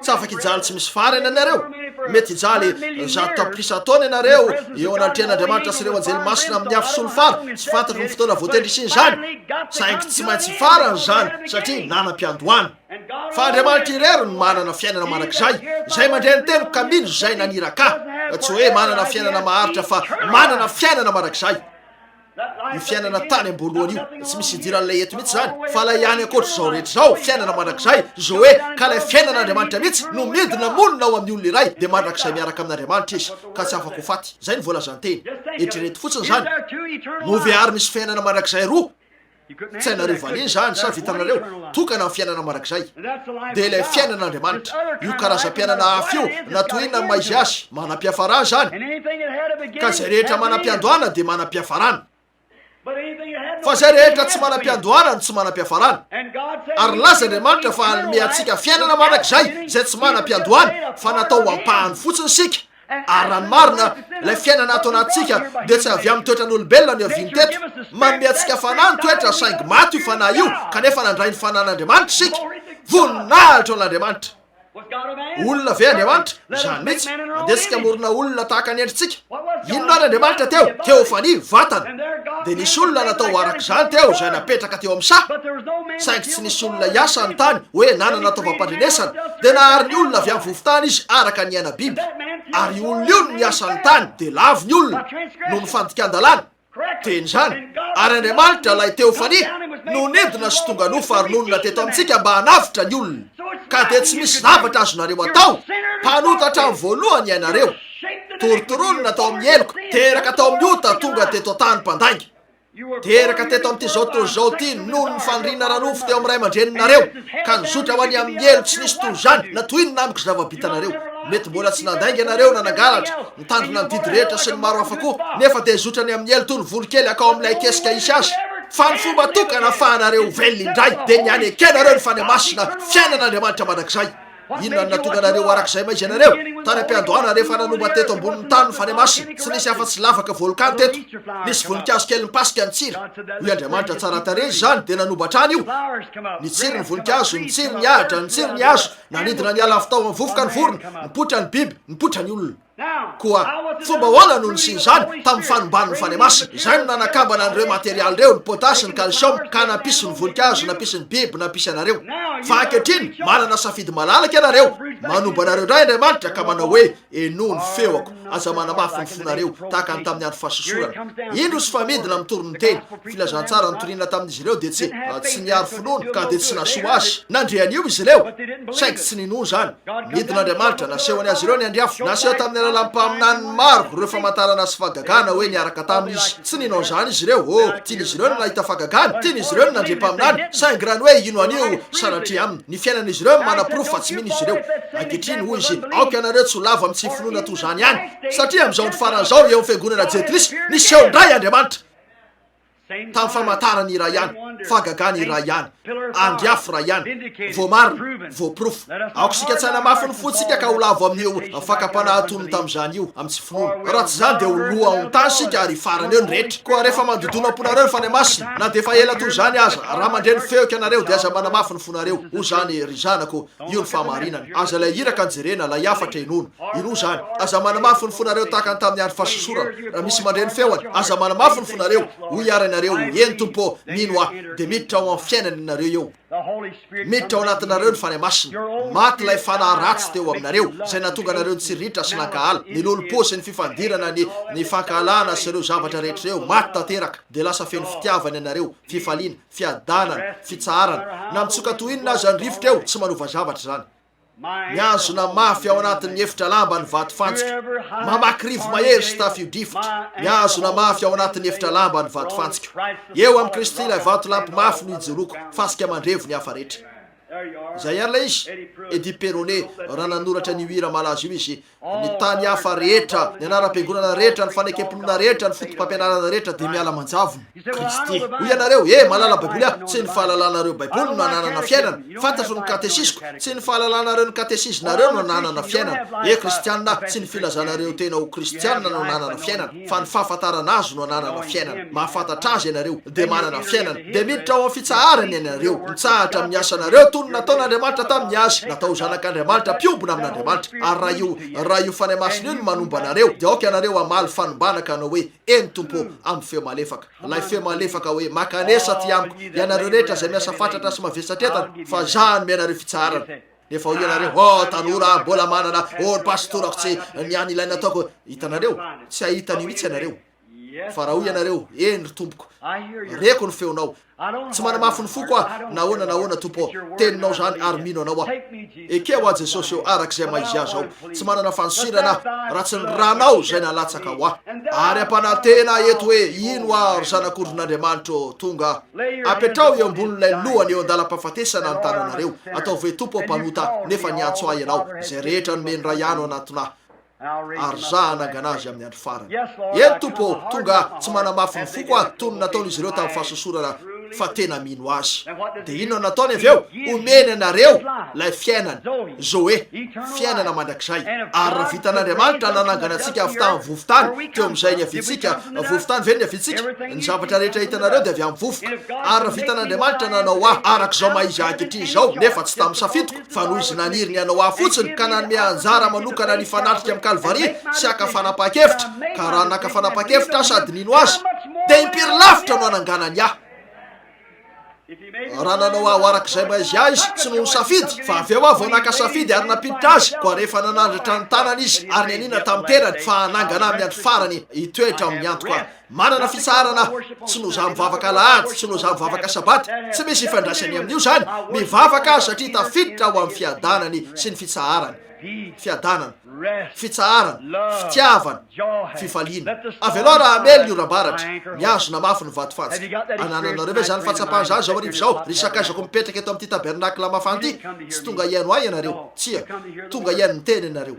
tsy afaka ijaly tsy misy farany anareo mety ijaly zato tapitrisa taona ianareo eo analitren'andriamanitra sy ireo anjely masina amin'ny afo solofara tsy fantatry ny fotoana voatendrisiny zany saingy tsy maintsy farany zany satria nanam-piandohany fa andriamanitra irero ny manana fiainana mandrakizay zay mandray ny teniko kamino zay naniraka tsy hoe manana fiainana maharitra fa manana fiainana mandrakizay io fiainana tany amboalohany io tsy misy idiran'ilay eto mihitsy zany fa lay ihany akoatra zao rehetra zao fiainana mandrakizay zao hoe ka lay fiainan'andriamanitra mihitsy no midina monina ao amin'ny olona iray dia mandrakizay miaraka amin'andriamanitra izy ka tsy afaka ho faty zay ny voalazany teny eritrereto fotsiny zany moviary misy fiainana mandrakizay roa tsy hainareo valiny zany sa vitanareo tokana amin'ny fiainana mandrakizay dia ilay fiainan'andriamanitra io karazam-piainana afy io natoina ny maizy azy manam-piafarana zany ka zay rehetra manam-piandohana dia manam-piafarana fa zay rehetra tsy manam-piandohana no tsy manam-piafarana ary laza andriamanitra fa anome antsika fiainana mandrakizay zay tsy manam-piandohana fa natao ampahany fotsiny sika ary rany marina ilay fiainana ato anatsika dia tsy avy amin'ny toetra n'olombelona ny aviany teto manome antsika fanahy ny toetra saingy maty io fanahy io kanefa nandray ny fanan'andriamanitra sika voninahitra ao n'andriamanitra olona ve andriamanitra zany mihitsy andesika morona olona tahaka ny endritsika inona ny andriamanitra teo teofany vatana dia nisy olona natao araka zany teo zay napetraka teo amin'ny saingy tsy nisy olona hiasa ny tany hoe nanana ataovam-pandrenesana dia nahary ny olona avy amin'ny vovotany izy araka ny aina biby ary olona io no niasa ny tany dia lavy ny olona no ny fandikan-dalàna teny zany ary andriamanitra lay teofany no nidina sy tonga nofa ary nonona teto amintsika mba hanavitra ny olona ka dia tsy misy zavatra azonareo atao mpanotatra amin'ny voalohany ianareo torotoronona atao amin'ny eloko teraka atao amin'ny ota tonga teto tany mpandainga teraka teto amin'ity zao tontolo zao ty noho ny fanirina ranofo teo amin'ny ray aman-dreninareo ka nizotra ho any amin'ny elo tsy nisy toy zany natohiny namiko zava-bitanareo mety mbola tsy nandainga ianareo nanangalatra mitandrina ny didy rehetra sy ny maro hafa koa nefa dia zotrany amin'ny elo toy ny volikely akao amin'ilay kesika isy azy fa ny fomba tokana afahanareo velona indray dia ny any ekenareo ny fany masina fiainan'andriamanitra mandrakizay inona ny natonga anareo arak'izay maizy anareo tany am-piandohana rehefa nanomba teto ambonin'ny tany ny fany masina tsy nisy afa-tsy lavaka volokano teto nisy voninkazo kely nipasika nitsira hoy andriamanitra tsara tarezy zany dia nanomba trany io nitsiry ny voninkazo nitsiry ny ahitra nitsiry ny azo nanidina ny ala fitao vovoka ny vorona nipotra ny biby nipotra ny olona koa fomba hoana no nisiny zany tamin'ny fanomban'ny fany masina izay no nanakambana an'ireo materialy reo ny potasy ny calcium ka nampisy ny voninkazo nampisy ny biby nampisy anareo fa ankehitriny manana safidy malalaka ianareo manomba anareo indray andriamanitra ka manao hoe eno ny feoako aza manamafy ny fonareo tahaka ny tamin'ny andro fahasosorana indro sy famidina mitorony teny filazantsara nytorina tamin'izy ireo dia tsy niary finoana ka dia tsy nasoa azy nandrean'io izy ireo saingy tsy ninoa zany midin'andriamanitra nasehoany azy ireo ny andriafo naseho tamin'ny tena lampaminany maro reo famantarana sy fagagana hoe niaraka tamin'izy. Tsy ninao zany izy ireo. Tian'izy ireo no nahita fagagana, tian'izy ireo no nandre-paminany, saingy raha ny hoe ino anio sanatria aminy. Ny fiainan'izy ireo manapirofo fa tsy mino izy ireo. Ankehitriny hoy izy, aoka ianareo tsy ho lava amin'ny tsy finoana toy izany ihany, satria amin'izao ny faran'izao eo amin'ny fiangonana jetilisa nisy eo ndray Andriamanitra tamin'ny famantarana iray ihany, fagagana iray ihany, andriafo iray ihany, voamarina, voaprofo. Aoka sika tsaina mafy ny fotsika ka ho lavo amin'io fakapanahatony tamin'izany io amin'ny tsy finoana. Raha tsy zany dia ho loha an-tany sika ary farany eo ny rehetra. Koa rehefa mandodono amponareo ny fanamasina, na dia fa ela toy izany aza, raha mandreny feoka ianareo dia aza manamafy ny fonareo. Ho zany ry zanako, io ny fahamarinana. Aza lay hiraka anjerena, lay afatra inoana. Ino zany? Aza manamafy ny fonareo tahaka ny tamin'ny andro fahasosorana. Raha misy mandreny feoany, aza manamafy ny fonareo. Hoy iarana nareo, eny tompo, mino aho, dia miditra ao amin'ny fiainany nareo eo. Miditra ao anatinareo ny fanamasina. Maty lay fanahy ratsy teo aminareo, izay nahatonga nareo ny tsiritra sy nankahala, ny lolo-po sy ny fifandirana, ny fankahalana sy ireo zavatra rehetra eo, maty tanteraka. Dia lasa feno fitiavana ianareo, fifaliana, fiadanana, fitsarana. Na mitsoka toy inona aza ny rivotra eo, tsy manova zavatra zany. Miazona mafy ao anatin'ny efitra lamba ny vato fantsika, mamaky rivo mahery sy tafio-drivotra. Miazona mafy ao anatin'ny efitra lamba ny vato fantsika. Eo amin'ny Kristy ilay vato lampy mafy no ijoroko, fasika mandrevo ny hafa rehetra. Zay ihany lay izy. Edi Perone raha nanoratra ny hira malazo io izy, ny tany hafa rehetra, ny anaram-piangonana rehetra, ny fanekempinoana rehetra, ny fotom-pampianarana rehetra dia miala manjavona Kristy. Hoy ianareo, malala Baiboly aho, tsy ny fahalalanareo Baiboly no nananana fiainana. Fantatro ny katesisiko, tsy ny fahalalanareo ny katesisinareo no nanana fiainana. Kristianina, tsy ny filazanareo tena ho kristianina no nanana fiainana, fa ny fahafantarana azy no nanana fiainana. Mahafantatra azy ianareo dia manana fiainana, dia miditra ao amin'ny fitsaharany ianareo. Mitsahatra amin'ny asanareo toy ny nataon'Andriamanitra tamin'ny azy. Natao zanak'Andriamanitra piombona amin'Andriamanitra. Ary raha io fanamasina io no manomba anareo, dia aoka ianareo amaly fanombana ka anao hoe eny tompo amin'ny feo malefaka. Lay feo malefaka hoe makanesa ty amiko ianareo rehetra izay miasa fatratra sy mavesatra etana, fa zany mianareo fitsarana. Nefa ho ianareo, tanora mbola manana, ny pastorako tsy niany ilaina ataoko. Hitanareo, tsy ahitany mihitsy ianareo. Fa raha ho ianareo, eny ry tompoko, reko ny feonao, tsy manamafy ny foko aho, nahoana tompo, teninao zany ary mino anao aho. Ekeo a Jesosy eo arak'izay maizy azy ao, tsy manana fanosirana raha tsy ny ranao zay nalatsaka ho aho. Ary ampanantena eto hoe ino aho ry zanak'Andriamanitra tonga apetrao eo ambonin'ilay lohany eo andalam-pahafatesana ny tananareo. Atao hoe tompo mpanota, nefa niantso ahy ianao, izay rehetra nomeny ray ano anatona ary za hanangana azy amin'ny andro farany. Tompo, tonga tsy manamafy ny foko aho toy ny nataon'izy ireo tamin'ny fahasosorana, fa tena mino azy. Dia inona nataony avy eo? Omeny anareo lay fiainana, Zoe, fiainana mandrakizay. Ary raha vitan'Andriamanitra nanangana antsika avy tamin'ny vovotany, teo amin'izay ny avitsika, vovotany ve ny avitsika? Ny zavatra rehetra hitanareo dia avy amin'ny vovoka. Ary raha vitan'Andriamanitra nanao ahy arak'izao maizy ankehitriny izao, nefa tsy tamin'ny safitoko, fa noho izy naniry ny anao ahy fotsiny, ka nanome anjara manokana ny fanatrika amin'ny Kalvaria sy akafanapakevitra. Ka raha nakafanapakevitra sady nino azy, dia impiry lavitra no ananganany ahy. Raha nanao aho arak'izay maizy ahy izy, tsy no safidy, fa avy eo aho vao nakasafidy ary napiditra azy. Koa rehefa nanandratra ny tanany izy ary nianina tamin'ny terany, fa hanangana amin'ny andro farany hitoetra amin'ny antoko aho. Manana fitsarana, tsy no za mivavaka alahady, tsy no za mivavaka sabaty, tsy misy ifandraisany amin'io zany. Mivavaka aho satria tafiditra ao amin'ny fiadanany sy ny fitsaharany. Fiadanana, fitsarana, fitiavana, fifaliana. Avy aloha raha amely io rambaratra, miazona mafy ny vato fantsika. Anananareo ve zany fahatsapahana zany zao arivo zao? Risakaizako mipetraka eto amin'ity tabernakla mafana ity, tsy tonga iano ahy ianareo, tsia, tonga iano ny teny ianareo.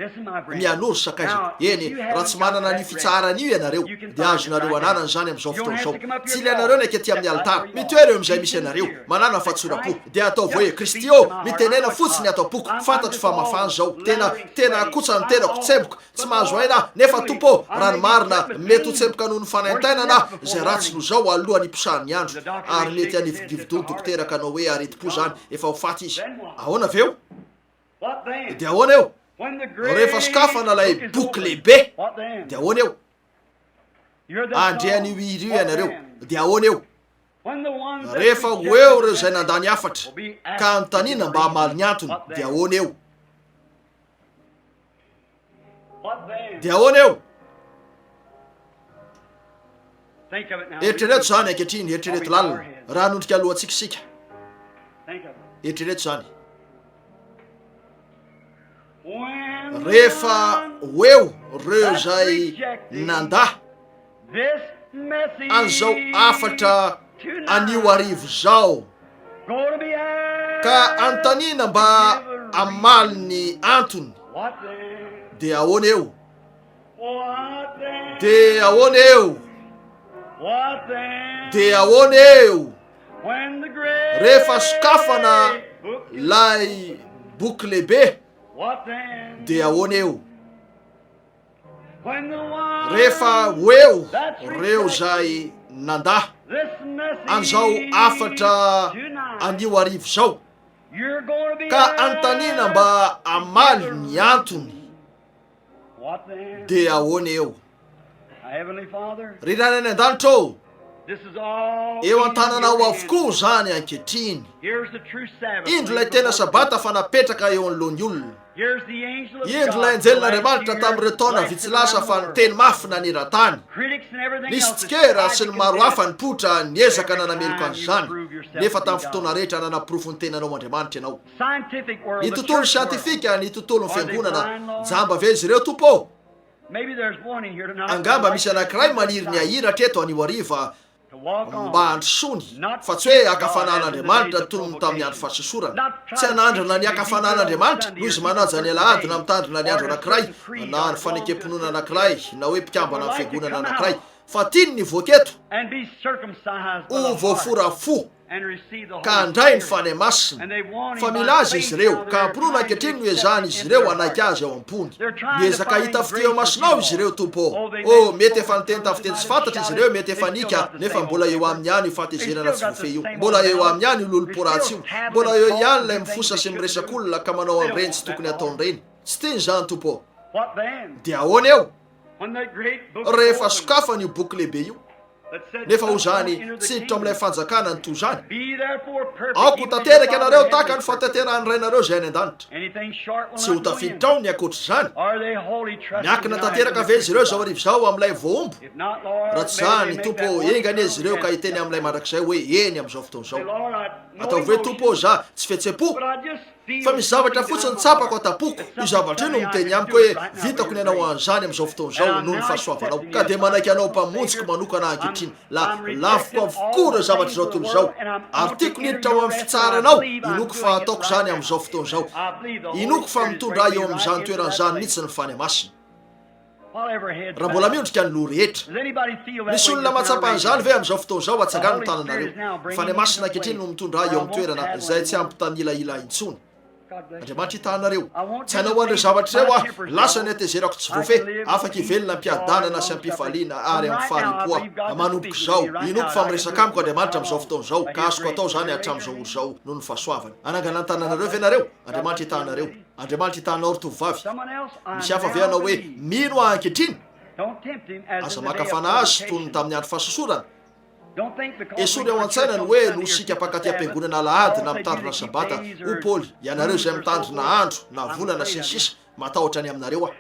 Mianoro sakaizako. Eny, raha tsy manana ny fitsarana io ianareo, dia azonareo ananana zany amin'izao fotoana izao. Tsy ilainareo ny akety amin'ny altara, mitoery eo amin'izay misy ianareo, manana fahatsorako, dia atao hoe Kristy mitenena fotsiny atao poko. Fantatro fa mafana zao, tena akotsa ny tenako tsemboka, tsy mahazo aina, nefa tompo raha ny marina mety ho tsemboka noho ny fanaintainana zay ratsy no zao alohan'ny hiposahan'ny andro, ary mety hanividividony dokoteraka anao hoe areti-po zany efa ho faty izy. Ahoana avy eo? Dia ahoana eo? Rehefa sokafana lay boky lehibe, dia ahoana eo? Andrean'io hira io ianareo, dia ahoana eo? Rehefa ho eo reo zay nandany afatra ka anontaniana mba hamaly ny antony, dia ahoana eo? Dia ahoana eo? Eritrereto zany ankehitriny, eritrereto lalina, raha nondrika alohantsika sika. Eritrereto zany. Rehefa hoeo reo zay nanda an'izao afatra anio arivo zao ka antanina mba amaly ny antony de ahoana eo de ahoana eo de ahoana eo rehefa sokafana lay boky lehibe de ahoana eo rehefa hoeo reo zay nanda an'izao afatra anio arivo zao ka antanina mba amaly ny antony de ahoana eo ry ranany an-danitra ô eo an-tananao avokoa zany ankehitriny indro lay tena sabata fa napetraka eo anoloany olona indro lay anjelin'andriamanitra tamin'ireo taona vitsy lasa fa niteny mafy naneran-tany nisy tsikera sy ny maro hafa nipotra niezaka nanameloko an'izany nefa tamin'ny fotoana rehetra nanapirofo ny tenanao andriamanitra ianao ny tontolo siantifika ny tontolo ny fiangonana jamba ve izy ireo tompo angamba misy anankiray maniry ny ahiratra eto anio ariva mba androsony fa tsy hoe akafanan'andriamanitra toy ny tamin'ny andro fahasosorana tsy hanandrana ny akafanan'andriamanitra noho izy manaja ny alahady na mitandrina ny andro anankiray na ny fanekemponona anankiray na hoe mpikambana amin'ny fiangonana anankiray fa tiany ny voaketo ho voafora fo ka andray ny fany masina fa milaza izy ireo ka ampirona ankehitriny no ezany izy ireo anaiky azy ao ampony miezaka hita fiteo masinao izy ireo tompo ô mety efa niteny tafiteny tsy fantatra izy ireo mety efa nika nefa mbola eo amin'ny any io fatezerana tsy vofe io mbola eo amin'ny any loloporatsy io mbola eo ihany lay mifosa sy miresak'olona ka manao an'ireny tsy tokony ataon'ireny tsy tiany zany tompo de ahoana eo rehefa sokafany io boky lehibe io nefa ho zany tsiditra am'ilay fanjakana ny to zany aoko tanteraka ianareo tahaka ny fatanterahany rainareo zay any an-danitra tsy ho tafiditra ao ny akoatry zany miakina tanteraka ve izy ireo zao arivo zao am'ilay voaombo raha tsy zany tompo engany izy ireo ka hiteny am'ilay mandrakizay hoe eny am'izao fotoana zao ataovy hoe tompo za tsy fihetse-po fa misy zavatra fotsiny tsapako atapoko io zavatra io no miteny amiko hoe vitako ny anao an'izany am'izao fotoana zao noho ny fahasoavanao ka de manaiky anao mpamonjiko manokana ankehitriny la lavoko avokoa reo zavatra zao tontolo zao ary tiako niditra ao amin'ny fitsaranao inoko fa ataoko zany am'izao fotoana zao inoko fa mitondra eo am'izany toeran'izany mihitsy ny fany masina raha mbola miondrika ny lo rehetra misy olona matsapa an'izany ve am'izao fotoana zao atsangano ny tananareo fany masina ankehitriny no mitondra eo amin'ny toerana zay tsy ampitanyilaila intsony andriamanitra hitanareo tsy hanao an'ireo zavatra ireo lasa ny atezerako tsy vofe afaka ivelona mpiadanana sy ampifaliana ary amin'ny faharipoa manomboka zao inoko fa miresaka amiko andriamanitra am'izao fotoana zao ka azoko atao zany hatram'izao olo zao noho ny fahasoavany anangana ny tananareo ve nareo andriamanitra hitanareo andriamanitra hitanao ry tovovavy misy hafa ve anao hoe mino ankehitriny aza makafana azy tony tamin'ny andro fahasosorana esory ao an-tsainany hoe no sika mpakaty am-piangonana alahady na mitandrona sabata o paoly ianareo zay mitandrona andro na volana sy ny sisa matahotra any aminareo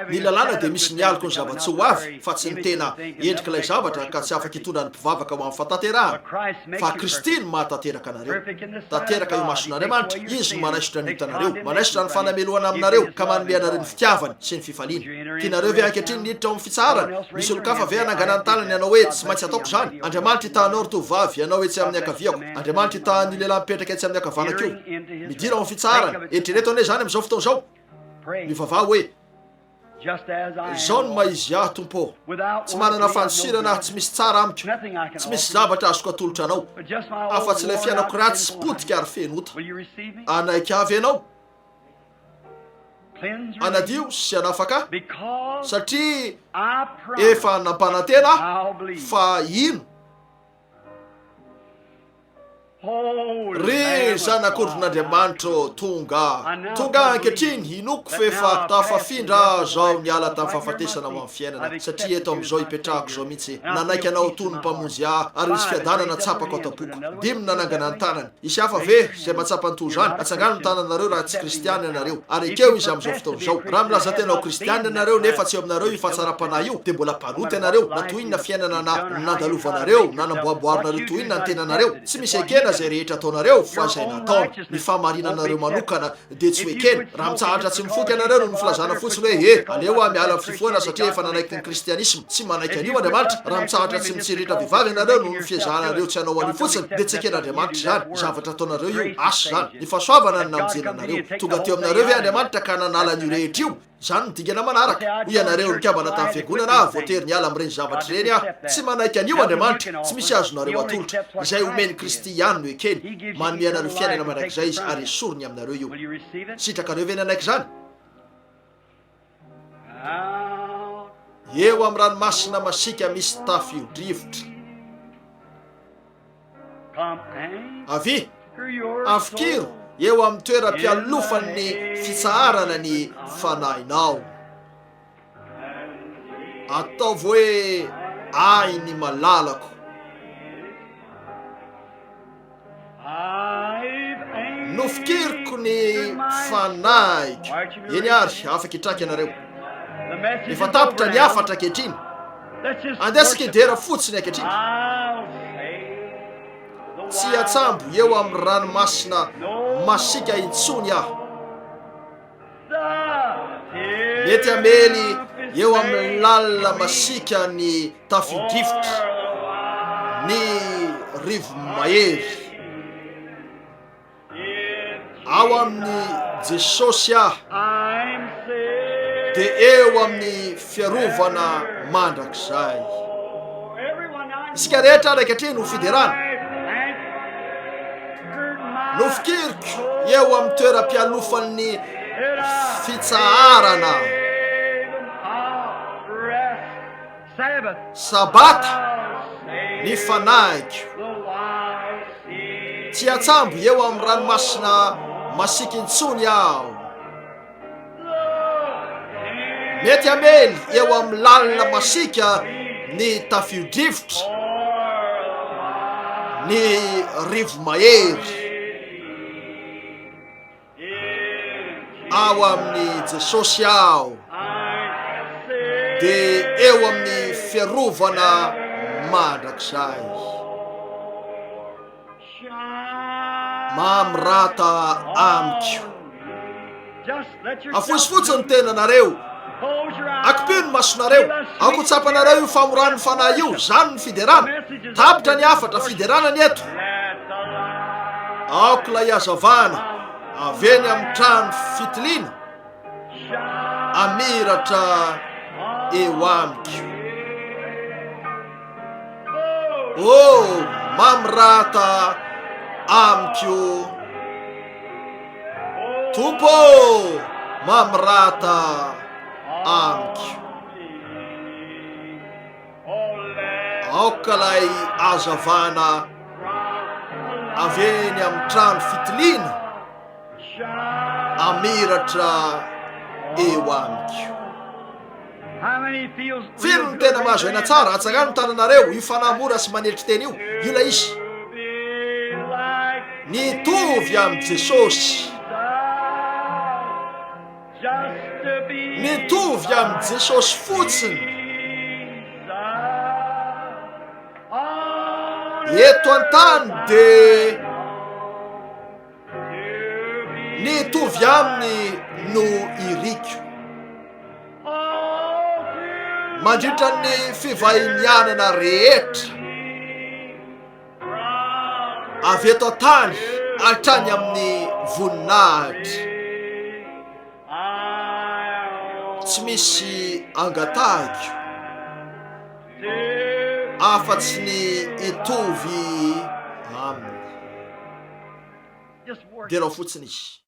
ny lalàna de misy nialiko ny zava-tsy ho avy fa tsy ny tena endrika ilay zavatra ka tsy afaka hitondra ny mpivavaka ho amin'ny fataterahana fa Kristy no mahatateraka anareo tateraka io mason'andriamanitra izy no manaisotra ny hitanareo manaisotra ny fanamelohana aminareo ka manome anareo ny fitiavany sy ny fifaliana tianareo ve ankehitriny niditra ao amin'ny fitsarana misy olo-kafa ve anangana ny tanany ianao hoe tsy maintsy ataoko zany andriamanitra hitanao ry tovovavy ianao etsy amin'ny akaviako andriamanitra hitan'ny lehilahy mipetraka etsy amin'ny akavanako io midira ao amin'ny fitsarana eritrereto ane zany am'izao fotoana zao mivavah hoe zao no maizy aho tompo tsy manana fanosirana tsy misy tsara amiko tsy misy zavatra azoko atolotra anao afa-tsy ilay fianako ratsy sy potika ary fenota anaiky avy ianao anadio sy anafaka satria efa nampanantena fa ino ry zanak'ondron'andriamanitra tonga ankehitriny inoko fefa tafafindra zao niala tamin'ny fahafatesana ao amin'ny fiainana satria eto am'izao hipetrahako zao mihitsy nanaiky anao tony mpamonjy ahy ary misy fiadanana tsapako atapoko dimy nanangana ny tanany isy hafa ve zay matsapa ny to zany atsangano ny tananareo raha tsy kristiany ianareo ary ekeo izy am'izao fotoana zao raha milaza tenao kristiany ianareo nefa tsy eo aminareo ifahatsara-panahy io de mbola mpanoty ianareo na toinona fiainana na nandalovanareo na namboamboarinareo toinona ny tenanareo tsy misy ekena zay rehetra ataonareo fa zay izay nataony ny famarinanareo manokana dia tsy hoe kely raha mitsahatra tsy mifoky ianareo no nifilazana fotsiny hoe aleo miala fifoana satria efa nanaiky ny kristianisma tsy manaiky anio Andriamanitra raha mitsahatra tsy mitsiritra vehivavy ianareo no ny fiezanareo tsy hanao anio fotsiny dia tsy eken'Andriamanitra zany zavatra ataonareo io aso zany ny fahasoavana ny namonjenanareo tonga teo aminareo hoe Andriamanitra ka nanala an'io rehetra io zany no dingana manaraka hoy ianareo nikambana tamin'ny fiangonana voatery ny ala amin'ireny zavatra ireny tsy manaiky anio Andriamanitra tsy misy azonareo atolotra izay omeny Kristy ihany no ekeny manome anareo fiainana manak'izay izy ary esorony aminareo io sitrakareo ve nanaiky zany eo amin'ny ranomasina masika misy tafio-drivotra avy afikiro eo amin'ny toeram-pialofan'ny fitsaharana ny fanahinao ataovy hoe ay ny malalako nofikiriko ny fanahiko eny ary afaka hitraky ianareo efa tapitra ny afatra ankehitriny andesika idera fotsiny ankehitriny tsy atsambo eo amin'ny ranomasina masika intsony aho mety amely eo amin'ny lalina masika ny tafio-drivotra ny rivo mahery ao amin'ny Jesosy aho dia eo amin'ny fiarovana mandrakizay isika rehetra ankehitriny ho fiderana nofikiriko eo amin'ny toeram-pialofan'ny fitsaharana sabata ny fanahiko tsy atsambo eo amin'ny ranomasina masika intsony aho mety amely eo amin'ny lalina masika ny tafio-drivotra ny rivo mahery ao amin'ny Jesosy aho dia eo amin'ny fiarovana mandrakizay mamyrata amiko afosifotsiny tenanareo akipino masonareo akotsapanareo io famorano fanahy io zany ny fiderana tapitra ny afatra fiderana ny eto aoko la iazavana aveny amin'ny trano fitiliana amiratra eo amiko mamyrata amiko tompo mamyrata amiko aokalay azavana aveny amin'ny trano fitiliana amiratra eo amiko firy ny tena mahazo aina tsara atsagano ny tananareo io fanamora sy manelitry teny io ila izy nitovy amin'ny Jesosy nitovy amin'ny Jesosy fotsiny eto an-tany dia nitovy aminy no iriko mandritra ny fivahinianana rehetra avy eto an-tany hatrany amin'ny voninahitra tsy misy angatahiko afa-tsy ny itovy aminy dia rao fotsiny izy